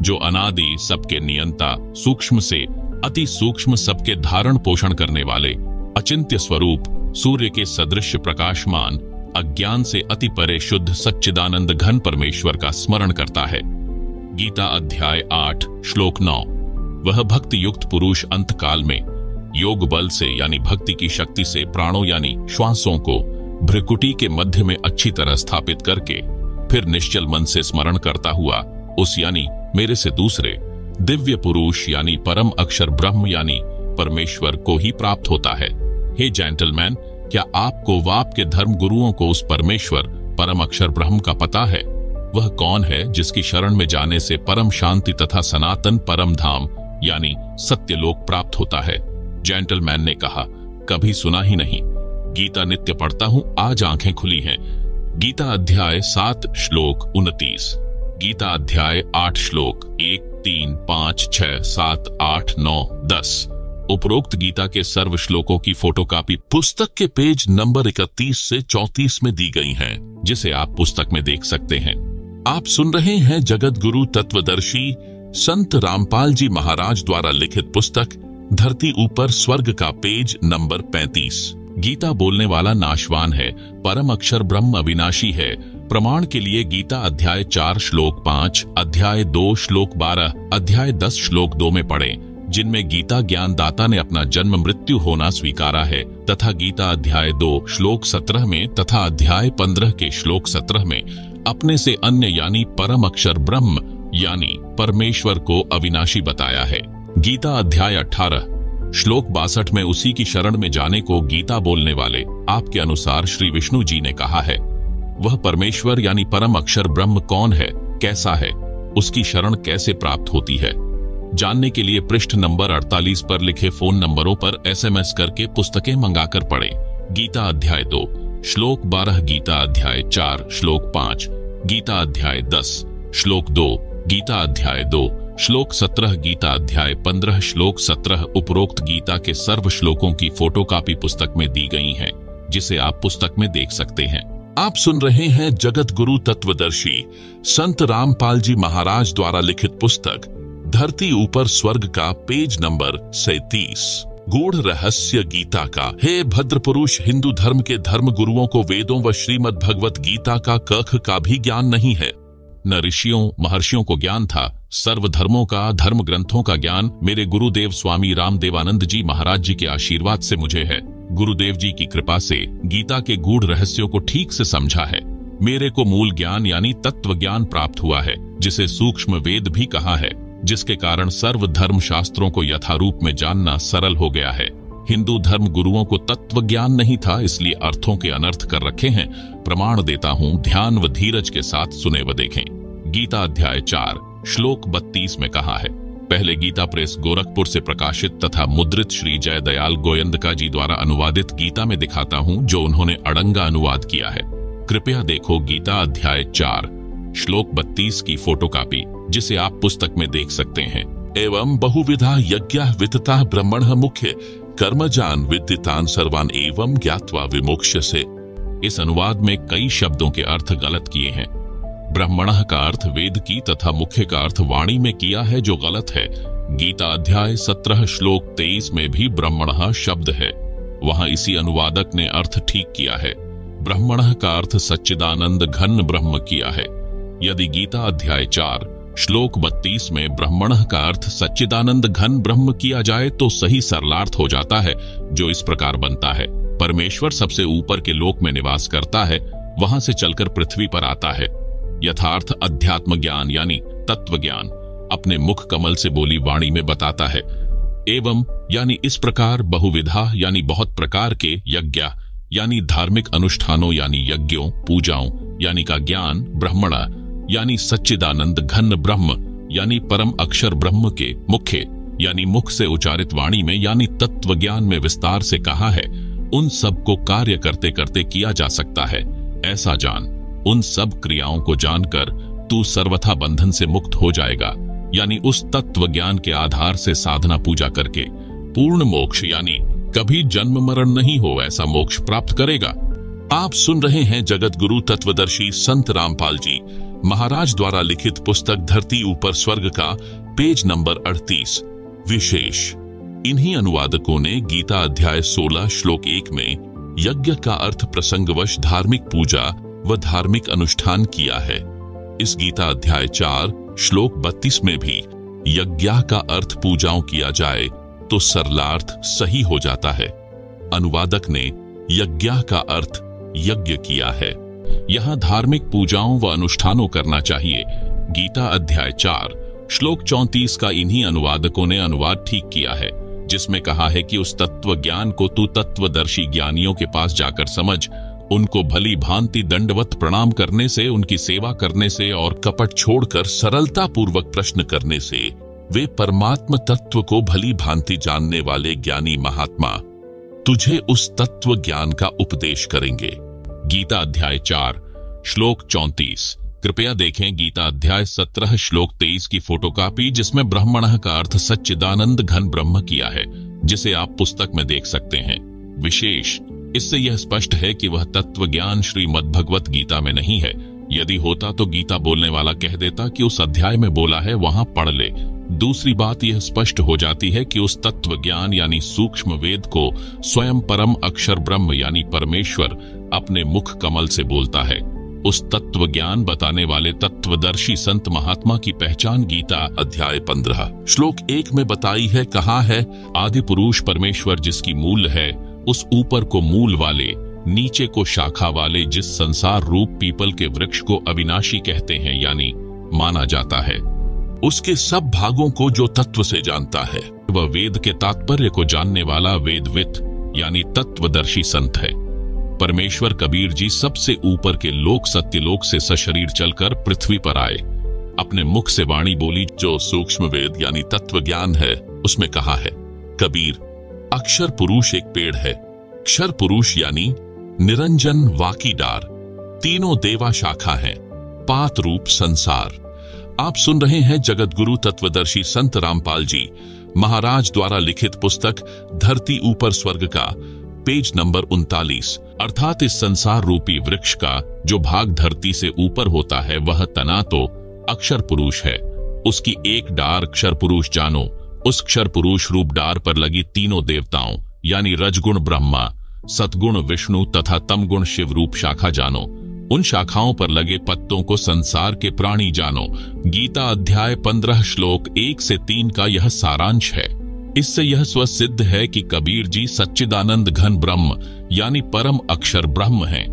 Speaker 1: जो अनादि सबके नियंता, सूक्ष्म से अति सूक्ष्म सबके धारण पोषण करने वाले, अचिंत्य स्वरूप, सूर्य के सदृश प्रकाशमान, अज्ञान से अति परे शुद्ध सच्चिदानंद घन परमेश्वर का स्मरण करता है। गीता अध्याय 8 श्लोक 9। वह भक्ति युक्त पुरुष अंतकाल में योग बल से यानी भक्ति की शक्ति से प्राणों यानी श्वासों को भ्रिकुटी के मध्य में अच्छी तरह स्थापित करके फिर निश्चल मन से स्मरण करता हुआ उस यानी मेरे से दूसरे दिव्य पुरुष यानी परम अक्षर ब्रह्म यानी परमेश्वर को ही प्राप्त होता है। हे जेंटलमैन, क्या आपको व आपके धर्म गुरुओं को उस परमेश्वर परम अक्षर ब्रह्म का पता है? वह कौन है जिसकी शरण में जाने से परम शांति तथा सनातन परम धाम यानी सत्यलोक प्राप्त होता है? जेंटलमैन ने कहा, कभी सुना ही नहीं। गीता नित्य पढ़ता हूं, आज आंखें खुली हैं। गीता अध्याय 7 श्लोक 29। गीता अध्याय 8 श्लोक 1, 3, 5, 6, 7, 8, 9, 10। उपरोक्त गीता के सर्व श्लोकों की फोटोकॉपी पुस्तक के पेज नंबर 31 से 34 में दी गई है, जिसे आप पुस्तक में देख सकते हैं। आप सुन रहे हैं जगत गुरु तत्वदर्शी संत रामपाल जी महाराज द्वारा लिखित पुस्तक धरती ऊपर स्वर्ग का पेज नंबर 35। गीता बोलने वाला नाशवान है, परम अक्षर ब्रह्म अविनाशी है। प्रमाण के लिए गीता अध्याय 4 श्लोक 5, अध्याय 2 श्लोक 12, अध्याय 10 श्लोक 2 में पढ़ें, जिनमें गीता ज्ञानदाता ने अपना जन्म मृत्यु होना स्वीकारा है, तथा गीता अध्याय 2 श्लोक 17 में तथा अध्याय 15 के श्लोक 17 में अपने से अन्य यानी परम अक्षर ब्रह्म यानी परमेश्वर को अविनाशी बताया है। गीता अध्याय 18 श्लोक 62 में उसी की शरण में जाने को गीता बोलने वाले आपके अनुसार श्री विष्णु जी ने कहा है। वह परमेश्वर यानी परम अक्षर ब्रह्म कौन है, कैसा है, उसकी शरण कैसे प्राप्त होती है? जानने के लिए पृष्ठ नंबर 48 पर लिखे फोन नंबरों पर SMS करके पुस्तकें मंगाकर पढ़ें। गीता अध्याय 2 श्लोक 12, गीता अध्याय 4 श्लोक 5, गीता अध्याय 10 श्लोक 2, गीता अध्याय 2 श्लोक 17, गीता अध्याय 15 श्लोक 17। उपरोक्त गीता के सर्व श्लोकों की फोटोकॉपी पुस्तक में दी गई है, जिसे आप पुस्तक में देख सकते हैं। आप सुन रहे हैं जगत गुरु तत्वदर्शी संत रामपाल जी महाराज द्वारा लिखित पुस्तक धरती ऊपर स्वर्ग का पेज नंबर 37। गूढ़ रहस्य गीता का। हे भद्र पुरुष, हिंदू धर्म के धर्म गुरुओं को वेदों व श्रीमद् भगवत गीता का कख का भी ज्ञान नहीं है। न ऋषियों महर्षियों को ज्ञान था। सर्व धर्मों का, धर्म ग्रंथों का ज्ञान मेरे गुरुदेव स्वामी रामदेवानंद जी महाराज जी के आशीर्वाद से मुझे है। गुरुदेव जी की कृपा से गीता के गूढ़ रहस्यों को ठीक से समझा है। मेरे को मूल ज्ञान यानी तत्व ज्ञान प्राप्त हुआ है, जिसे सूक्ष्म वेद भी कहा है, जिसके कारण सर्व धर्म शास्त्रों को यथारूप में जानना सरल हो गया है। हिंदू धर्म गुरुओं को तत्व ज्ञान नहीं था, इसलिए अर्थों के अनर्थ कर रखे हैं। प्रमाण देता हूँ, ध्यान व धीरज के साथ सुने व देखें। गीता अध्याय 4 श्लोक 32 में कहा है, पहले गीता प्रेस गोरखपुर से प्रकाशित तथा मुद्रित श्री जय दयाल गोयंदका जी द्वारा अनुवादित गीता में दिखाता हूँ, जो उन्होंने अड़ंगा अनुवाद किया है। कृपया देखो गीता अध्याय 4 श्लोक 32 की फोटोकॉपी, जिसे आप पुस्तक में देख सकते हैं। एवं बहुविधा यज्ञः वितता ब्रह्मणः मुख्य कर्मजान विदितान सर्वान एवं ज्ञात्वा विमोक्ष्यसे। इस अनुवाद में कई शब्दों के अर्थ गलत किए हैं। ब्रह्मणः का अर्थ वेद की तथा मुख्य का अर्थ वाणी में किया है, जो गलत है। गीता अध्याय 17 श्लोक 23 में भी ब्रह्मणः शब्द है, वहां इसी अनुवादक ने अर्थ ठीक किया है। ब्रह्मणः का अर्थ सच्चिदानंद घन ब्रह्म किया है। यदि गीता अध्याय 4 श्लोक 32 में ब्रह्मणः का अर्थ सच्चिदानंद घन ब्रह्म किया जाए तो सही सरलार्थ हो जाता है, जो इस प्रकार बनता है। परमेश्वर सबसे ऊपर के लोक में निवास करता है, वहां से चलकर पृथ्वी पर आता है। यथार्थ अध्यात्म ज्ञान यानी तत्व ज्ञान अपने मुख कमल से बोली वाणी में बताता है। एवं यानी इस प्रकार, बहुविधा यानी बहुत प्रकार के, यज्ञ यानी धार्मिक अनुष्ठानों यानी यज्ञों पूजाओं यानी का ज्ञान, ब्रह्मण यानी सच्चिदानंद घन ब्रह्म यानी परम अक्षर ब्रह्म के मुख्य यानी मुख से उच्चारित वाणी में यानी तत्व ज्ञान में विस्तार से कहा है। उन सब को कार्य करते करते किया जा सकता है, ऐसा जान। उन सब क्रियाओं को जानकर तू सर्वथा बंधन से मुक्त हो जाएगा, यानी उस तत्व ज्ञान के आधार से साधना पूजा करके पूर्ण मोक्ष यानी कभी जन्म मरण नहीं हो ऐसा मोक्ष प्राप्त करेगा। आप सुन रहे हैं जगत गुरु तत्वदर्शी संत रामपाल जी महाराज द्वारा लिखित पुस्तक धरती ऊपर स्वर्ग का पेज नंबर 38। विशेष इन्हीं अनुवादकों ने गीता अध्याय 16 श्लोक 1 में यज्ञ का अर्थ प्रसंगवश धार्मिक पूजा व धार्मिक अनुष्ठान किया है। इस गीता अध्याय 4 श्लोक 32 में भी यज्ञ का अर्थ पूजाओं किया जाए तो सरलार्थ सही हो जाता है। अनुवादक ने यज्ञ का अर्थ यज्ञ किया है, यहां धार्मिक पूजाओं व अनुष्ठानों करना चाहिए। गीता अध्याय 4 श्लोक 34 का इन्हीं अनुवादकों ने अनुवाद ठीक किया है, जिसमें कहा है कि उस तत्व ज्ञान को तू तत्वदर्शी ज्ञानियों के पास जाकर समझ। उनको भली भांति दंडवत प्रणाम करने से, उनकी सेवा करने से और कपट छोड़कर सरलता पूर्वक प्रश्न करने से वे परमात्म तत्व को भली भांति जानने वाले ज्ञानी महात्मा तुझे उस तत्व ज्ञान का उपदेश करेंगे। गीता अध्याय 4 श्लोक 34। कृपया देखें गीता अध्याय 17 श्लोक 23 की फोटोकॉपी, जिसमें ब्रह्मणः का अर्थ सच्चिदानंद घन ब्रह्म किया है, जिसे आप पुस्तक में देख सकते हैं। विशेष इससे यह स्पष्ट है कि वह तत्व ज्ञान श्रीमद् भगवत गीता में नहीं है। यदि होता तो गीता बोलने वाला कह देता कि उस अध्याय में बोला है, वहां पढ़ ले। दूसरी बात यह स्पष्ट हो जाती है कि उस तत्व ज्ञान यानी सूक्ष्म वेद को स्वयं परम अक्षर ब्रह्म यानी परमेश्वर अपने मुख कमल से बोलता है। उस तत्व ज्ञान बताने वाले तत्वदर्शी संत महात्मा की पहचान गीता अध्याय 15 श्लोक 1 में बताई है। कहा है, आदि पुरुष परमेश्वर जिसकी मूल है, उस ऊपर को मूल वाले, नीचे को शाखा वाले, जिस संसार रूप पीपल के वृक्ष को अविनाशी कहते हैं यानी माना जाता है, उसके सब भागों को जो तत्व से जानता है, वह वेद के तात्पर्य को जानने वाला वेदवित यानी तत्वदर्शी संत है। परमेश्वर कबीर जी सबसे ऊपर के लोक सत्यलोक से सशरीर चलकर पृथ्वी पर आए। अपने मुख से वाणी बोली जो सूक्ष्म वेद यानी तत्व ज्ञान है। उसमें कहा है, कबीर अक्षर पुरुष एक पेड़ है, क्षर पुरुष यानी निरंजन वाकी डार, तीनों देवा शाखा हैं, पात रूप संसार। आप सुन रहे हैं जगत गुरु तत्वदर्शी संत रामपाल जी महाराज द्वारा लिखित पुस्तक धरती ऊपर स्वर्ग का पेज नंबर 39। अर्थात इस संसार रूपी वृक्ष का जो भाग धरती से ऊपर होता है, वह तना तो अक्षर पुरुष है। उसकी एक डार क्षर पुरुष जानो। उस क्षर पुरुष रूप डार पर लगी तीनों देवताओं यानी रजगुण ब्रह्मा, सतगुण विष्णु तथा तमगुण शिव रूप शाखा जानो। उन शाखाओं पर लगे पत्तों को संसार के प्राणी जानो। गीता अध्याय 15 श्लोक 1 से 3 का यह सारांश है। इससे यह स्वसिद्ध है कि कबीर जी सच्चिदानंद घन ब्रह्म यानी परम अक्षर ब्रह्म हैं।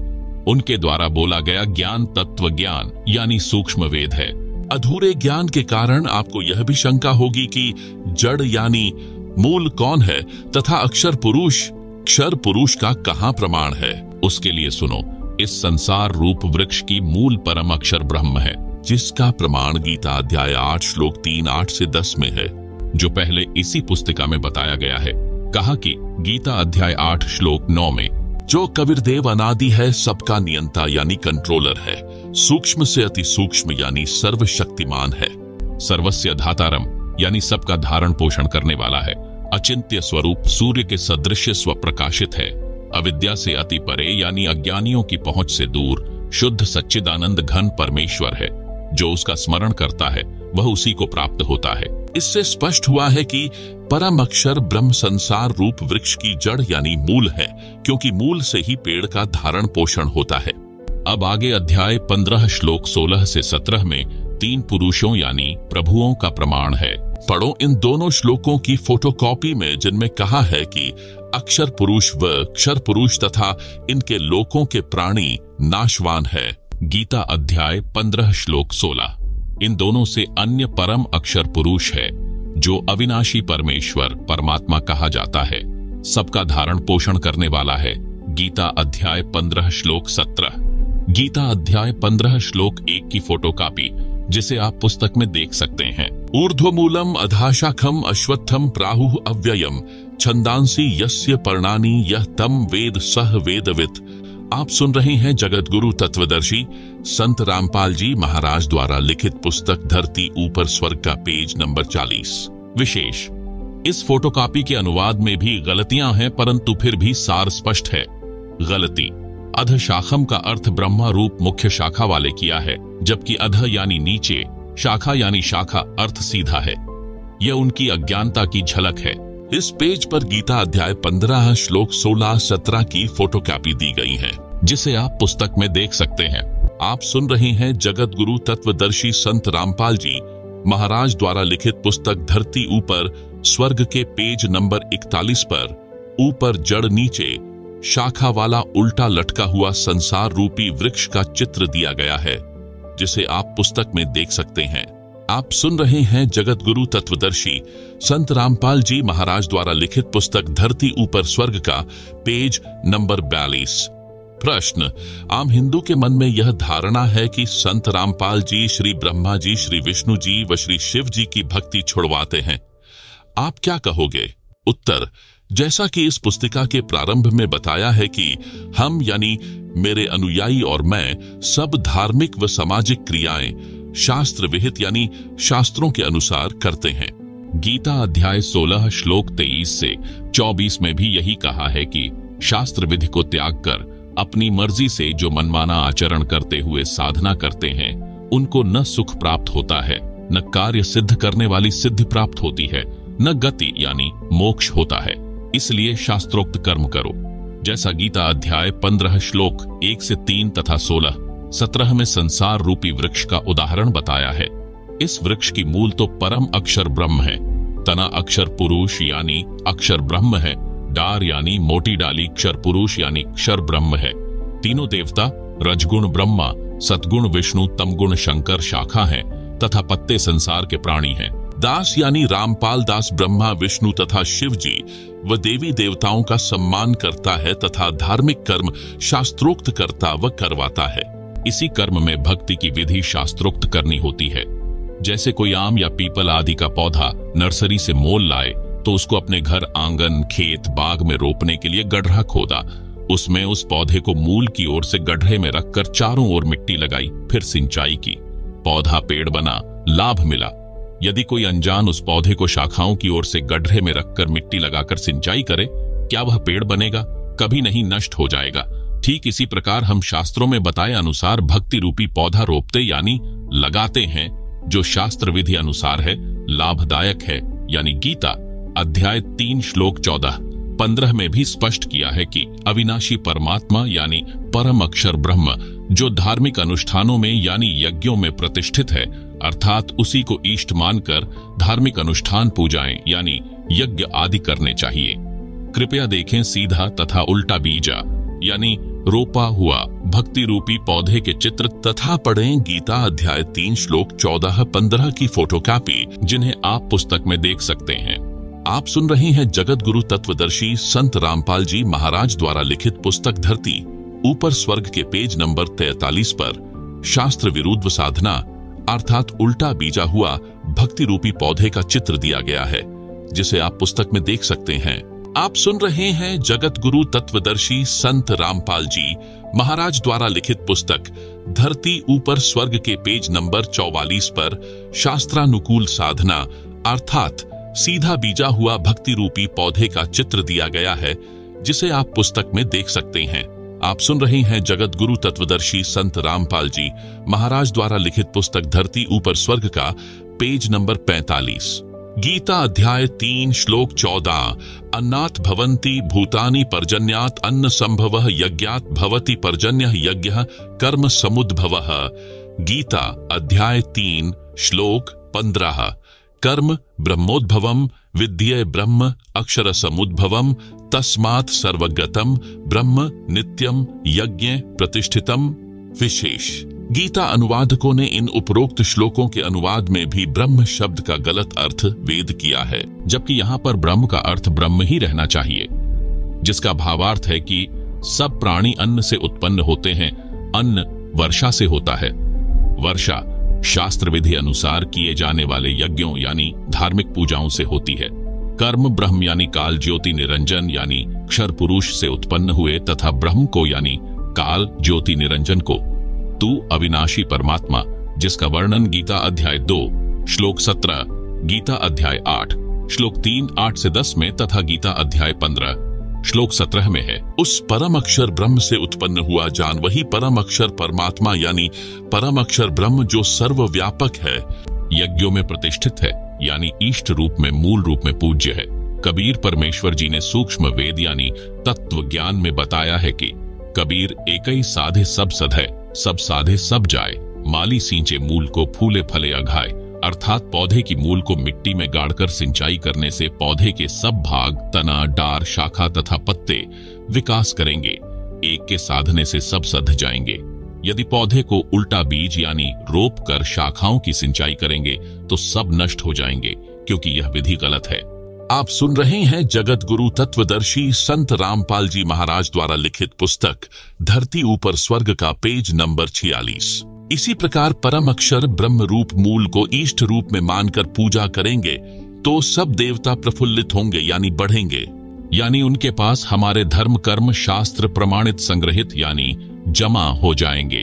Speaker 1: उनके द्वारा बोला गया ज्ञान तत्व ज्ञान यानी सूक्ष्म वेद है। अधूरे ज्ञान के कारण आपको यह भी शंका होगी कि जड़ यानी मूल कौन है तथा अक्षर पुरुष क्षर पुरुष का कहां प्रमाण है। उसके लिए सुनो, इस संसार रूप वृक्ष की मूल परम अक्षर ब्रह्म है, जिसका प्रमाण गीता अध्याय 8 श्लोक 3 8 से 10 में है, जो पहले इसी पुस्तिका में बताया गया है। कहा कि गीता अध्याय 8 श्लोक 9 में जो कबीर देव अनादि है, सबका नियंता यानी कंट्रोलर है, सूक्ष्म से अति सूक्ष्म यानी सर्वशक्तिमान है। सर्वस्य धातारम यानी सबका धारण पोषण करने वाला है। अचिंत्य स्वरूप सूर्य के सदृश स्वप्रकाशित है। अविद्या से अति परे यानी अज्ञानियों की पहुंच से दूर शुद्ध सच्चिदानंद घन परमेश्वर है। जो उसका स्मरण करता है वह उसी को प्राप्त होता है। इससे स्पष्ट हुआ है कि परम अक्षर ब्रह्म संसार रूप वृक्ष की जड़ यानी मूल है, क्योंकि मूल से ही पेड़ का धारण पोषण होता है। अब आगे अध्याय 15 श्लोक 16 से 17 में 3 पुरुषों यानी प्रभुओं का प्रमाण है। पढ़ो इन दोनों श्लोकों की फोटोकॉपी में, जिनमें कहा है कि अक्षर पुरुष व क्षर पुरुष तथा इनके लोकों के प्राणी नाशवान है। गीता अध्याय 15 श्लोक 16। इन दोनों से अन्य परम अक्षर पुरुष है, जो अविनाशी परमेश्वर परमात्मा कहा जाता है, सबका धारण पोषण करने वाला है। गीता अध्याय 15 श्लोक 17। गीता अध्याय 15 श्लोक 1 की फोटोकॉपी, जिसे आप पुस्तक में देख सकते हैं। ऊर्ध्वमूलम अधाशाखम अश्वत्थम प्राहुः अव्ययम छंदांसी यस्य पर्णानि यह तम वेद सह वेदवित्। आप सुन रहे हैं जगत गुरु तत्वदर्शी संत रामपाल जी महाराज द्वारा लिखित पुस्तक धरती ऊपर स्वर्ग का पेज नंबर 40। विशेष, इस फोटोकॉपी के अनुवाद में भी गलतियां हैं, परंतु फिर भी सार स्पष्ट है। गलती, अध शाखम का अर्थ ब्रह्मा रूप मुख्य शाखा वाले किया है, जबकि अध यानी नीचे, शाखा यानी शाखा अर्थ सीधा है। यह उनकी अज्ञानता की झलक है। इस पेज पर गीता अध्याय 15 श्लोक 16-17 की फोटोकॉपी दी गई है, जिसे आप पुस्तक में देख सकते हैं। आप सुन रहे हैं जगत गुरु तत्वदर्शी संत रामपाल जी महाराज द्वारा लिखित पुस्तक धरती ऊपर स्वर्ग के पेज नंबर 41 पर ऊपर जड़ नीचे शाखा वाला उल्टा लटका हुआ संसार रूपी वृक्ष का चित्र दिया गया है, जिसे आप पुस्तक में देख सकते हैं। आप सुन रहे हैं जगत गुरु तत्वदर्शी संत रामपाल जी महाराज द्वारा लिखित पुस्तक धरती ऊपर स्वर्ग का पेज नंबर 42। प्रश्न, आम हिंदू के मन में यह धारणा है कि संत रामपाल जी श्री ब्रह्मा जी, श्री विष्णु जी व श्री शिव जी की भक्ति छुड़वाते हैं। आप क्या कहोगे? उत्तर, जैसा कि इस पुस्तिका के प्रारंभ में बताया है कि हम यानी मेरे अनुयायी और मैं सब धार्मिक व सामाजिक क्रियाएं शास्त्र विहित यानी शास्त्रों के अनुसार करते हैं। गीता अध्याय 16 श्लोक 23 से 24 में भी यही कहा है कि शास्त्र विधि को त्याग कर अपनी मर्जी से जो मनमाना आचरण करते हुए साधना करते हैं, उनको न सुख प्राप्त होता है, न कार्य सिद्ध करने वाली सिद्धि प्राप्त होती है, न गति यानी मोक्ष होता है। इसलिए शास्त्रोक्त कर्म करो। जैसा गीता अध्याय 15 श्लोक 1 से 3 तथा 16-17 में संसार रूपी वृक्ष का उदाहरण बताया है। इस वृक्ष की मूल तो परम अक्षर ब्रह्म है, तना अक्षर पुरुष यानी अक्षर ब्रह्म है, डार यानी मोटी डाली क्षर पुरुष यानी क्षर ब्रह्म है। तीनों देवता रजगुण ब्रह्मा, सतगुण विष्णु, तमगुण शंकर शाखा हैं तथा पत्ते संसार के प्राणी हैं। दास यानी रामपाल दास ब्रह्मा विष्णु तथा शिव जी व देवी देवताओं का सम्मान करता है तथा धार्मिक कर्म शास्त्रोक्त करता व करवाता है। इसी कर्म में भक्ति की विधि शास्त्रोक्त करनी होती है। जैसे कोई आम या पीपल आदि का पौधा नर्सरी से मोल लाए तो उसको अपने घर, आंगन, खेत, बाग में रोपने के लिए गड्ढा खोदा, उसमें उस पौधे को मूल की ओर से गड्ढे में रखकर चारों ओर मिट्टी लगाई, फिर सिंचाई की, पौधा पेड़ बना, लाभ मिला। यदि कोई अनजान उस पौधे को शाखाओं की ओर से गड्ढे में रखकर मिट्टी लगाकर सिंचाई करे, क्या वह पेड़ बनेगा? कभी नहीं, नष्ट हो जाएगा। ठीक इसी प्रकार हम शास्त्रों में बताए अनुसार भक्ति रूपी पौधा रोपते यानी लगाते हैं, जो शास्त्र विधि अनुसार है, लाभदायक है। यानी गीता अध्याय 3 श्लोक 14-15 में भी स्पष्ट किया है कि अविनाशी परमात्मा यानी परम अक्षर ब्रह्म जो धार्मिक अनुष्ठानों में यानी यज्ञों में प्रतिष्ठित है, अर्थात उसी को इष्ट मानकर धार्मिक अनुष्ठान पूजाएं यानी यज्ञ आदि करने चाहिए। कृपया देखें सीधा तथा उल्टा बीजा यानी रोपा हुआ भक्ति रूपी पौधे के चित्र तथा पढ़ें गीता अध्याय 3 श्लोक 14-15 की फोटोकॉपी, जिन्हें आप पुस्तक में देख सकते हैं। आप सुन रहे हैं जगत गुरु तत्वदर्शी संत रामपाल जी महाराज द्वारा लिखित पुस्तक धरती ऊपर स्वर्ग के पेज नंबर 43 पर शास्त्र विरुद्ध साधना अर्थात उल्टा बीजा हुआ भक्ति रूपी पौधे का चित्र दिया गया है, जिसे आप पुस्तक में देख सकते हैं। आप सुन रहे हैं जगत गुरु तत्वदर्शी संत रामपाल जी महाराज द्वारा लिखित पुस्तक धरती ऊपर स्वर्ग के पेज नंबर 44 पर शास्त्रानुकूल साधना अर्थात सीधा बीजा हुआ भक्ति रूपी पौधे का चित्र दिया गया है, जिसे आप पुस्तक में देख सकते हैं। आप सुन रहे हैं जगत गुरु तत्वदर्शी संत रामपाल जी महाराज द्वारा लिखित पुस्तक धरती ऊपर स्वर्ग का पेज नंबर 45। गीता अध्याय 3 श्लोक 14। अन्नात् भवन्ति भूतानि पर्जन्यात् अन्न संभवः यज्ञात् भवति पर्जन्यः यज्ञः कर्म समुद्भवः। गीता अध्याय 3 श्लोक 15। कर्म ब्रह्मोद्भवम् विद्ये ब्रह्म अक्षर समुद्भवम् तस्मात् सर्वगतम् ब्रह्म नित्यम यज्ञ प्रतिष्ठितम। विशेष गीता अनुवादकों ने इन उपरोक्त श्लोकों के अनुवाद में भी ब्रह्म शब्द का गलत अर्थ वेद किया है, जबकि यहाँ पर ब्रह्म का अर्थ ब्रह्म ही रहना चाहिए, जिसका भावार्थ है कि सब प्राणी अन्न से उत्पन्न होते हैं। अन्न वर्षा से होता है। वर्षा शास्त्र विधि अनुसार किए जाने वाले यज्ञों यानी धार्मिक पूजाओं से होती है। कर्म ब्रह्म यानी काल ज्योति निरंजन यानी क्षर पुरुष से उत्पन्न हुए तथा ब्रह्म को यानी काल ज्योति निरंजन को तू अविनाशी परमात्मा, जिसका वर्णन गीता अध्याय 2 श्लोक 17, गीता अध्याय 8 श्लोक 3, 8 से 10 में तथा गीता अध्याय 15 श्लोक 17 में है। उस परम अक्षर ब्रह्म से उत्पन्न हुआ जान वही परम अक्षर परमात्मा यानी परम अक्षर ब्रह्म जो सर्वव्यापक है, यज्ञों में प्रतिष्ठित है यानी इष्ट रूप में मूल रूप में पूज्य है। कबीर परमेश्वर जी ने सूक्ष्म वेद यानी तत्व ज्ञान में बताया है कि कबीर एकई साधे सब सधै, सब साधे सब जाए, माली सींचे मूल को फूले फले अघाए। अर्थात पौधे की मूल को मिट्टी में गाड़कर सिंचाई करने से पौधे के सब भाग तना डार शाखा तथा पत्ते विकास करेंगे। एक के साधने से सब सध जाएंगे। यदि पौधे को उल्टा बीज यानी रोप कर शाखाओं की सिंचाई करेंगे तो सब नष्ट हो जाएंगे, क्योंकि यह विधि गलत है। आप सुन रहे हैं जगत गुरु तत्वदर्शी संत रामपाल जी महाराज द्वारा लिखित पुस्तक धरती ऊपर स्वर्ग का पेज नंबर 46। इसी प्रकार परम अक्षर ब्रह्म रूप मूल को इष्ट रूप में मानकर पूजा करेंगे तो सब देवता प्रफुल्लित होंगे यानी बढ़ेंगे, यानी उनके पास हमारे धर्म कर्म शास्त्र प्रमाणित संग्रहित यानी जमा हो जाएंगे।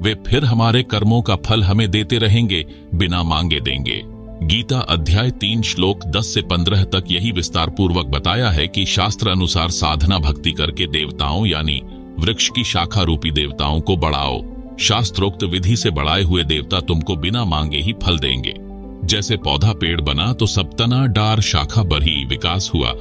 Speaker 1: वे फिर हमारे कर्मों का फल हमें देते रहेंगे, बिना मांगे देंगे। गीता अध्याय 3 श्लोक 10 से 15 तक यही विस्तार पूर्वक बताया है कि शास्त्र अनुसार साधना भक्ति करके देवताओं यानी वृक्ष की शाखा रूपी देवताओं को बढ़ाओ। शास्त्रोक्त विधि से बढ़ाए हुए देवता तुमको बिना मांगे ही फल देंगे। जैसे पौधा पेड़ बना तो सब तना डार शाखा बढ़ी विकास हुआ,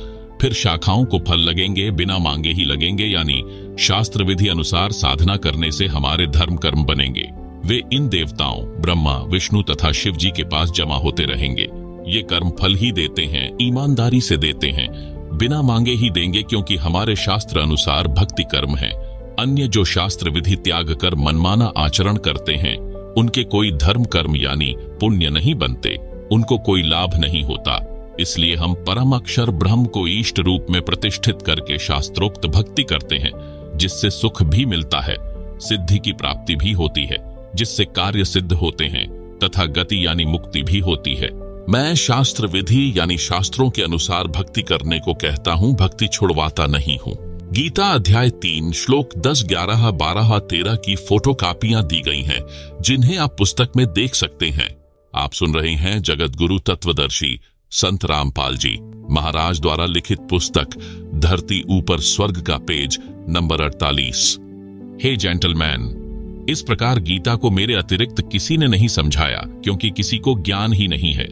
Speaker 1: फिर शाखाओं को फल लगेंगे, बिना मांगे ही लगेंगे, यानी शास्त्र विधि अनुसार साधना करने से हमारे धर्म कर्म बनेंगे। वे इन देवताओं ब्रह्मा विष्णु तथा शिव जी के पास जमा होते रहेंगे। ये कर्म फल ही देते हैं, ईमानदारी से देते हैं, बिना मांगे ही देंगे, क्योंकि हमारे शास्त्र अनुसार भक्ति कर्म है। अन्य जो शास्त्र विधि त्याग कर मनमाना आचरण करते हैं उनके कोई धर्म कर्म यानी पुण्य नहीं बनते, उनको कोई लाभ नहीं होता। इसलिए हम परम अक्षर ब्रह्म को इष्ट रूप में प्रतिष्ठित करके शास्त्रोक्त भक्ति करते हैं, जिससे सुख भी मिलता है, सिद्धि की प्राप्ति भी होती है, जिससे कार्य सिद्ध होते हैं तथा गति यानी मुक्ति भी होती है। मैं शास्त्र विधि यानी शास्त्रों के अनुसार भक्ति करने को कहता हूँ, भक्ति छुड़वाता नहीं हूँ। गीता अध्याय 3 श्लोक 10, 11, 12, 13 की फोटो कापियां दी गई हैं, जिन्हें आप पुस्तक में देख सकते हैं। आप सुन रहे हैं जगत गुरु तत्वदर्शी संत रामपाल जी महाराज द्वारा लिखित पुस्तक धरती ऊपर स्वर्ग का पेज नंबर 48। हे जेंटलमैन, इस प्रकार गीता को मेरे अतिरिक्त किसी ने नहीं समझाया, क्योंकि किसी को ज्ञान ही नहीं है।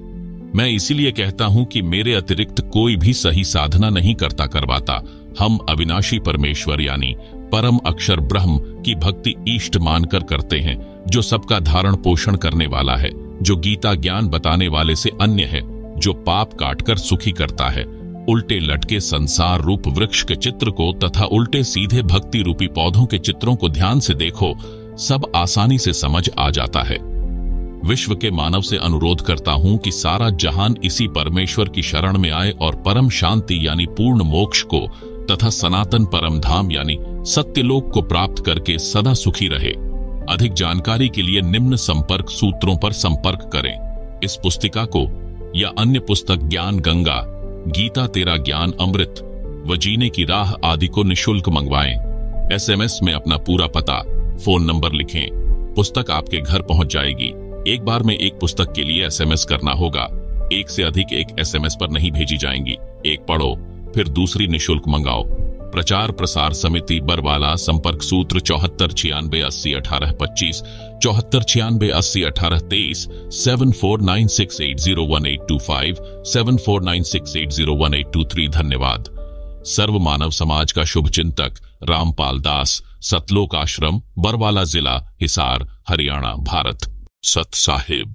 Speaker 1: मैं इसीलिए कहता हूं कि मेरे अतिरिक्त कोई भी सही साधना नहीं करवाता। हम अविनाशी परमेश्वर यानी परम अक्षर ब्रह्म की भक्ति इष्ट मानकर करते हैं, जो सबका धारण पोषण करने वाला है, जो गीता ज्ञान बताने वाले से अन्य है, जो पाप काटकर सुखी करता है। उल्टे लटके संसार रूप वृक्ष के चित्र को तथा उल्टे सीधे भक्ति रूपी पौधों के चित्रों को ध्यान से देखो, सब आसानी से समझ आ जाता है। विश्व के मानव से अनुरोध करता हूं कि सारा जहान इसी परमेश्वर की शरण में आए और परम शांति यानी पूर्ण मोक्ष को तथा सनातन परम धाम यानी सत्यलोक को प्राप्त करके सदा सुखी रहे। अधिक जानकारी के लिए निम्न संपर्क सूत्रों पर संपर्क करें। इस पुस्तिका को या अन्य पुस्तक ज्ञान गंगा, गीता तेरा ज्ञान अमृत, व जीने की राह आदि को निशुल्क मंगवाएं। एसएमएस में अपना पूरा पता, फोन नंबर लिखें। पुस्तक आपके घर पहुंच जाएगी। एक बार में एक पुस्तक के लिए एसएमएस करना होगा। एक से अधिक एक एसएमएस पर नहीं भेजी जाएंगी। एक पढ़ो, फिर दूसरी निशुल्क मंगाओ। प्रचार प्रसार समिति बरवाला। संपर्क सूत्र 7496801825, 7496801823, 7496801825, 7496801823। धन्यवाद। सर्व मानव समाज का शुभ चिंतक रामपाल दास, सतलोक आश्रम, बरवाला जिला, हिसार, हरियाणा, भारत। सत साहिब।